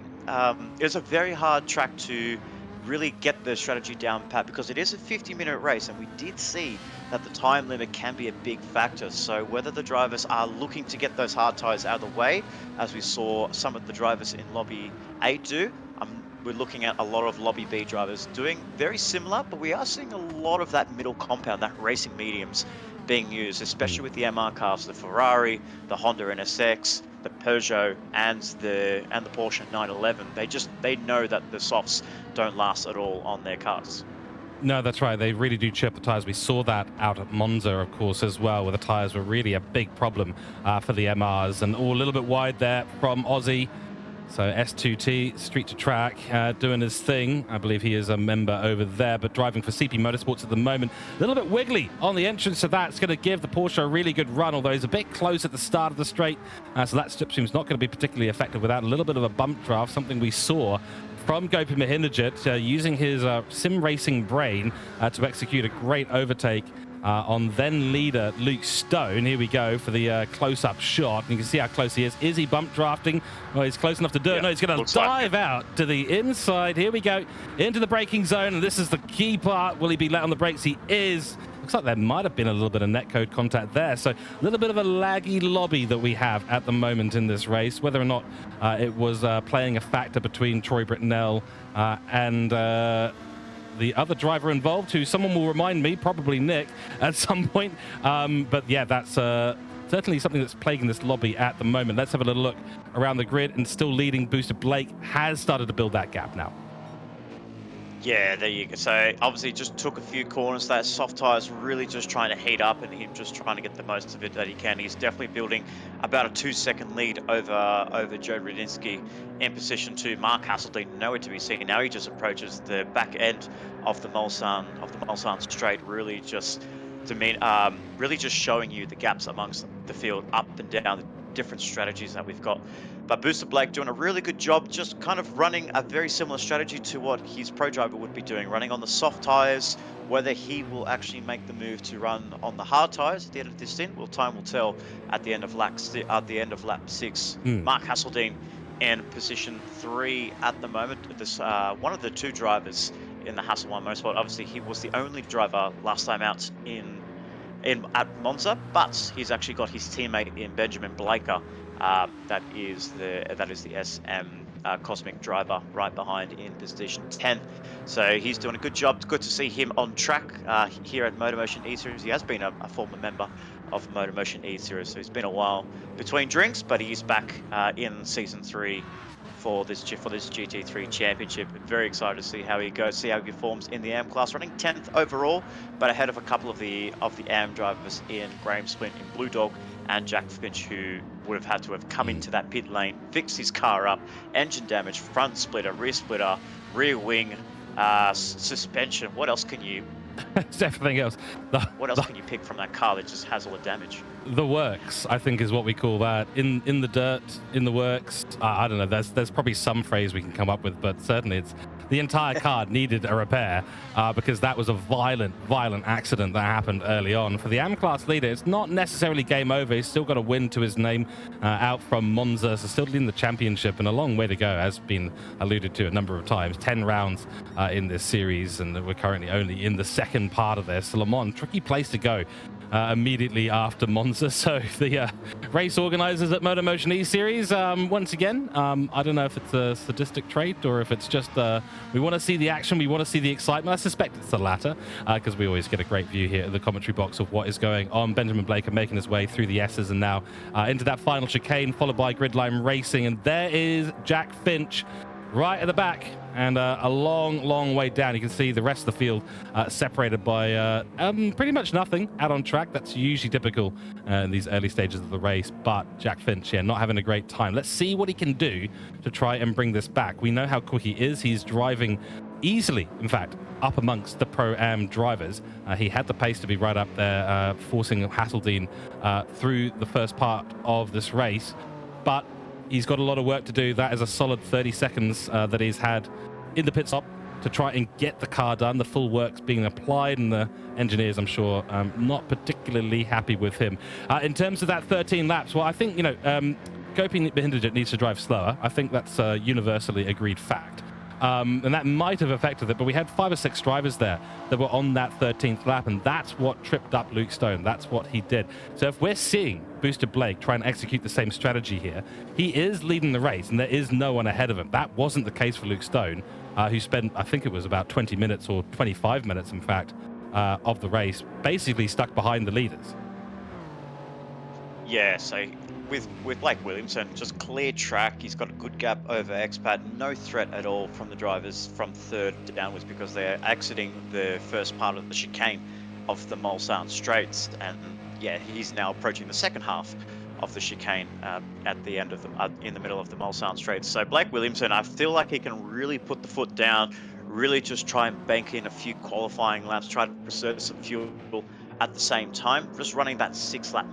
[SPEAKER 4] hard track to really get the strategy down pat, because it is a 50-minute race, and we did see that the time limit can be a big factor. So whether the drivers are looking to get those hard tires out of the way, as we saw some of the drivers in Lobby A do, we're looking at a lot of Lobby B drivers doing very similar, but we are seeing a lot of that middle compound, that racing mediums being used, especially with the MR cars, the Ferrari, the Honda NSX, the Peugeot, and the Porsche 911. They know that the softs don't last at all on their cars.
[SPEAKER 3] No, that's right. They really do chip the tires. We saw that out at Monza, of course, as well, where the tires were really a big problem for the MRs. And all a little bit wide there from Aussie. So S2T, street to track, doing his thing. I believe he is a member over there, but driving for CP Motorsports at the moment. A little bit wiggly on the entrance to that. It's going to give the Porsche a really good run, although he's a bit close at the start of the straight. So that slipstream is not going to be particularly effective without a little bit of a bump draft, something we saw from Gopi Mahinajit, using his sim racing brain to execute a great overtake on then leader Luke Stone. Here we go for the close-up shot. You can see how close he is. Is he bump drafting? Well, he's close enough to do it. No, he's going to dive out to the inside. Here we go into the braking zone, and this is the key part. Will he be let on the brakes? He is. Looks like there might have been a little bit of netcode contact there. So a little bit of a laggy lobby that we have at the moment in this race. Whether or not it was playing a factor between Troy Britnell and the other driver involved, who someone will remind me, probably Nick, at some point. But yeah, that's certainly something that's plaguing this lobby at the moment. Let's have a little look around the grid, and still leading Booster Blake has started to build that gap now.
[SPEAKER 4] Yeah, there you go. So obviously just took a few corners. That soft tires really just trying to heat up, and him just trying to get the most of it that he can. He's definitely building about a 2-second lead over Joe Radinsky in position 2. Mark Hasel1 nowhere to be seen. Now he just approaches the back end of the Mulsanne straight, really just really just showing you the gaps amongst the field, up and down, the different strategies that we've got. But Booster Blake doing a really good job, just kind of running a very similar strategy to what his pro driver would be doing, running on the soft tires. Whether he will actually make the move to run on the hard tires at the end of this stint, well, time will tell at the end of lap 6. Mark Hasel1 in position 3 at the moment. This one of the 2 drivers in the Hasel1 Motorsport. Obviously, he was the only driver last time out at Monza, but he's actually got his teammate in Benjamin Blaker. That is the SM Cosmic driver right behind in position 10. So he's doing a good job. It's good to see him on track here at MotorMotion E-Series. He has been a former member of MotorMotion E-Series, so it's been a while between drinks, but he is back in season 3 for this GT3 championship. Very excited to see how he goes, see how he performs in the AM class, running 10th overall, but ahead of a couple of the AM drivers in Graham Splint in Blue Dog and Jack Finch, who would have had to have come into that pit lane, fixed his car up, engine damage, front splitter, rear wing, suspension. What else can you?
[SPEAKER 3] It's everything else.
[SPEAKER 4] What else can you pick from that car that just has all the damage?
[SPEAKER 3] The works, I think, is what we call that. In the dirt, in the works. I don't know. There's probably some phrase we can come up with, but certainly it's the entire car needed a repair because that was a violent accident that happened early on. For the AM class leader, it's not necessarily game over. He's still got a win to his name out from Monza, so still leading the championship, and a long way to go, as been alluded to a number of times. 10 rounds in this series, and we're currently only in the second part of this. So Le Mans, tricky place to go immediately after Monza. So the race organizers at MotorMotion E-Series, once again, I don't know if it's a sadistic trait or if it's just we want to see the action, we want to see the excitement. I suspect it's the latter, because we always get a great view here at the commentary box of what is going on. Benjamin Blaker making his way through the S's and now into that final chicane, followed by Gridline Racing, and there is Jack Finch right at the back, and a long way down. You can see the rest of the field separated by pretty much nothing out on track. That's usually typical in these early stages of the race, but Jack Finch, yeah, not having a great time. Let's see what he can do to try and bring this back. We know how quick he is. He's driving easily, in fact, up amongst the Pro-Am drivers. He had the pace to be right up there, forcing Hasel1 through the first part of this race, but he's got a lot of work to do. That is a solid 30 seconds that he's had in the pit stop to try and get the car done. The full work's being applied, and the engineers, I'm sure, not particularly happy with him. In terms of that 13 laps, well, I think, Gopi Behindajit needs to drive slower. I think that's a universally agreed fact. And that might have affected it, but we had 5 or 6 drivers there that were on that 13th lap, and that's what tripped up Luke Stone. That's what he did. So if we're seeing Booster Blake try and execute the same strategy here, he is leading the race, and there is no one ahead of him. That wasn't the case for Luke Stone, who spent, I think it was about 20 minutes or 25 minutes, in fact, of the race, basically stuck behind the leaders.
[SPEAKER 4] Yeah, so with Blake Williamson, just clear track. He's got a good gap over Expat. No threat at all from the drivers from third downwards, because they're exiting the first part of the chicane of the Mulsanne Straights. And yeah, he's now approaching the second half of the chicane at the end of in the middle of the Mulsanne Straights. So Blake Williamson, I feel like he can really put the foot down, really just try and bank in a few qualifying laps, try to preserve some fuel at the same time, just running that 6 lap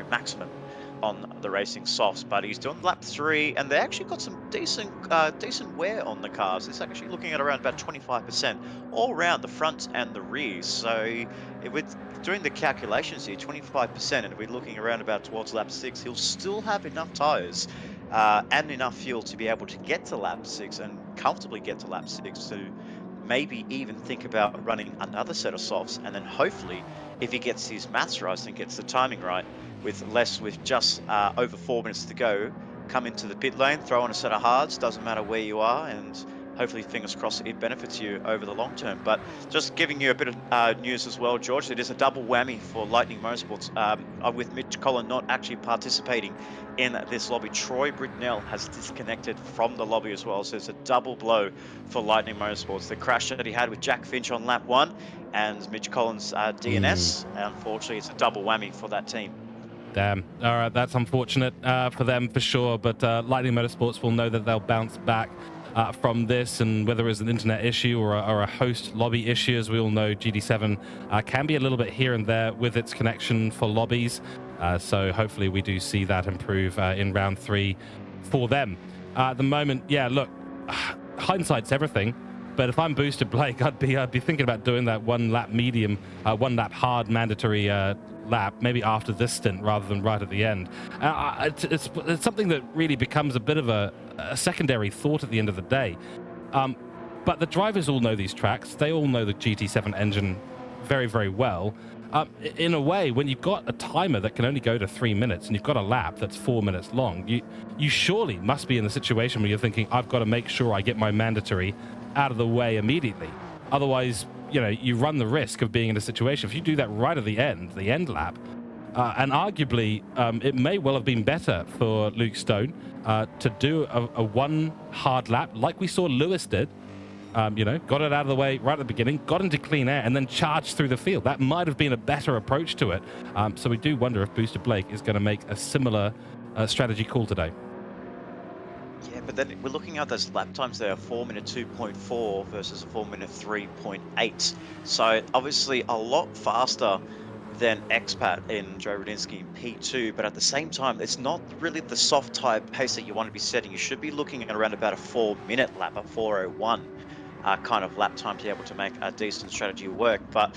[SPEAKER 4] maximum on the racing softs. But he's doing lap 3, and they actually got some decent wear on the cars. It's actually looking at around about 25% all around the front and the rear. So if we're doing the calculations here, 25%, and if we're looking around about towards lap 6, he'll still have enough tires and enough fuel to be able to get to lap 6 and comfortably get to lap 6 to maybe even think about running another set of softs, and then hopefully, if he gets his maths right and gets the timing right, with just over 4 minutes to go, come into the pit lane, throw on a set of hards, doesn't matter where you are, and hopefully, fingers crossed, it benefits you over the long term. But just giving you a bit of news as well, George, it is a double whammy for Lightning Motorsports, with Mitch Collin not actually participating in this lobby. Troy Britnell has disconnected from the lobby as well, so it's a double blow for Lightning Motorsports. The crash that he had with Jack Finch on lap 1 and Mitch Collins' DNS, unfortunately, it's a double whammy for that team.
[SPEAKER 3] Damn. All right, that's unfortunate for them for sure, but Lightning Motorsports will know that they'll bounce back from this, and whether it's an internet issue or a host lobby issue, as we all know, GT7 can be a little bit here and there with its connection for lobbies. So hopefully we do see that improve in round 3 for them. At the moment, yeah, look, hindsight's everything. But if I'm Boosted Blake, I'd be thinking about doing that one lap medium, one lap hard mandatory lap, maybe after this stint rather than right at the end. It's something that really becomes a bit of a secondary thought at the end of the day. But the drivers all know these tracks. They all know the GT7 engine very, very well. In a way, when you've got a timer that can only go to 3 minutes and you've got a lap that's 4 minutes long, you surely must be in the situation where you're thinking, I've got to make sure I get my mandatory out of the way immediately. Otherwise, you know, you run the risk of being in a situation, if you do that right at the end lap, and arguably it may well have been better for Luke Stone to do a one hard lap like we saw Lewis did. You know, got it out of the way right at the beginning, got into clean air, and then charged through the field. That might have been a better approach to it. So we do wonder if Boosted Blake is going to make a similar strategy call today.
[SPEAKER 4] Yeah, but then we're looking at those lap times there, 4-minute 2.4 versus a 4-minute 3.8. So obviously a lot faster than expat in Joe Radinsky in P2, but at the same time, it's not really the soft type pace that you want to be setting. You should be looking at around about a 4-minute lap, a 4:01 kind of lap time to be able to make a decent strategy work. But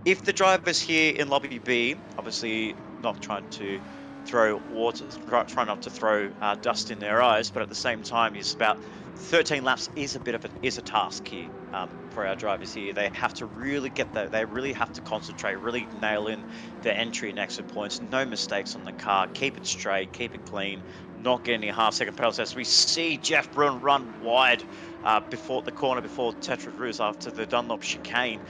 [SPEAKER 4] if the drivers here in Lobby B, obviously not trying to throw water, try not to throw dust in their eyes, but at the same time, it's about 13 laps is a task here for our drivers here. They have to really they really have to concentrate, really nail in their entry and exit points. No mistakes on the car. Keep it straight, keep it clean. Not get any half-second penalties. As we see Jeff Bruin run wide before the corner before Tetra Ruse after the Dunlop chicane,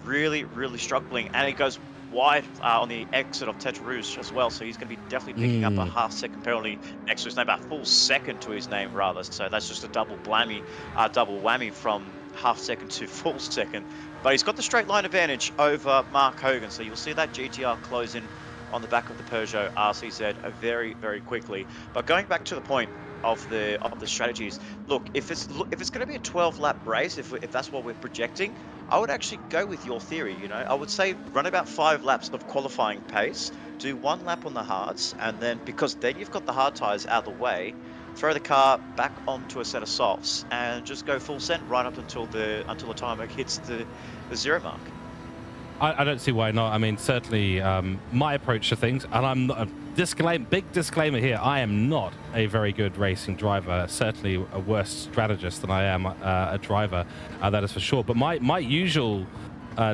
[SPEAKER 4] really struggling, and he goes wide on the exit of Tetra Rouge as well, so he's going to be definitely picking up a half-second penalty next to his name, a full second to his name rather. So that's just a double whammy from half-second to full second. But he's got the straight line advantage over Mark Hogan, so you'll see that GTR close in on the back of the Peugeot RCZ very quickly. But going back to the point of the strategies, look, if it's going to be a 12-lap race, if that's what we're projecting, I would actually go with your theory. You know, I would say run about 5 laps of qualifying pace, do 1 lap on the hards, and then, because then you've got the hard tires out of the way, throw the car back onto a set of softs and just go full send right up until the timer hits the 0 mark.
[SPEAKER 3] I don't see why not. I mean, certainly my approach to things, and I'm not, big disclaimer here, I am not a very good racing driver, certainly a worse strategist than I am a driver, that is for sure. But my usual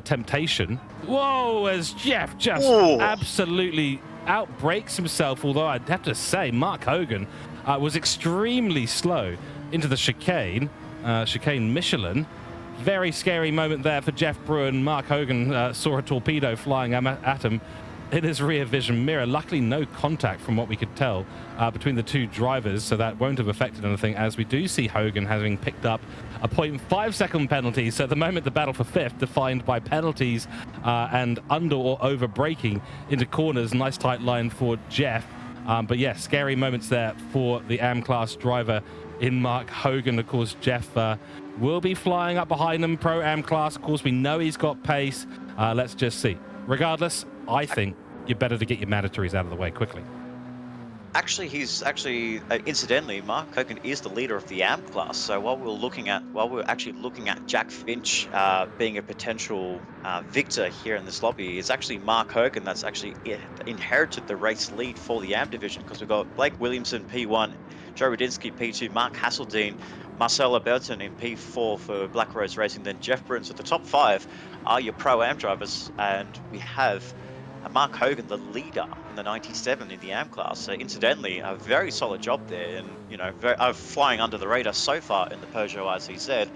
[SPEAKER 3] temptation, whoa, as Jeff just absolutely outbrakes himself, although I'd have to say Mark Hogan was extremely slow into the chicane Michelin. Very scary moment there for Jeff Bruin. Mark Hogan saw a torpedo flying at him in his rear vision mirror. Luckily, no contact from what we could tell between the two drivers, so that won't have affected anything, as we do see Hogan having picked up a 0.5-second penalty. So at the moment, the battle for 5th, defined by penalties and under or over braking into corners. Nice tight line for Jeff. But yeah, scary moments there for the AM class driver in Mark Hogan. Of course, Jeff will be flying up behind him, Pro-Am class. Of course, we know he's got pace. Let's just see. Regardless, I think you're better to get your mandatories out of the way quickly.
[SPEAKER 4] Actually, incidentally, Mark Hogan is the leader of the AM class. So while we're actually looking at Jack Finch being a potential victor here in this lobby, it's actually Mark Hogan that's actually inherited the race lead for the AM division, because we've got Blake Williamson P1, Joe Radinsky P2, Mark Hasel1, Marcelo Berton in P4 for Black Rose Racing, then Jeff Bruins. So the top 5 are your Pro-Am drivers, and we have Mark Hogan, the leader in the 97 in the AM class. So incidentally, a very solid job there, and you know, flying under the radar so far in the Peugeot ICZ.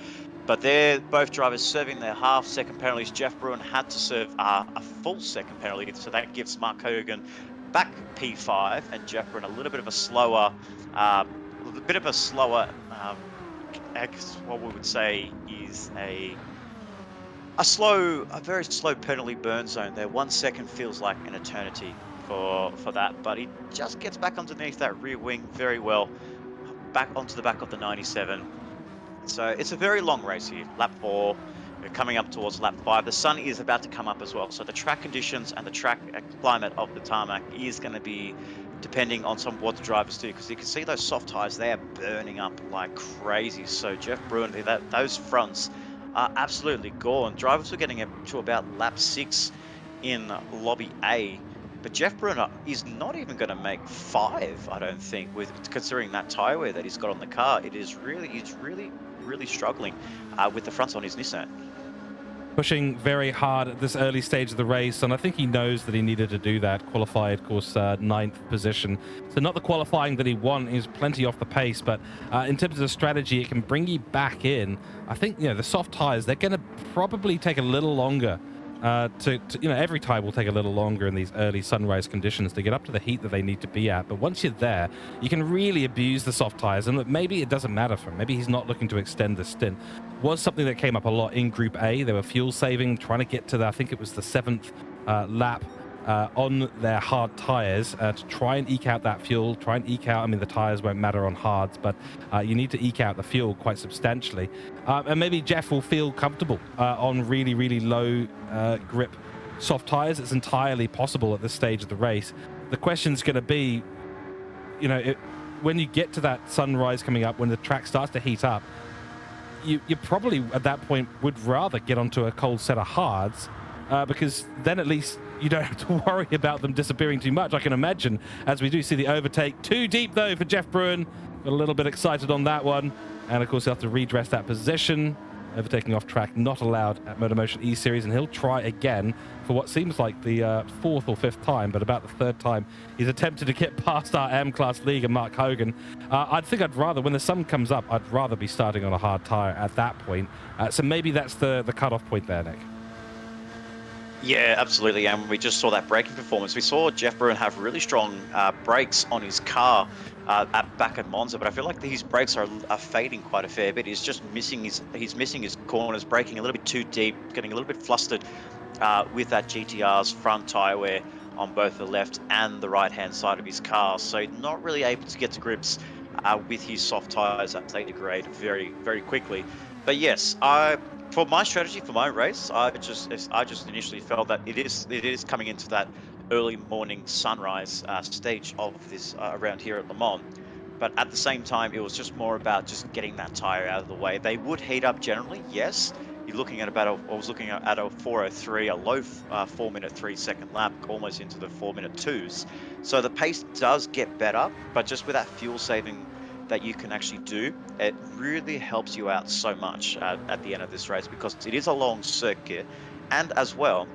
[SPEAKER 4] But they're both drivers serving their half-second penalties. Jeff Bruin had to serve a full-second penalty, so that gives Mark Hogan back P5, and Jeff Bruin a little bit of a slower, what we would say is a very slow penalty burn zone there. 1 second feels like an eternity for that, but he just gets back underneath that rear wing very well, back onto the back of the 97. So it's a very long race here. Lap 4, we're coming up towards lap 5. The sun is about to come up as well, so the track conditions and the track climate of the tarmac is going to be depending on some of what the drivers do, because you can see those soft tires, they are burning up like crazy. So Jeff Bruin, those fronts are absolutely gone. Drivers were getting to about lap 6 in lobby A, but Jeff Bruin is not even going to make 5, I don't think, with considering that tire wear that he's got on the car. He's really struggling with the fronts on his Nissan.
[SPEAKER 3] Pushing very hard at this early stage of the race, and I think he knows that he needed to do that. Qualified, of course, 9th position. So not the qualifying that he won. He was plenty off the pace, but in terms of the strategy, it can bring you back in. I think, you know, the soft tires, they're going to probably take a little longer every tire will take a little longer in these early sunrise conditions to get up to the heat that they need to be at. But once you're there, you can really abuse the soft tires, and maybe it doesn't matter for him. Maybe he's not looking to extend the stint. Was something that came up a lot in Group A. They were fuel saving, trying to get to I think it was the 7th lap on their hard tires to try and eke out that fuel, I mean, the tires won't matter on hards, but you need to eke out the fuel quite substantially. And maybe Jeff will feel comfortable on really low grip soft tires. It's entirely possible at this stage of the race. The question's going to be, you know, when you get to that sunrise coming up, when the track starts to heat up, you probably at that point would rather get onto a cold set of hards, because then at least you don't have to worry about them disappearing too much. I can imagine, as we do see the overtake. Too deep, though, for Jeff Bruin. Got a little bit excited on that one. And, of course, he'll have to redress that position. Overtaking off track, not allowed at MotorMotion E-Series. And he'll try again for what seems like the 4th or 5th time, but about the 3rd time he's attempted to get past our M-Class League and Mark Hogan. I think I'd rather, when the sun comes up, I'd rather be starting on a hard tyre at that point. So maybe that's the cut-off point there, Nick.
[SPEAKER 4] Yeah, absolutely. And we just saw that braking performance. We saw Jeff Bruin have really strong brakes on his car back at Monza, but I feel like his brakes are fading quite a fair bit. He's just missing his corners, braking a little bit too deep, getting a little bit flustered with that GTR's front tyre wear on both the left and the right-hand side of his car. So not really able to get to grips with his soft tyres as they degrade very quickly. But yes, for my strategy for my race, I just initially felt that it is coming into that early morning sunrise stage of this around here at Le Mans. But at the same time, it was just more about just getting that tire out of the way. They would heat up generally, yes. You're looking at I was looking at a 4:03, a low 4-minute 3-second lap, almost into the 4-minute 2s. So the pace does get better, but just with that fuel saving that you can actually do, it really helps you out so much at the end of this race, because it is a long circuit, and as well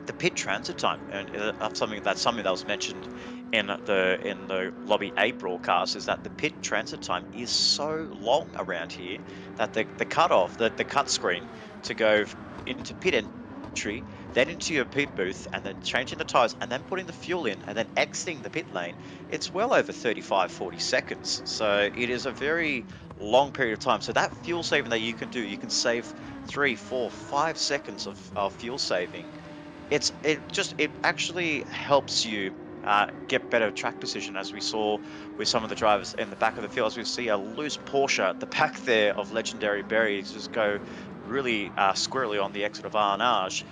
[SPEAKER 4] the pit transit time, and something that was mentioned in the lobby A broadcast, is that the pit transit time is so long around here that the cutoff, the cut screen to go into pit entry, then into your pit booth, and then changing the tires, and then putting the fuel in, and then exiting the pit lane, it's well over 35-40 seconds. So it is a very long period of time. So that fuel saving that you can do, you can save 3, 4, 5 seconds of fuel saving. It actually helps you get better track position, as we saw with some of the drivers in the back of the field. As we see a loose Porsche at the back there of Legendary Berry just go really squirrely on the exit of Arnage.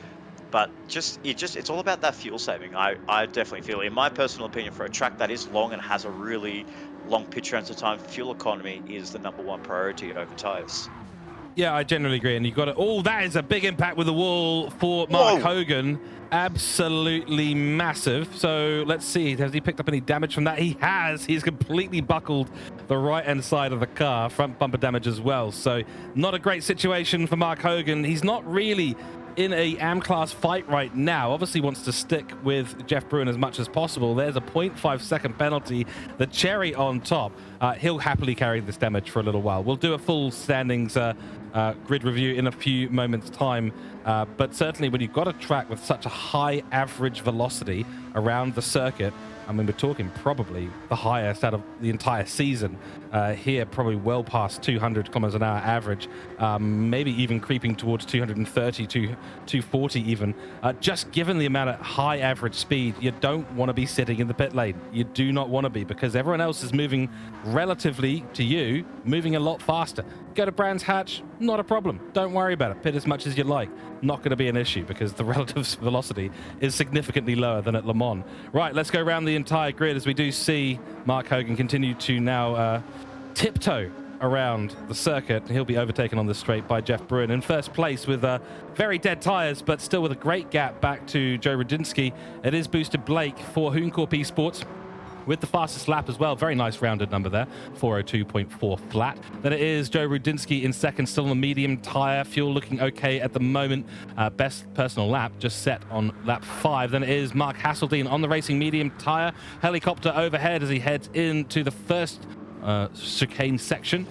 [SPEAKER 4] But it's all about that fuel saving. I definitely feel, in my personal opinion, for a track that is long and has a really long pit transit time, fuel economy is the #1 priority over tires.
[SPEAKER 3] Yeah, I generally agree. And you got it. Oh, that is a big impact with the wall for Mark Hogan. Absolutely massive. So let's see. Has he picked up any damage from that? He has. He's completely buckled the right-hand side of the car. Front bumper damage as well. So not a great situation for Mark Hogan. He's not really in a AM class fight right now. Obviously wants to stick with Jeff Bruin as much as possible. There's a 0.5 second penalty, the cherry on top. He'll happily carry this damage for a little while. We'll do a full standings grid review in a few moments time, but certainly when you've got a track with such a high average velocity around the circuit, I mean, we're talking probably the highest out of the entire season here, probably well past 200 kilometers an hour average, maybe even creeping towards 230 to 240 even. Just given the amount of high average speed, you don't want to be sitting in the pit lane. You do not want to be, because everyone else is moving relatively to you, moving a lot faster. Go to Brands Hatch, not a problem. Don't worry about it. Pit as much as you like. Not going to be an issue because the relative velocity is significantly lower than at Le Mans. Right, let's go around the entire grid as we do see Mark Hogan continue to now tiptoe around the circuit. He'll be overtaken on the straight by Jeff Bruin in first place with very dead tires, but still with a great gap back to Joe Rudinsky. It is Boosted Blake for Hooncorp Esports with the fastest lap as well. Very nice rounded number there, 402.4 flat. Then it is Joe Rudinsky in second, still on the medium tire. Fuel looking okay at the moment. Best personal lap just set on lap 5. Then it is Mark Hasel1 on the racing medium tire. Helicopter overhead as he heads into the first chicane section.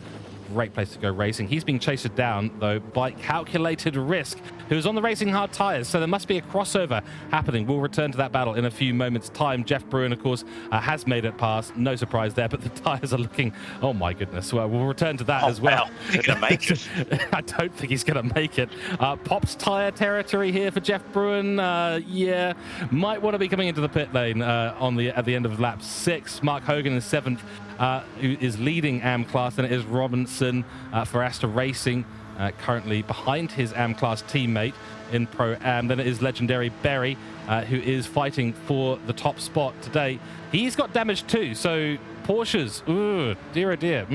[SPEAKER 3] Great place to go racing. He's being chased down, though, by Calculated Risk, who's on the racing hard tires, so there must be a crossover happening. We'll return to that battle in a few moments' time. Jeff Bruin, of course, has made it past. No surprise there, but the tires are looking... Oh, my goodness. Well, we'll return to that as well.
[SPEAKER 4] Wow. He's going to make it.
[SPEAKER 3] I don't think he's going to make it. Pops tire territory here for Jeff Bruin. Yeah, might want to be coming into the pit lane at the end of lap 6. Mark Hogan in 7th. Who is leading AM class, and it is Robinson for Aster Racing, currently behind his AM class teammate in Pro Am. Then it is legendary Berry, who is fighting for the top spot today. He's got damage too, so Porsches, ooh, dear oh dear,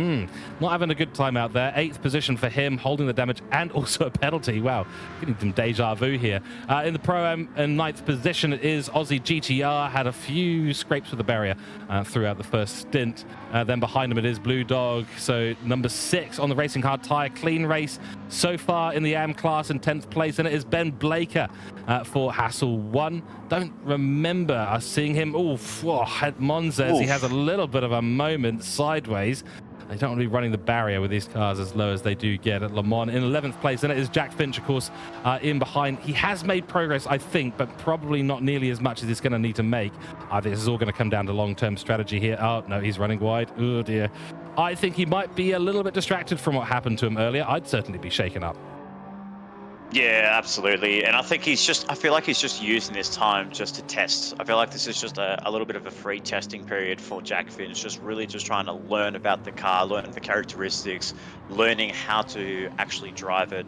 [SPEAKER 3] not having a good time out there. 8th position for him, holding the damage and also a penalty. Wow, getting some deja vu here. In the Pro-Am in 9th position, it is Aussie GTR, had a few scrapes with the barrier throughout the first stint. Then behind him it is Blue Dog, so number 6 on the racing hard tyre. Clean race so far in the AM class in 10th place, and it is Ben Blaker for Hasel1. Don't remember us seeing him at Monza as he has a little bit of a moment sideways. They don't want to be running the barrier with these cars as low as they do get at Le Mans. In 11th place, and it is Jack Finch, of course, in behind. He has made progress, I think, but probably not nearly as much as he's going to need to make. I think this is all going to come down to long-term strategy here. Oh, no, he's running wide. Oh, dear. I think he might be a little bit distracted from what happened to him earlier. I'd certainly be shaken up.
[SPEAKER 4] Yeah, absolutely. And I think I feel like he's just using this time just to test. I feel like this is just a little bit of a free testing period for Jack Finch, just really just trying to learn about the car, learn the characteristics, learning how to actually drive it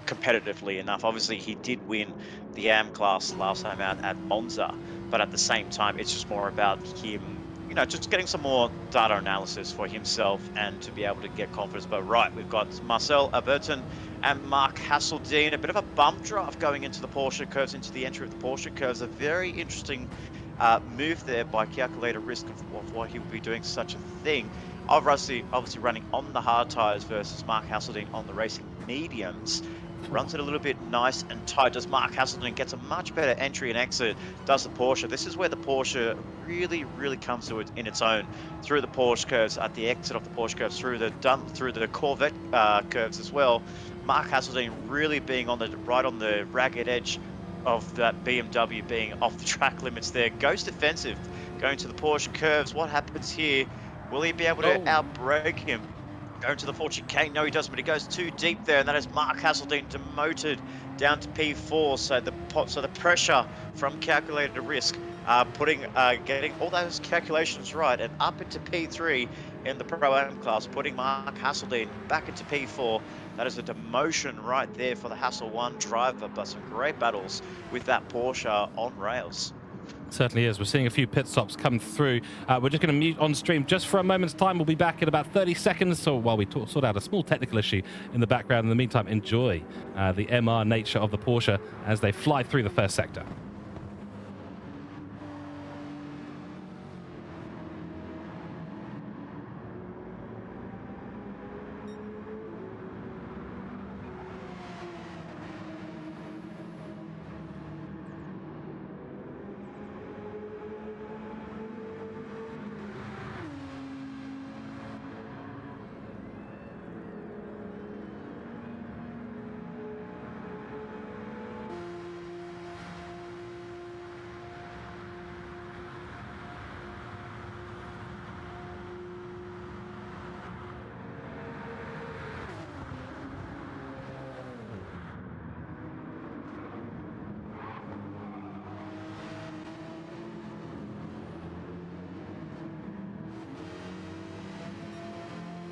[SPEAKER 4] competitively enough. Obviously, he did win the AM class last time out at Monza, but at the same time, it's just more about him, just getting some more data analysis for himself and to be able to get confidence. But right, we've got Marcel Averton and Mark Hasel1. A bit of a bump draft going into the Porsche curves, into the entry of the Porsche curves. A very interesting move there by Calculator Risk of why he would be doing such a thing. Obviously running on the hard tires versus Mark Hasel1 on the racing mediums. Runs it a little bit nice and tight. Does Mark Hasel1 gets a much better entry and exit, does the Porsche. This is where the Porsche really, really comes to it in its own. Through the Porsche curves, at the exit of the Porsche curves, through the Corvette curves as well. Mark Hasel1 really being right on the ragged edge of that BMW, being off the track limits there. Goes defensive, going to the Porsche curves. What happens here? Will he be able to outbrake him? Going to the Fortune K, no he doesn't, but he goes too deep there, and that is Mark Hasel1 demoted down to P4. So the pressure from Calculated Risk, getting all those calculations right, and up into P3 in the Pro-Am class, putting Mark Hasel1 back into P4. That is a demotion right there for the Hasel1 driver, but some great battles with that Porsche on rails.
[SPEAKER 3] Certainly is. We're seeing a few pit stops come through. We're just going to mute on stream just for a moment's time. We'll be back in about 30 seconds. So while we sort out a small technical issue in the background, in the meantime, enjoy the MR nature of the Porsche as they fly through the first sector.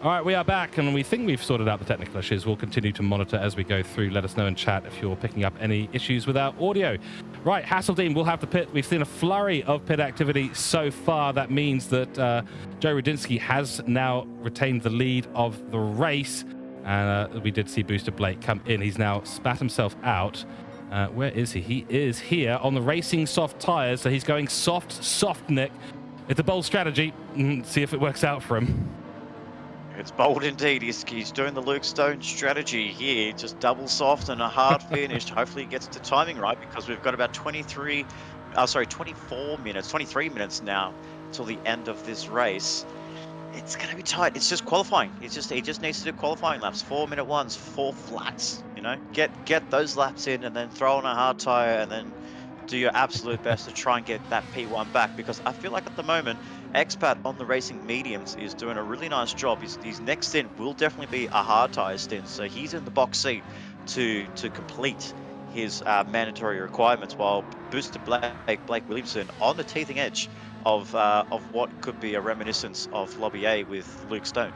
[SPEAKER 3] All right, we are back, and we think we've sorted out the technical issues. We'll continue to monitor as we go through. Let us know in chat if you're picking up any issues with our audio. Right, Hasel1 will have the pit. We've seen a flurry of pit activity so far. That means that Joe Rudinsky has now retained the lead of the race. And we did see Booster Blake come in. He's now spat himself out. Where is he? He is here on the racing soft tyres. So he's going soft, Nick. It's a bold strategy. See if it works out for him.
[SPEAKER 4] It's bold indeed. He's doing the Luke Stone strategy here. Just double soft and a hard finish. Hopefully he gets the timing right, because we've got about 23 minutes now till the end of this race. It's going to be tight. It's just qualifying. He just needs to do qualifying laps. 4-minute ones, 4 flats. You know, get those laps in, and then throw on a hard tire, and then do your absolute best to try and get that P1 back. Because I feel like at the moment, Expat on the racing mediums is doing a really nice job. His next stint will definitely be a hard tire stint, so he's in the box seat to complete his mandatory requirements, while Booster Blake Williamson on the teething edge of what could be a reminiscence of Lobby A with Luke Stone.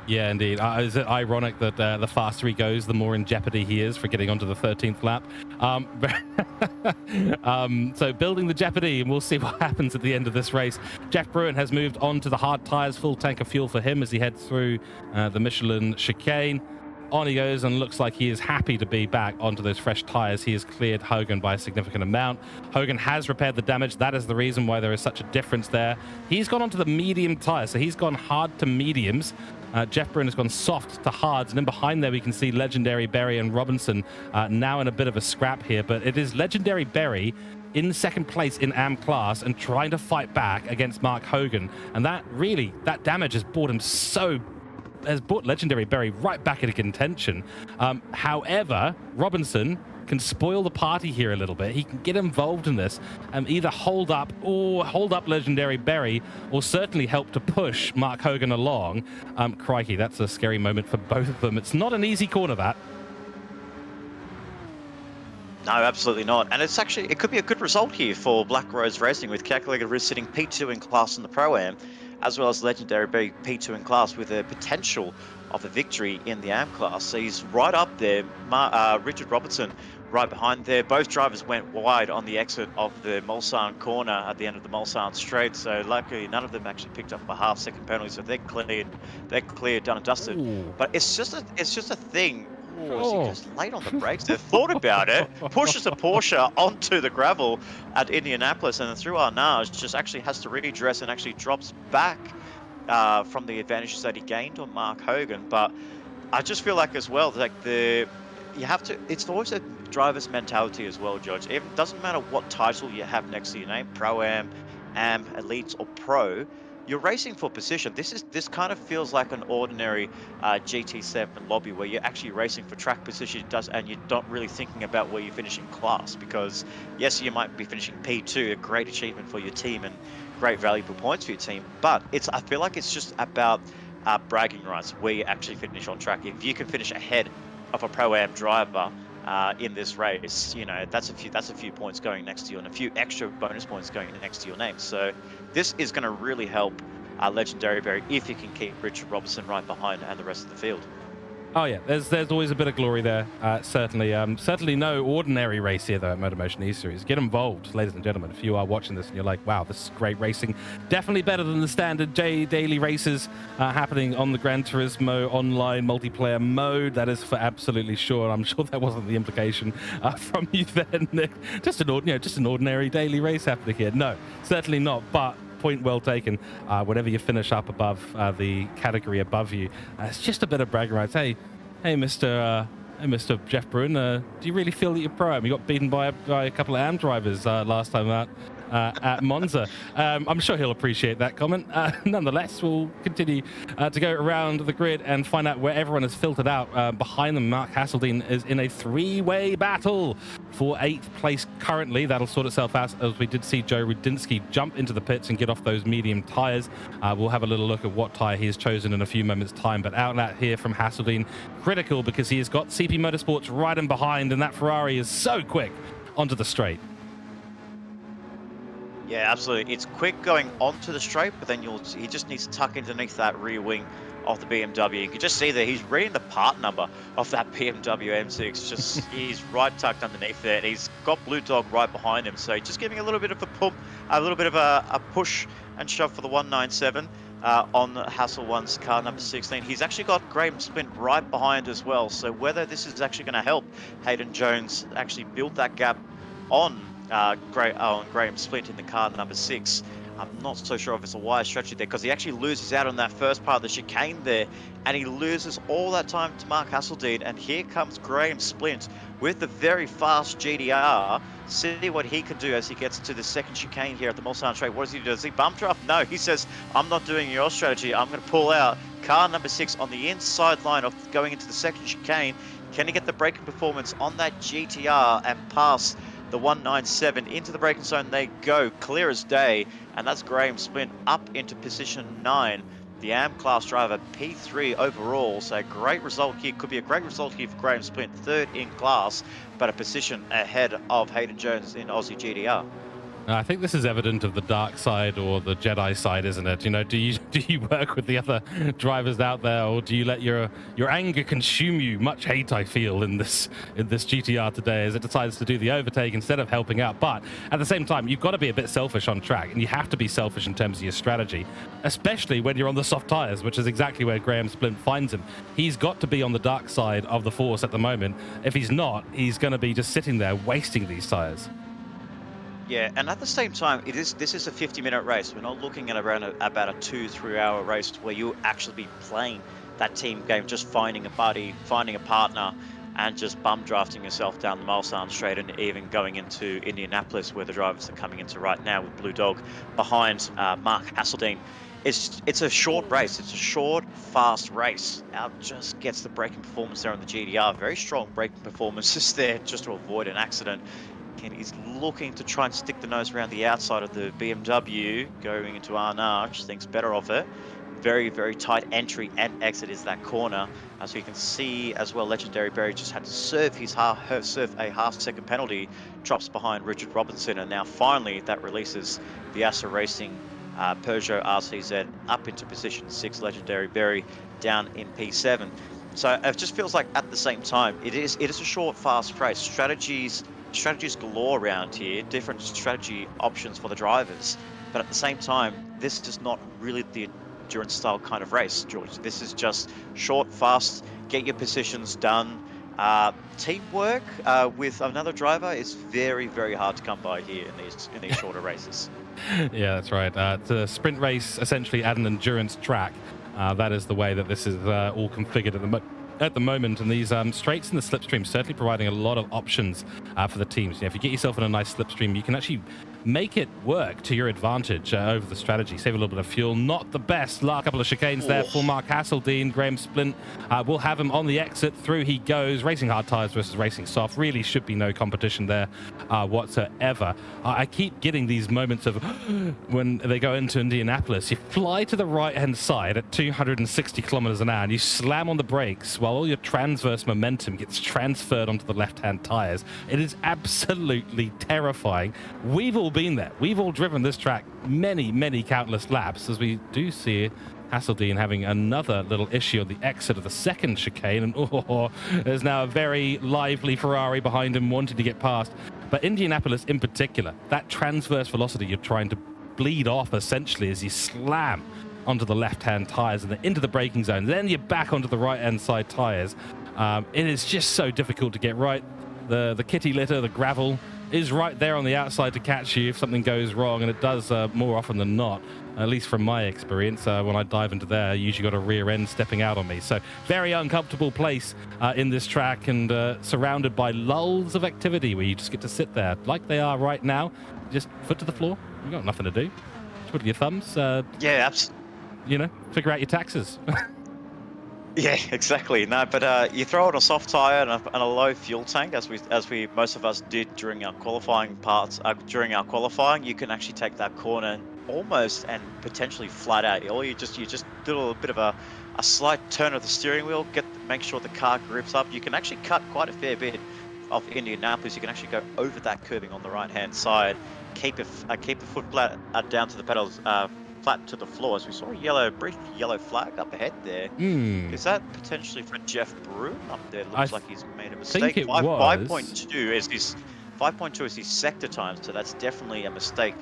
[SPEAKER 3] Yeah, indeed. Is it ironic that the faster he goes, the more in jeopardy he is for getting onto the 13th lap? So building the jeopardy, and we'll see what happens at the end of this race. Jeff Bruin has moved on to the hard tyres, full tank of fuel for him as he heads through the Michelin chicane. On he goes, and looks like he is happy to be back onto those fresh tyres. He has cleared Hogan by a significant amount. Hogan has repaired the damage. That is the reason why there is such a difference there. He's gone onto the medium tyres, so he's gone hard to mediums. Jeff Bruin has gone soft to hards, and then behind there we can see Legendary Berry and Robinson now in a bit of a scrap here, but it is Legendary Berry in second place in AM class and trying to fight back against Mark Hogan, and that damage has brought Legendary Berry right back into contention. However, Robinson can spoil the party here a little bit. He can get involved in this and either hold up Legendary Berry, or certainly help to push Mark Hogan along. Crikey, that's a scary moment for both of them. It's not an easy corner, that.
[SPEAKER 4] No, absolutely not. And it could be a good result here for Black Rose Racing, with Calculated Risk sitting P2 in class in the Pro-Am, as well as Legendary Berry P2 in class, with a potential of a victory in the AM class. So he's right up there. Richard Robertson right behind there. Both drivers went wide on the exit of the Mulsanne corner at the end of the Mulsanne straight. So luckily, none of them actually picked up a half-second penalty. So they're cleared, done and dusted.
[SPEAKER 3] Ooh.
[SPEAKER 4] But it's just a thing. Is he just late on the brakes? They've thought about it. Pushes a Porsche onto the gravel at Indianapolis, and then through Arnage, just actually has to redress and actually drops back from the advantages that he gained on Mark Hogan. But I just feel like as well, like it's always a driver's mentality as well, George. It doesn't matter what title you have next to your name, Pro-Am, Am, Elites, or Pro. You're racing for position. This kind of feels like an ordinary GT7 lobby, where you're actually racing for track position, and you're not really thinking about where you finish in class. Because yes, you might be finishing P2, a great achievement for your team and great valuable points for your team. But I feel like it's just about bragging rights, where you actually finish on track. If you can finish ahead of a Pro-Am driver in this race, you know, that's a few points going next to you, and a few extra bonus points going next to your name. So this is going to really help Legendary Berry if you can keep Richard Robertson right behind and the rest of the field.
[SPEAKER 3] Oh yeah, there's always a bit of glory there. Certainly no ordinary race here though at MotorMotion E-Series. Get involved, ladies and gentlemen, if you are watching this and you're like, wow, this is great racing. Definitely better than the standard daily races happening on the Gran Turismo online multiplayer mode. That is for absolutely sure. I'm sure that wasn't the implication from you then, Nick. Just an ordinary daily race happening here. No, certainly not. But point well taken. Whenever you finish up above the category above you, it's just a bit of bragging rights. Hey, Mr. Jeff Bruin, do you really feel that you're Pro-Am? You got beaten by a couple of AM drivers last time out at Monza. I'm sure he'll appreciate that comment. Nonetheless, we'll continue to go around the grid and find out where everyone is filtered out. Behind them, Mark Hasel1 is in a three-way battle for 8th place currently. That'll sort itself out as we did see Joe Rudinsky jump into the pits and get off those medium tyres. We'll have a little look at what tyre he has chosen in a few moments' time. But out and out here from Hasel1, critical because he has got CP Motorsports right in behind, and that Ferrari is so quick onto the straight.
[SPEAKER 4] Yeah, absolutely. It's quick going onto the straight, but then he just needs to tuck underneath that rear wing of the BMW. You can just see that he's reading the part number of that BMW M6. Just he's right tucked underneath there, and he's got Blue Dog right behind him. So just giving a little bit of a pump, a little bit of a push and shove for the 197 on Hasel1's car number 16. He's actually got Graham Splint right behind as well. So whether this is actually going to help Hayden Jones actually build that gap on Graham Splint in the car number 6. I'm not so sure if it's a wise strategy there, because he actually loses out on that first part of the chicane there, and he loses all that time to Mark Hasseldean. And here comes Graham Splint with the very fast GDR. See what he can do as he gets to the second chicane here at the Mulsanne straight. What does he do? Does he bump draft? No, he says, I'm not doing your strategy. I'm going to pull out. Car number 6 on the inside line of going into the second chicane. Can he get the braking performance on that GTR and pass the 197 into the braking zone? They go clear as day, and that's Graham Splint up into position 9. The AM class driver, P3 overall. So a great result here. Could be a great result here for Graham Splint, 3rd in class, but a position ahead of Hayden Jones in Aussie GDR.
[SPEAKER 3] I think this is evident of the dark side or the Jedi side, isn't it? You know, do you work with the other drivers out there, or do you let your anger consume you? Much hate I feel in this GTR today, as it decides to do the overtake instead of helping out. But at the same time, you've got to be a bit selfish on track, and you have to be selfish in terms of your strategy, especially when you're on the soft tires, which is exactly where Graham Splint finds him. He's got to be on the dark side of the force at the moment. If he's not, he's going to be just sitting there wasting these tires.
[SPEAKER 4] Yeah, and at the same time, this is a 50-minute race. We're not looking at around about a 2-3 hour race where you actually be playing that team game, just finding a buddy, finding a partner, and just bum drafting yourself down the Mulsanne straight, and even going into Indianapolis, where the drivers are coming into right now with Blue Dog behind Mark Hasseldean. It's a short race. It's a short, fast race. Now just gets the braking performance there on the GDR. Very strong braking performances there just to avoid an accident. And he's looking to try and stick the nose around the outside of the BMW, going into Arnage, thinks better of it. Very, very tight entry and exit is that corner. As you can see as well, Legendary Barry just had to serve a half-second penalty, drops behind Richard Robinson, and now finally that releases the Aster Racing Peugeot RCZ up into position 6, Legendary Barry down in P7. So it just feels like at the same time, it is a short, fast race. Strategies galore around here, different strategy options for the drivers, but at the same time, this is not really the endurance style kind of race, George. This is just short, fast, get your positions done. Teamwork with another driver is very, very hard to come by here in these shorter races.
[SPEAKER 3] Yeah, that's right. It's a sprint race, essentially at an endurance track. That is the way that this is all configured at the moment, and these straights in the slipstream certainly providing a lot of options for the teams. You know, if you get yourself in a nice slipstream, you can actually make it work to your advantage over the strategy, save a little bit of fuel. Not the best last couple of chicanes there for Mark Hasseldean. Graham Splint will have him on the exit. Through he goes. Racing hard tires versus racing soft. Really should be no competition there whatsoever. I keep getting these moments of when they go into Indianapolis, you fly to the right hand side at 260 kilometers an hour and you slam on the brakes while all your transverse momentum gets transferred onto the left hand tires. It is absolutely terrifying. We've all been there. We've all driven this track many countless laps, as we do see Hasseldean having another little issue on the exit of the second chicane, and there's now a very lively Ferrari behind him wanting to get past. But Indianapolis in particular, that transverse velocity you're trying to bleed off essentially as you slam onto the left-hand tires and then into the braking zone, then you're back onto the right-hand side tires. It is just so difficult to get right. The kitty litter, the gravel, is right there on the outside to catch you if something goes wrong, and it does more often than not, at least from my experience. When I dive into there, I usually got a rear end stepping out on me. So very uncomfortable place in this track, and surrounded by lulls of activity where you just get to sit there like they are right now, just foot to the floor. You've got nothing to do. Twiddle your thumbs.
[SPEAKER 4] Yeah, absolutely.
[SPEAKER 3] You know, figure out your taxes.
[SPEAKER 4] Yeah, exactly. No, but you throw on a soft tire and a low fuel tank, as we most of us did during our qualifying parts. During our qualifying, you can actually take that corner almost and potentially flat out. Or you just do a little bit of a slight turn of the steering wheel, make sure the car grips up. You can actually cut quite a fair bit of Indianapolis. You can actually go over that curving on the right hand side, keep a foot flat down to the pedals. flat to the floor, as we saw a brief yellow flag up ahead there. Is that potentially for Jeff Bruin up there? Looks like he's made a mistake.
[SPEAKER 3] Think it was.
[SPEAKER 4] 5.2 is his sector time, so that's definitely a mistake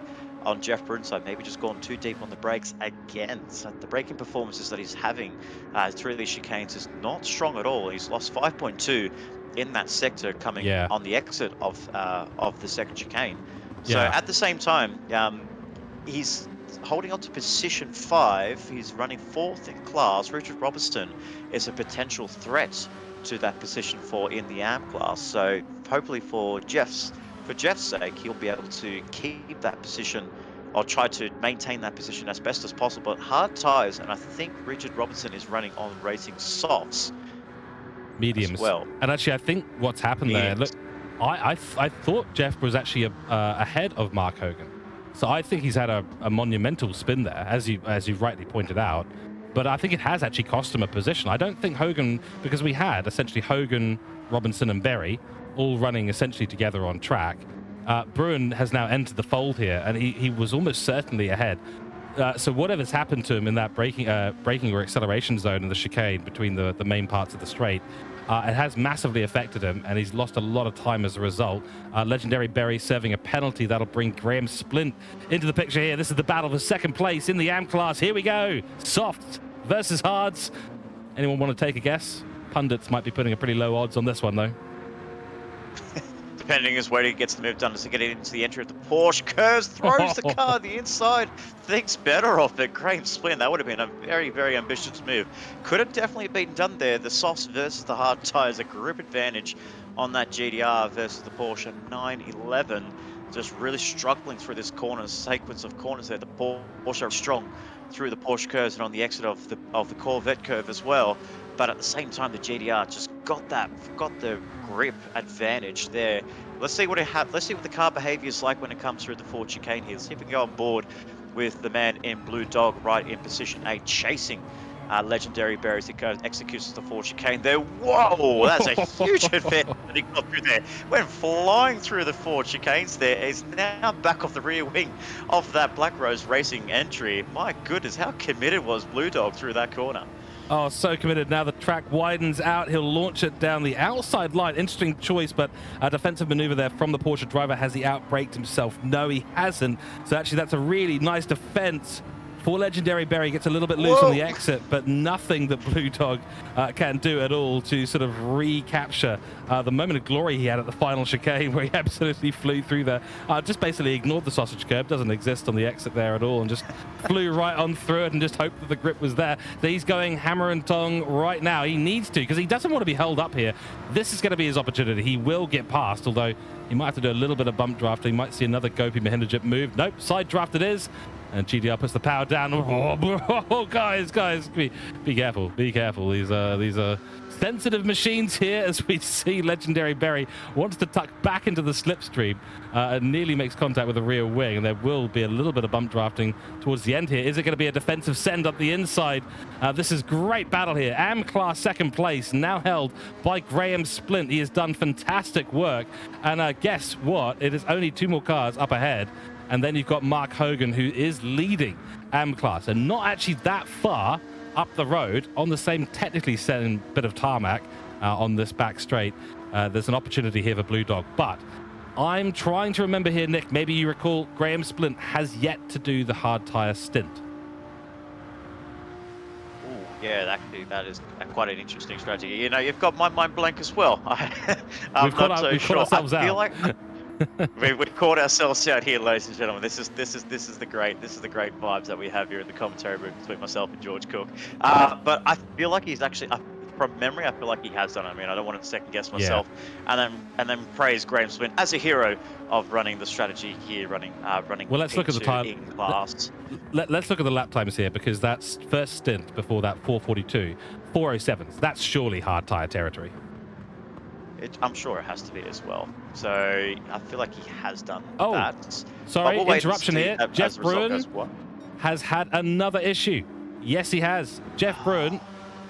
[SPEAKER 4] on Jeff Bruin's side. Maybe just gone too deep on the brakes again. So the braking performances that he's having through these chicanes is not strong at all. He's lost 5.2 in that sector coming on the exit of the second chicane. So at the same time, he's holding on to position 5. He's running 4th in class. Richard Robertson is a potential threat to that position 4 in the AM class. So hopefully for Jeff's sake, he'll be able to keep that position or try to maintain that position as best as possible. But hard tyres, and I think Richard Robertson is running on racing softs.
[SPEAKER 3] Mediums.
[SPEAKER 4] As well.
[SPEAKER 3] And actually, I think what's happened there, look, I thought Jeff was actually ahead of Mark Hogan. So I think he's had a monumental spin there, as you rightly pointed out. But I think it has actually cost him a position. I don't think Hogan, because we had essentially Hogan, Robinson, and Berry all running essentially together on track. Bruin has now entered the fold here, and he was almost certainly ahead. So whatever's happened to him in that braking or acceleration zone in the chicane between the main parts of the straight, it has massively affected him, and he's lost a lot of time as a result. Legendary Berry serving a penalty that'll bring Graham Splint into the picture here. This is the battle for second place in the AM class. Here we go. Softs versus hards. Anyone want to take a guess? Pundits might be putting a pretty low odds on this one, though.
[SPEAKER 4] Depending as where he gets the move done to get it into the entry of the Porsche, curves, throws the car the inside, thinks better of it. Graham Splint, that would have been a very, very ambitious move. Could have definitely been done there. The softs versus the hard tyres, a grip advantage on that GDR versus the Porsche 911. Just really struggling through this sequence of corners there. The Porsche are strong through the Porsche curves and on the exit of the Corvette curve as well. But at the same time, the GDR just got the grip advantage there. Let's see what the car behavior is like when it comes through the Ford chicane here. Let's see if we can go on board with the man in Blue Dog right in position 8, chasing Legendary Berry as he executes the Ford chicane there. Whoa, that's a huge advantage that he got through there. Went flying through the Ford chicanes there. He's now back off the rear wing of that Black Rose Racing entry. My goodness, how committed was Blue Dog through that corner?
[SPEAKER 3] Oh, so committed. Now the track widens out. He'll launch it down the outside line. Interesting choice, but a defensive maneuver there from the Porsche driver. Has he outbraked himself? No, he hasn't. So actually, that's a really nice defense for Legendary Berry. Gets a little bit loose on the exit, but nothing that Blue Dog can do at all to sort of recapture the moment of glory he had at the final chicane, where he absolutely flew through there. Just basically ignored the sausage curb, doesn't exist on the exit there at all, and just flew right on through it and just hoped that the grip was there. So he's going hammer and tong right now. He needs to, because he doesn't want to be held up here. This is going to be his opportunity. He will get past, although he might have to do a little bit of bump draft. He might see another Gopi Mahinderjit move. Nope, side draft it is. And GDR puts the power down. Oh, guys, be careful, be careful. These are sensitive machines here, as we see Legendary Berry wants to tuck back into the slipstream and nearly makes contact with the rear wing, and there will be a little bit of bump drafting towards the end here. Is it going to be a defensive send up the inside? This is great battle here. AM class second place, now held by Graham Splint. He has done fantastic work, and guess what? It is only 2 more cars up ahead. And then you've got Mark Hogan, who is leading AM class and not actually that far up the road on the same technically same bit of tarmac on this back straight. There's an opportunity here for Blue Dog, but I'm trying to remember here, Nick, maybe you recall Graham Splint has yet to do the hard tyre stint.
[SPEAKER 4] Yeah, that is quite an interesting strategy. You know, you've got my mind blank as well. I'm not so sure. I feel like we've caught ourselves out here, ladies and gentlemen. This is the great vibes that we have here in the commentary room between myself and George Cook. But I feel like he's actually, from memory, I feel like he has done it. I mean, I don't want to second guess myself. Yeah. And then praise Graham Splint as a hero of running the strategy here, running. Well, let's look at the time in class.
[SPEAKER 3] Let's look at the lap times here, because that's first stint before that 4:42, 4:07. That's surely hard tyre territory.
[SPEAKER 4] I'm sure it has to be as well. So I feel like he has done that.
[SPEAKER 3] Sorry, interruption here. Jeff Bruin has had another issue. Yes, he has. Jeff Bruin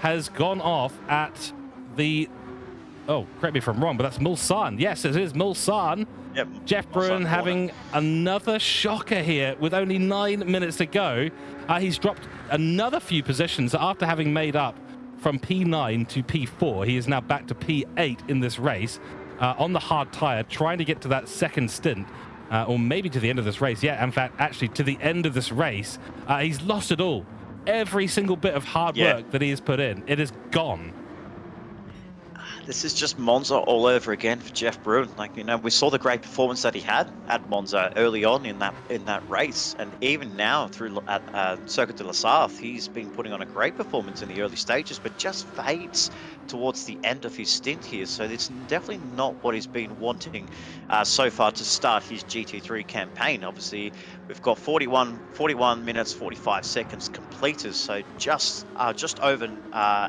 [SPEAKER 3] has gone off at the... Oh, correct me if I'm wrong, but that's Mulsanne. Yes, it is Mulsanne.
[SPEAKER 4] Yep.
[SPEAKER 3] Jeff Bruin having another shocker here with only 9 minutes to go. He's dropped another few positions after having made up from P9 to P4. He is now back to P8 in this race on the hard tire, trying to get to that second stint. Or maybe to the end of this race. Yeah, in fact, actually to the end of this race. He's lost it all. Every single bit of hard work that he has put in, it is gone.
[SPEAKER 4] This is just Monza all over again for Jeff Bruin. Like, you know, we saw the great performance that he had at Monza early on in that race, and even now through at Circuit de la Sarthe, he's been putting on a great performance in the early stages, but just fades towards the end of his stint here. So it's definitely not what he's been wanting so far to start his GT3 campaign. Obviously, we've got 41 minutes 45 seconds completed, so just over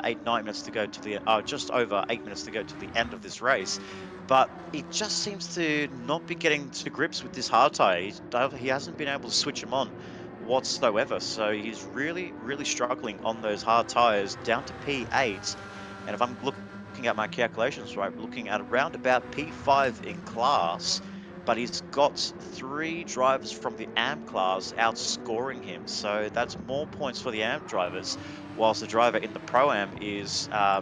[SPEAKER 4] 8 minutes to go to the just over 8 minutes to go to the end of this race. But it just seems to not be getting to grips with this hard tire. He hasn't been able to switch them on whatsoever, so he's really struggling on those hard tires down to P8. And if I'm looking at my calculations right, we're looking at around about P5 in class, but he's got 3 drivers from the AM class outscoring him. So that's more points for the AM drivers, whilst the driver in the Pro-Am is, I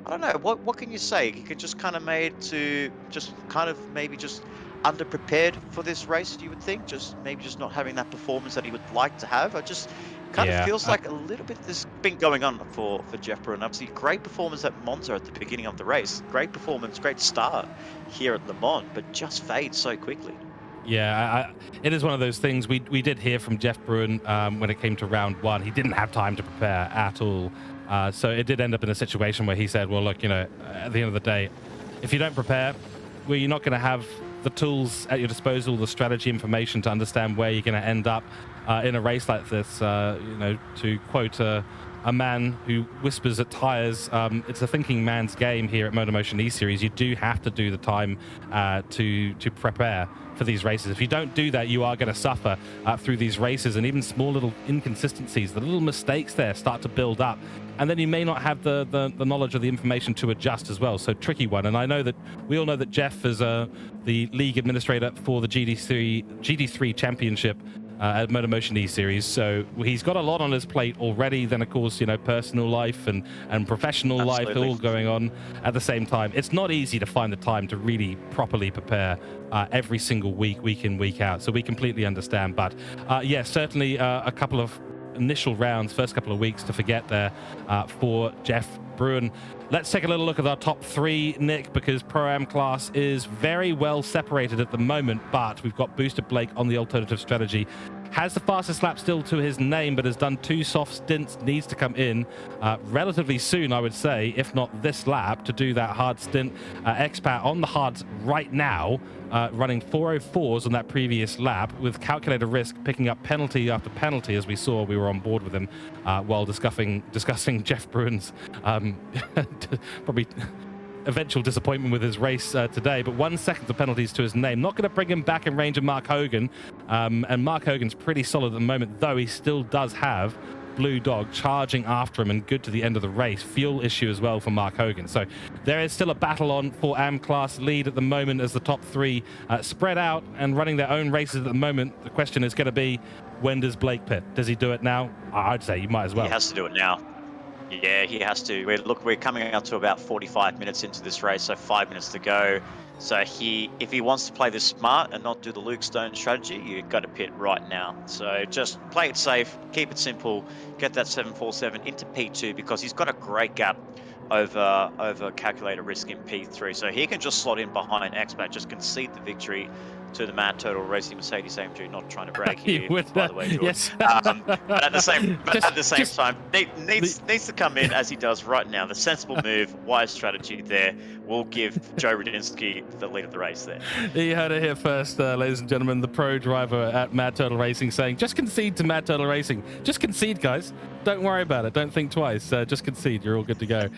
[SPEAKER 4] don't know, what can you say? He could just kind of maybe just underprepared for this race, you would think? Maybe just not having that performance that he would like to have. Kind of feels like a little bit this been going on for Jeff Bruin. Obviously, great performance at Monza at the beginning of the race. Great performance, great start here at Le Mans, but just fades so quickly.
[SPEAKER 3] Yeah, it is one of those things. We did hear from Jeff Bruin when it came to round 1. He didn't have time to prepare at all. So it did end up in a situation where he said, well, look, you know, at the end of the day, if you don't prepare, well, you're not going to have the tools at your disposal, the strategy information to understand where you're going to end up in a race like this. You know, to quote a man who whispers at tires, it's a thinking man's game here at MotorMotion E-Series. You do have to do the time to prepare for these races. If you don't do that, you are going to suffer through these races, and even small little inconsistencies, the little mistakes there start to build up, and then you may not have the knowledge or the information to adjust as well. So tricky one. And I know that we all know that Jeff is the league administrator for the GT3 championship at MotorMotion E-Series, so he's got a lot on his plate already. Then of course, you know, personal life and professional life all going on at the same time. It's not easy to find the time to really properly prepare every single week in, week out, so we completely understand. But yeah, certainly a couple of initial rounds, first couple of weeks to forget there for Jeff Bruin. Let's take a little look at our top 3, Nick, because Pro-Am class is very well separated at the moment, but we've got Booster Blake on the alternative strategy. Has the fastest lap still to his name, but has done 2 soft stints, needs to come in relatively soon, I would say, if not this lap, to do that hard stint. Expat on the hards right now, running 404s on that previous lap, with calculator risk picking up penalty after penalty, as we saw. We were on board with him while discussing Jeff Bruin's probably eventual disappointment with his race today, but 1 second of penalties to his name. Not going to bring him back in range of Mark Hogan, and Mark Hogan's pretty solid at the moment, though he still does have Blue Dog charging after him and good to the end of the race. Fuel issue as well for Mark Hogan. So there is still a battle on for AM class lead at the moment, as the top 3 spread out and running their own races at the moment. The question is going to be, when does Blake pit? Does he do it now? I'd say you might as well.
[SPEAKER 4] He has to do it now. Yeah, he has to. We're coming up to about 45 minutes into this race, so 5 minutes to go. So if he wants to play this smart and not do the Luke Stone strategy, you've got to pit right now. So just play it safe, keep it simple, get that 747 into P2, because he's got a great gap over calculator risk in P3. So he can just slot in behind Expat, just concede the victory to the Mad Turtle Racing Mercedes AMG. Not trying to brag here, by the way, George.
[SPEAKER 3] Yes.
[SPEAKER 4] But at the same time, needs to come in as he does right now. The sensible move, wise strategy there will give Joe Rudinsky the lead of the race there.
[SPEAKER 3] You heard it here first, ladies and gentlemen. The pro driver at Mad Turtle Racing saying, just concede to Mad Turtle Racing. Just concede, guys. Don't worry about it. Don't think twice. Just concede. You're all good to go.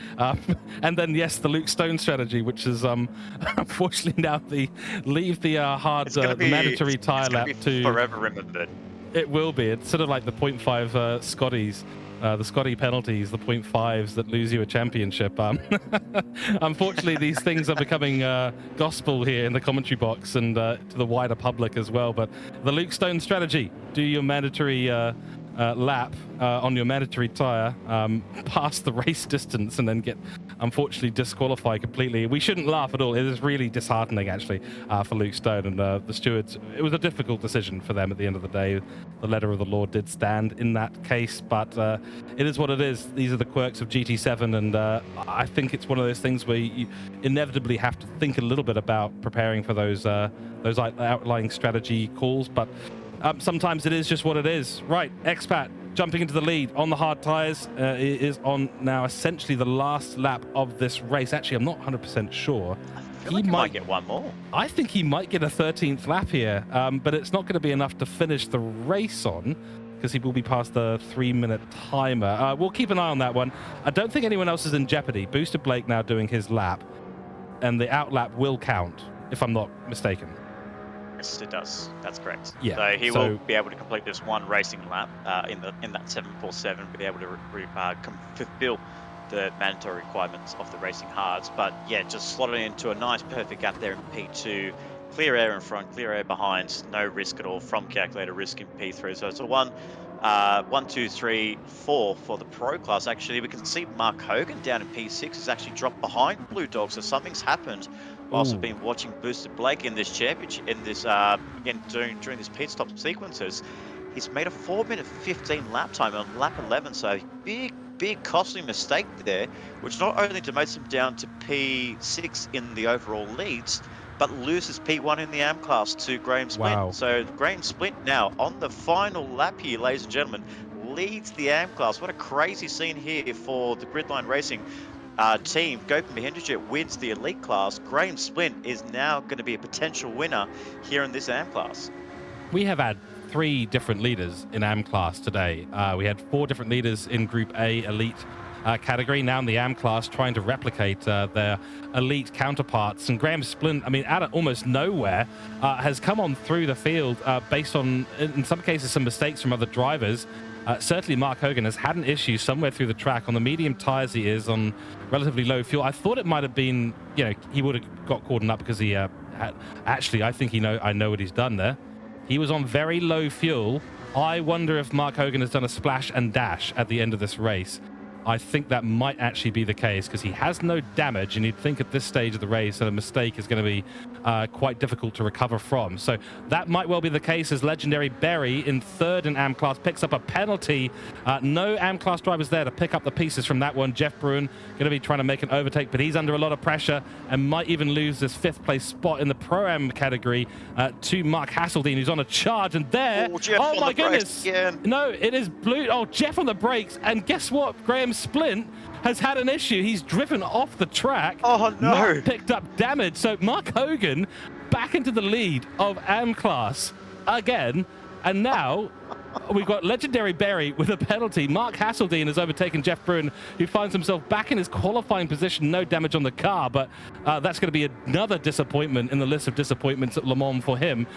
[SPEAKER 3] And then, yes, the Luke Stone strategy, which is unfortunately now leave the mandatory tire lap to
[SPEAKER 4] forever remembered.
[SPEAKER 3] It will be. It's sort of like the 0.5 Scotties The Scotty penalties, the 0.5s that lose you a championship. Unfortunately, these things are becoming gospel here in the commentary box and to the wider public as well. But the Luke Stone strategy: do your mandatory lap on your mandatory tyre, pass the race distance, and then get unfortunately disqualified completely. We shouldn't laugh at all. It is really disheartening, actually, for Luke Stone and the stewards. It was a difficult decision for them at the end of the day. The letter of the law did stand in that case, but it is what it is. These are the quirks of GT7, and I think it's one of those things where you inevitably have to think a little bit about preparing for those outlying strategy calls, but sometimes it is just what it is. Right, Expat jumping into the lead on the hard tyres. Is on now essentially the last lap of this race. Actually, I'm not 100% sure.
[SPEAKER 4] He might get one more.
[SPEAKER 3] I think he might get a 13th lap here, but it's not going to be enough to finish the race on, because he will be past the 3-minute timer. We'll keep an eye on that one. I don't think anyone else is in jeopardy. Booster Blake now doing his lap, and the out lap will count, if I'm not mistaken.
[SPEAKER 4] Yes, it does. That's correct.
[SPEAKER 3] Yeah.
[SPEAKER 4] So he will be able to complete this one racing lap in that 747, be able to fulfill the mandatory requirements of the racing hards. But yeah, just slotting into a nice perfect gap there in P2. Clear air in front, clear air behind, no risk at all from calculator risk in P3. So it's a 1, 2, 3, 4 for the pro class. Actually, we can see Mark Hogan down in P6 has actually dropped behind Blue Dog. So something's happened. Whilst we've been watching Boosted Blake in this championship, in this again during this pit stop sequences, he's made a 4-minute 15 lap time on lap 11. So big costly mistake there, which not only demotes him down to P6 in the overall leads, but loses P1 in the AM class to Graham Splint.
[SPEAKER 3] Wow.
[SPEAKER 4] So Graham Splint now on the final lap here, ladies and gentlemen, leads the AM class. What a crazy scene here for the Gridline Racing team. Gopin Mahendrijet wins the elite class. Graham Splint is now going to be a potential winner here in this AM class.
[SPEAKER 3] We have had 3 different leaders in AM class today. We had 4 different leaders in Group A elite category. Now in the AM class, trying to replicate their elite counterparts. And Graham Splint, I mean, out of almost nowhere, has come on through the field based on, in some cases, some mistakes from other drivers. Certainly Mark Hogan has had an issue somewhere through the track on the medium tyres. He is on relatively low fuel. I thought it might have been, he would have got caught up because he had, actually, I think I know what he's done there. He was on very low fuel. I wonder if Mark Hogan has done a splash and dash at the end of this race. I think that might actually be the case, because he has no damage, and you'd think at this stage of the race that a mistake is going to be quite difficult to recover from. So that might well be the case, as Legendary Berry in 3rd in AM class picks up a penalty. No AM class drivers there to pick up the pieces from that one. Jeff Bruin going to be trying to make an overtake, but he's under a lot of pressure and might even lose this 5th place spot in the Pro-Am category to Mark Hasel1, who's on a charge. And there, oh my goodness, no, it is Blue. Oh, Jeff on the brakes, and guess what? Graham Splint has had an issue. He's driven off the track.
[SPEAKER 4] Oh no!
[SPEAKER 3] Mark picked up damage. So Mark Hogan back into the lead of AM class again, and now we've got Legendary Berry with a penalty. Mark Hasel1 has overtaken Jeff Bruin, who finds himself back in his qualifying position. No damage on the car, but that's going to be another disappointment in the list of disappointments at Le Mans for him.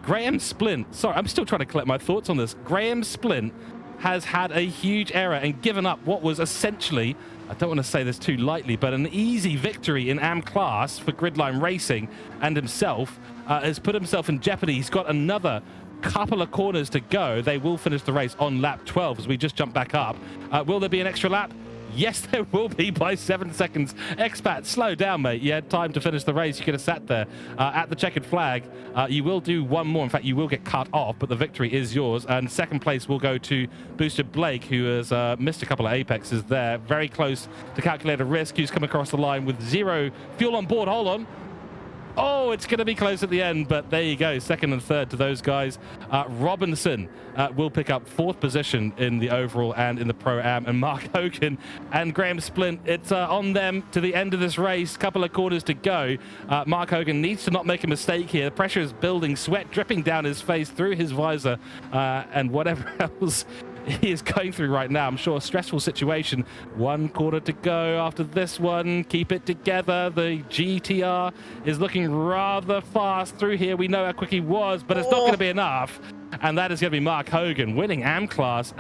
[SPEAKER 3] Graham Splint. Sorry, I'm still trying to collect my thoughts on this. Graham Splint has had a huge error and given up what was essentially, I don't want to say this too lightly, but an easy victory in AM class for Gridline Racing, and himself has put himself in jeopardy. He's got another couple of corners to go. They will finish the race on lap 12 as we just jump back up. Will there be an extra lap? Yes, there will be by 7 seconds. Expat, slow down, mate. You had time to finish the race. You could have sat there at the checkered flag. You will do one more. In fact, you will get cut off, but the victory is yours. And 2nd place will go to Booster Blake, who has missed a couple of apexes there. Very close to calculator risk, who's come across the line with 0 fuel on board. Hold on. Oh, it's going to be close at the end, but there you go. 2nd and 3rd to those guys. Robinson will pick up 4th position in the overall and in the Pro-Am. And Mark Hogan and Graham Splint, it's on them to the end of this race. Couple of quarters to go. Mark Hogan needs to not make a mistake here. The pressure is building, sweat dripping down his face, through his visor, and whatever else he is going through right now. I'm sure a stressful situation. 1 quarter to go after this one. Keep it together. The GTR is looking rather fast through here. We know how quick he was, but it's not going to be enough. And that is going to be Mark Hogan winning AM class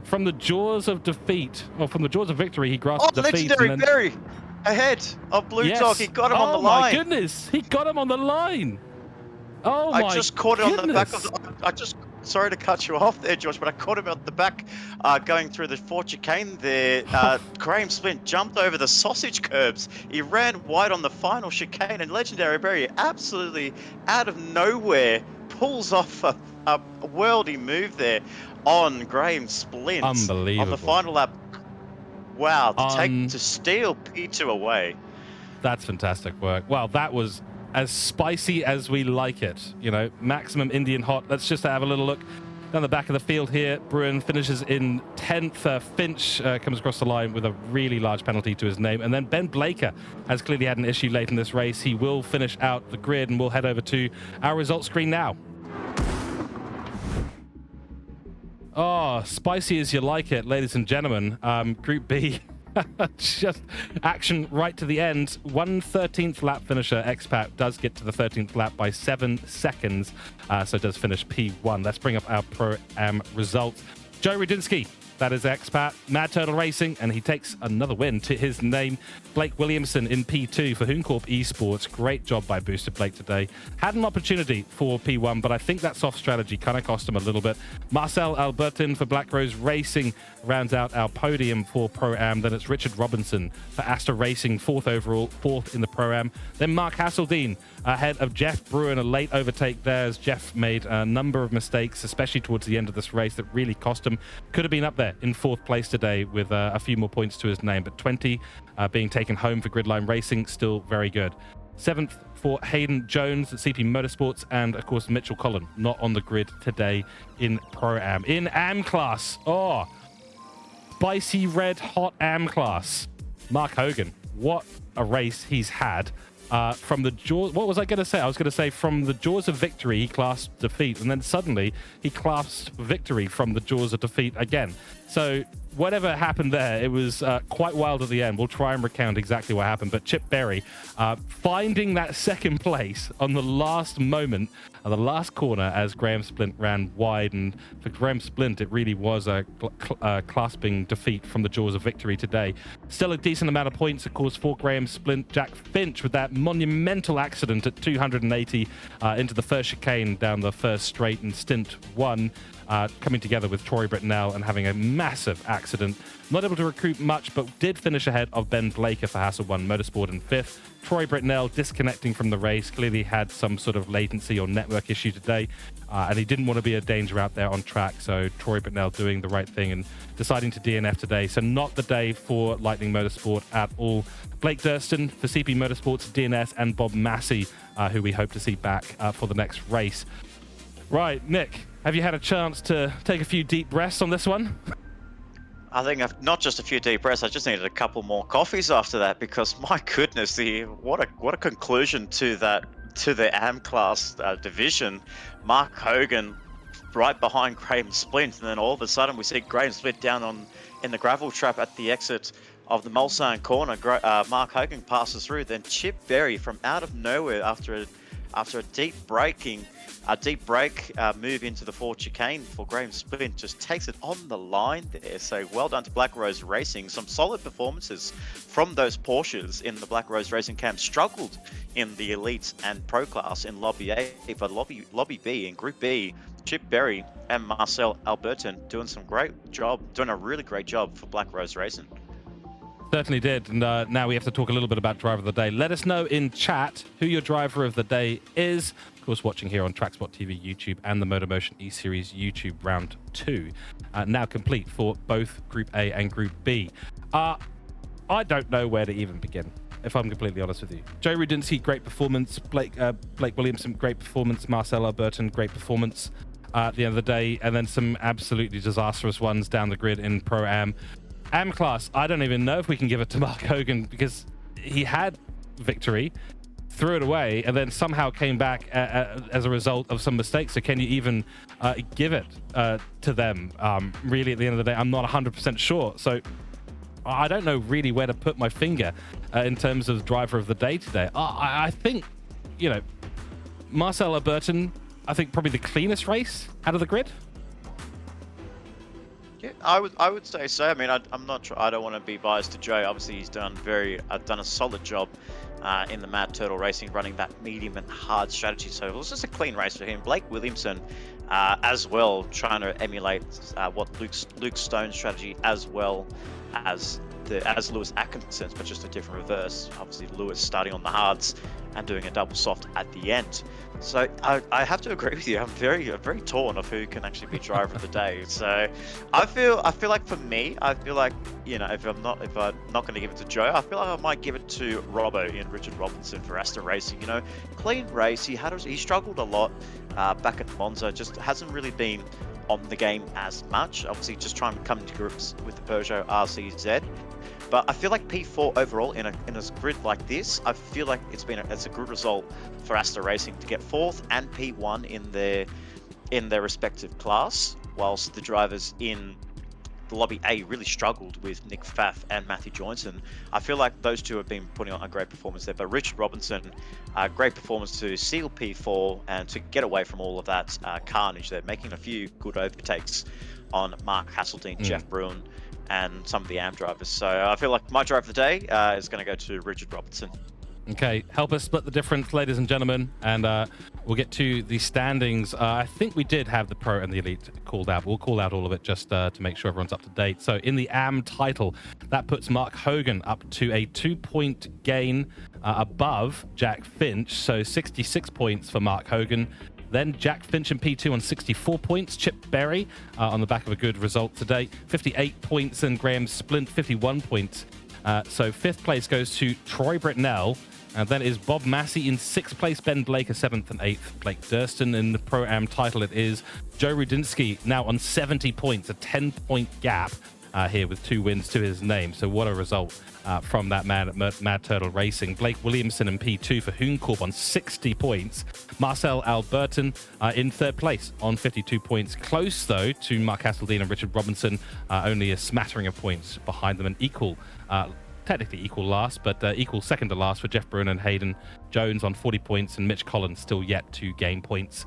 [SPEAKER 3] from the jaws of defeat, or from the jaws of victory. He grasped defeat.
[SPEAKER 4] Legendary Berry ahead of Blue Dog. He got him on the line.
[SPEAKER 3] Oh my goodness, he got him on the line. Oh my goodness.
[SPEAKER 4] I just caught it on the back of the, sorry to cut you off there, George, but I caught him at the back going through the Ford chicane there. Graham Splint jumped over the sausage curbs. He ran wide on the final chicane, and Legendary Berry absolutely out of nowhere pulls off a worldy move there on Graham Splint.
[SPEAKER 3] Unbelievable.
[SPEAKER 4] On the final lap. Wow, to steal P2 away.
[SPEAKER 3] That's fantastic work. Well, that was as spicy as we like it. You know, maximum Indian hot. Let's just have a little look down the back of the field here. Bruin finishes in 10th. Finch comes across the line with a really large penalty to his name. And then Ben Blaker has clearly had an issue late in this race. He will finish out the grid, and we'll head over to our results screen now. Oh, spicy as you like it, ladies and gentlemen. Group B, just action right to the end. 1/13th lap finisher, Expat, does get to the 13th lap by 7 seconds, so does finish P1. Let's bring up our Pro-Am results. Joe Rudinsky, that is Expat. Mad Turtle Racing, and he takes another win to his name. Blake Williamson in P2 for Hooncorp Esports. Great job by Booster Blake today. Had an opportunity for P1, but I think that soft strategy kind of cost him a little bit. Marcel Albertin for Black Rose Racing rounds out our podium for Pro-Am. Then it's Richard Robinson for Aster Racing, 4th overall, 4th in the Pro-Am. Then Mark Hasel1 ahead of Jeff Bruin, a late overtake there as Jeff made a number of mistakes, especially towards the end of this race, that really cost him. Could have been up there in 4th place today with a few more points to his name, but 20 being taken home for Gridline Racing, still very good. 7th for Hayden Jones at CP Motorsports, and of course Mitchell Collin not on the grid today in Pro-Am. In AM class, spicy red hot AM class, Mark Hogan, what a race he's had. From the jaws, what was I going to say? I was going to say from the jaws of victory, he clasped defeat, and then suddenly he clasped victory from the jaws of defeat again. So whatever happened there, it was quite wild at the end. We'll try and recount exactly what happened, but Chip Berry finding that second place on the last moment, the last corner, as Graham Splint ran wide, and for Graham Splint, it really was a clasping defeat from the jaws of victory today. Still a decent amount of points, of course, for Graham Splint. Jack Finch with that monumental accident at 280 into the first chicane down the first straight in stint 1. Coming together with Troy Britnell and having a massive accident. Not able to recruit much, but did finish ahead of Ben Blaker for Hasel1 Motorsport in 5th. Troy Britnell disconnecting from the race, clearly had some sort of latency or network issue today, and he didn't want to be a danger out there on track, so Troy Britnell doing the right thing and deciding to DNF today. So not the day for Lightning Motorsport at all. Blake Durston for CP Motorsports, DNS, and Bob Massey, who we hope to see back for the next race. Right, Nick, have you had a chance to take a few deep breaths on this one?
[SPEAKER 4] I think not just a few deep breaths. I just needed a couple more coffees after that, because my goodness, what a conclusion to the AM class division. Mark Hogan right behind Graham Splint, and then all of a sudden we see Graham Splint down in the gravel trap at the exit of the Mulsanne corner. Mark Hogan passes through. Then Chip Berry from out of nowhere after a deep break move into the Ford chicane for Graham Splint, just takes it on the line there. So well done to Black Rose Racing. Some solid performances from those Porsches in the Black Rose Racing camp. Struggled in the Elite and Pro class in Lobby A, but Lobby B in Group B, Chip Berry and Marcel Albertin doing a really great job for Black Rose Racing.
[SPEAKER 3] Certainly did, and now we have to talk a little bit about driver of the day. Let us know in chat who your driver of the day is. Of course, watching here on Trackspot TV YouTube and the MotorMotion E-Series YouTube Round 2. Now complete for both Group A and Group B. I don't know where to even begin, if I'm completely honest with you. Joe Rudinsky, great performance. Blake Williamson, great performance. Marcel Albertin, great performance at the end of the day. And then some absolutely disastrous ones down the grid in Pro-Am. AM class, I don't even know if we can give it to Mark Hogan, because he had victory. threw it away, and then somehow came back as a result of some mistakes. So can you even give it to them? Really, at the end of the day, I'm not 100% sure. So I don't know really where to put my finger in terms of driver of the day today. I think, you know, Marcel Albertin, I think probably the cleanest race out of the grid.
[SPEAKER 4] Yeah, I would say so. I mean, I'm not sure. I don't want to be biased to Joe. Obviously, he's done a solid job in the Mad Turtle Racing, running that medium and hard strategy. So it was just a clean race for him. Blake Williamson, as well, trying to emulate what Luke Stone's strategy, as well as Lewis Atkinson's, but just a different reverse. Obviously, Lewis starting on the hards and doing a double soft at the end. So I have to agree with you. I'm very torn of who can actually be driver of the day. So I feel like, for me, I feel like, you know, if I'm not going to give it to Joe, I feel like I might give it to Robbo in Richard Robinson for Aster Racing. You know, clean race. He struggled a lot back at Monza. Just hasn't really been on the game as much. Obviously, just trying to come to grips with the Peugeot RCZ. But I feel like P4 overall in a grid like this, I feel like it's a good result for Aster Racing to get 4th and P1 in their respective class, whilst the drivers in the Lobby A really struggled with Nick Pfaff and Matthew Johnson. I feel like those two have been putting on a great performance there. But Richard Robinson, great performance to seal P4 and to get away from all of that carnage there, making a few good overtakes on Mark Hasseltine, Jeff Bruin, and some of the AM drivers. So I feel like my drive of the day is going to go to Richard Robinson.
[SPEAKER 3] Okay, help us split the difference, ladies and gentlemen, and we'll get to the standings. I think we did have the Pro and the Elite called out. We'll call out all of it just to make sure everyone's up to date. So in the AM title, that puts Mark Hogan up to a 2-point gain above Jack Finch, so 66 points for Mark Hogan. Then Jack Finch in P2 on 64 points. Chip Berry on the back of a good result today, 58 points, and Graham Splint, 51 points. So 5th place goes to Troy Britnell. And then is Bob Massey in 6th place, Ben Blake a 7th and 8th. Blake Durston in the Pro-Am title it is. Joe Rudinsky now on 70 points, a 10-point gap here with 2 wins to his name. So what a result from that man at Mad Turtle Racing. Blake Williamson in P2 for Hooncorp on 60 points. Marcel Albertin in 3rd place on 52 points. Close, though, to Mark Hasseltine and Richard Robinson, only a smattering of points behind them, and technically equal last, but equal second to last for Jeff Bruin and Hayden Jones on 40 points, and Mitch Collins still yet to gain points.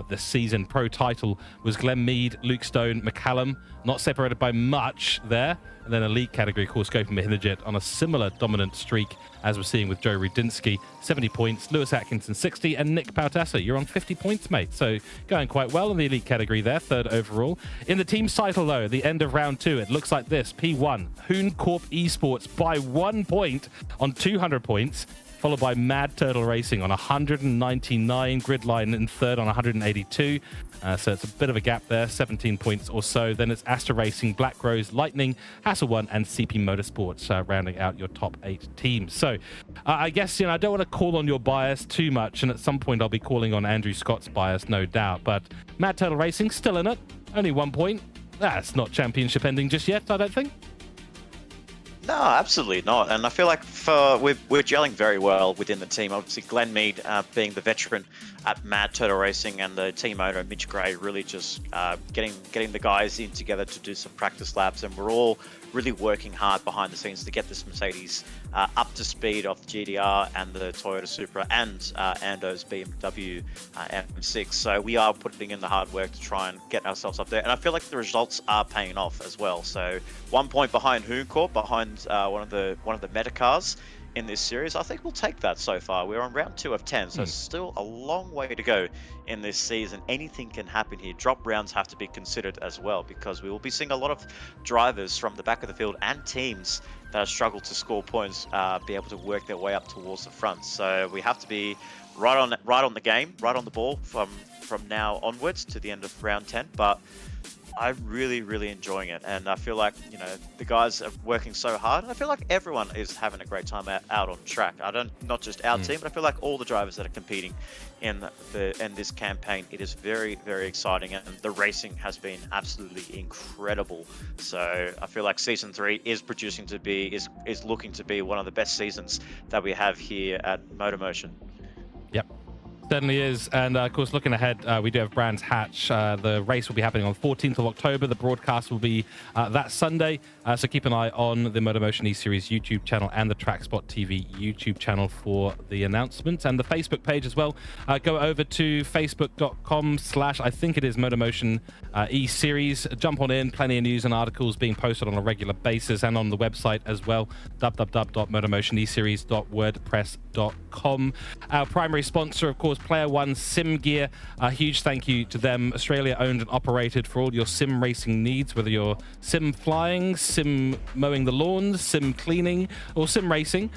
[SPEAKER 3] The season pro title was Glenn Mead, Luke Stone, McCallum, not separated by much there. And then elite category, of course, Scope and Mahinajit on a similar dominant streak as we're seeing with Joe Rudinsky, 70 points, Lewis Atkinson 60, and Nick Pautessa, you're on 50 points, mate. So going quite well in the elite category there, 3rd overall. In the team's title, though, the end of round 2, it looks like this. P1, Hooncorp Esports by 1 point on 200 points. Followed by Mad Turtle Racing on 199, Gridline in 3rd on 182. So it's a bit of a gap there, 17 points or so. Then it's Aster Racing, Black Rose, Lightning, Hasel1, and CP Motorsports rounding out your top 8 teams. So I guess, you know, I don't want to call on your bias too much, and at some point I'll be calling on Andrew Scott's bias, no doubt. But Mad Turtle Racing still in it, only 1 point. That's not championship ending just yet, I don't think.
[SPEAKER 4] No, absolutely not. And I feel like we're gelling very well within the team. Obviously, Glenn Mead being the veteran at Mad Turtle Racing, and the team owner, Mitch Gray, really just getting the guys in together to do some practice laps. And we're all really working hard behind the scenes to get this Mercedes up to speed of the GDR and the Toyota Supra and Ando's BMW M6. So we are putting in the hard work to try and get ourselves up there. And I feel like the results are paying off as well. So 1 point behind Hooncorp, behind one of the meta cars in this series. I think we'll take that so far. We're on round 2 of 10, so still a long way to go in this season. Anything can happen here. Drop rounds have to be considered as well, because we will be seeing a lot of drivers from the back of the field and teams that have struggled to score points be able to work their way up towards the front. So we have to be right on the game, right on the ball from now onwards to the end of round 10. But I'm really, really enjoying it, and I feel like, you know, the guys are working so hard, and I feel like everyone is having a great time out on track. Not just our team, but I feel like all the drivers that are competing in this campaign. It is very, very exciting, and the racing has been absolutely incredible. So I feel like season 3 is looking to be one of the best seasons that we have here at MotorMotion.
[SPEAKER 3] Yep. Certainly is. And of course, looking ahead, we do have Brands Hatch. The race will be happening on 14th of October. The broadcast will be that Sunday. So keep an eye on the MotorMotion E-Series YouTube channel and the TrackSpot TV YouTube channel for the announcements, and the Facebook page as well. Go over to facebook.com/ I think it is MotorMotion E-Series. Jump on in. Plenty of news and articles being posted on a regular basis, and on the website as well, www.motormotioneseries.wordpress.com. Our primary sponsor, of course, Player1 Sim Gear. A huge thank you to them. Australia owned and operated for all your sim racing needs, whether you're sim flying, sim mowing the lawns, sim cleaning, or sim racing.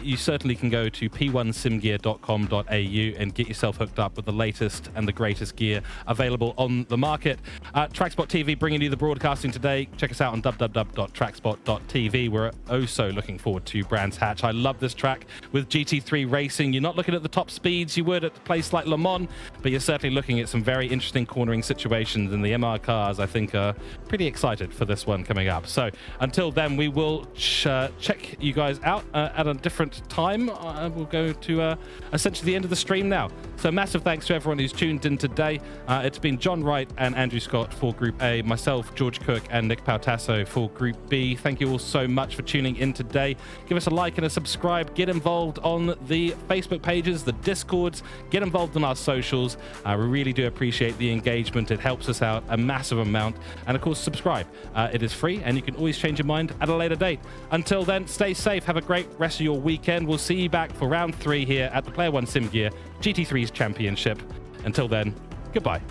[SPEAKER 3] You certainly can go to p1simgear.com.au and get yourself hooked up with the latest and the greatest gear available on the market. TrackSpot TV bringing you the broadcasting today. Check us out on www.trackspot.tv. We're so looking forward to Brands Hatch. I love this track with GT3 racing. You're not looking at the top speeds you would at a place like Le Mans, but you're certainly looking at some very interesting cornering situations, and the MR cars, I think, are pretty excited for this one coming up. So until then, we will check you guys out at a different time. We'll go to essentially the end of the stream now. So massive thanks to everyone who's tuned in today. It's been John Wright and Andrew Scott for Group A, myself, George Cook, and Nick Pautasso for Group B. Thank you all so much for tuning in today. Give us a like and a subscribe. Get involved on the Facebook pages, the Discords. Get involved in our socials. We really do appreciate the engagement. It helps us out a massive amount. And of course, subscribe. It is free, and you can always change your mind at a later date. Until then, stay safe. Have a great rest of your weekend. We'll see you back for round 3 here at the Player1 Sim Gear GT3's Championship. Until then, goodbye.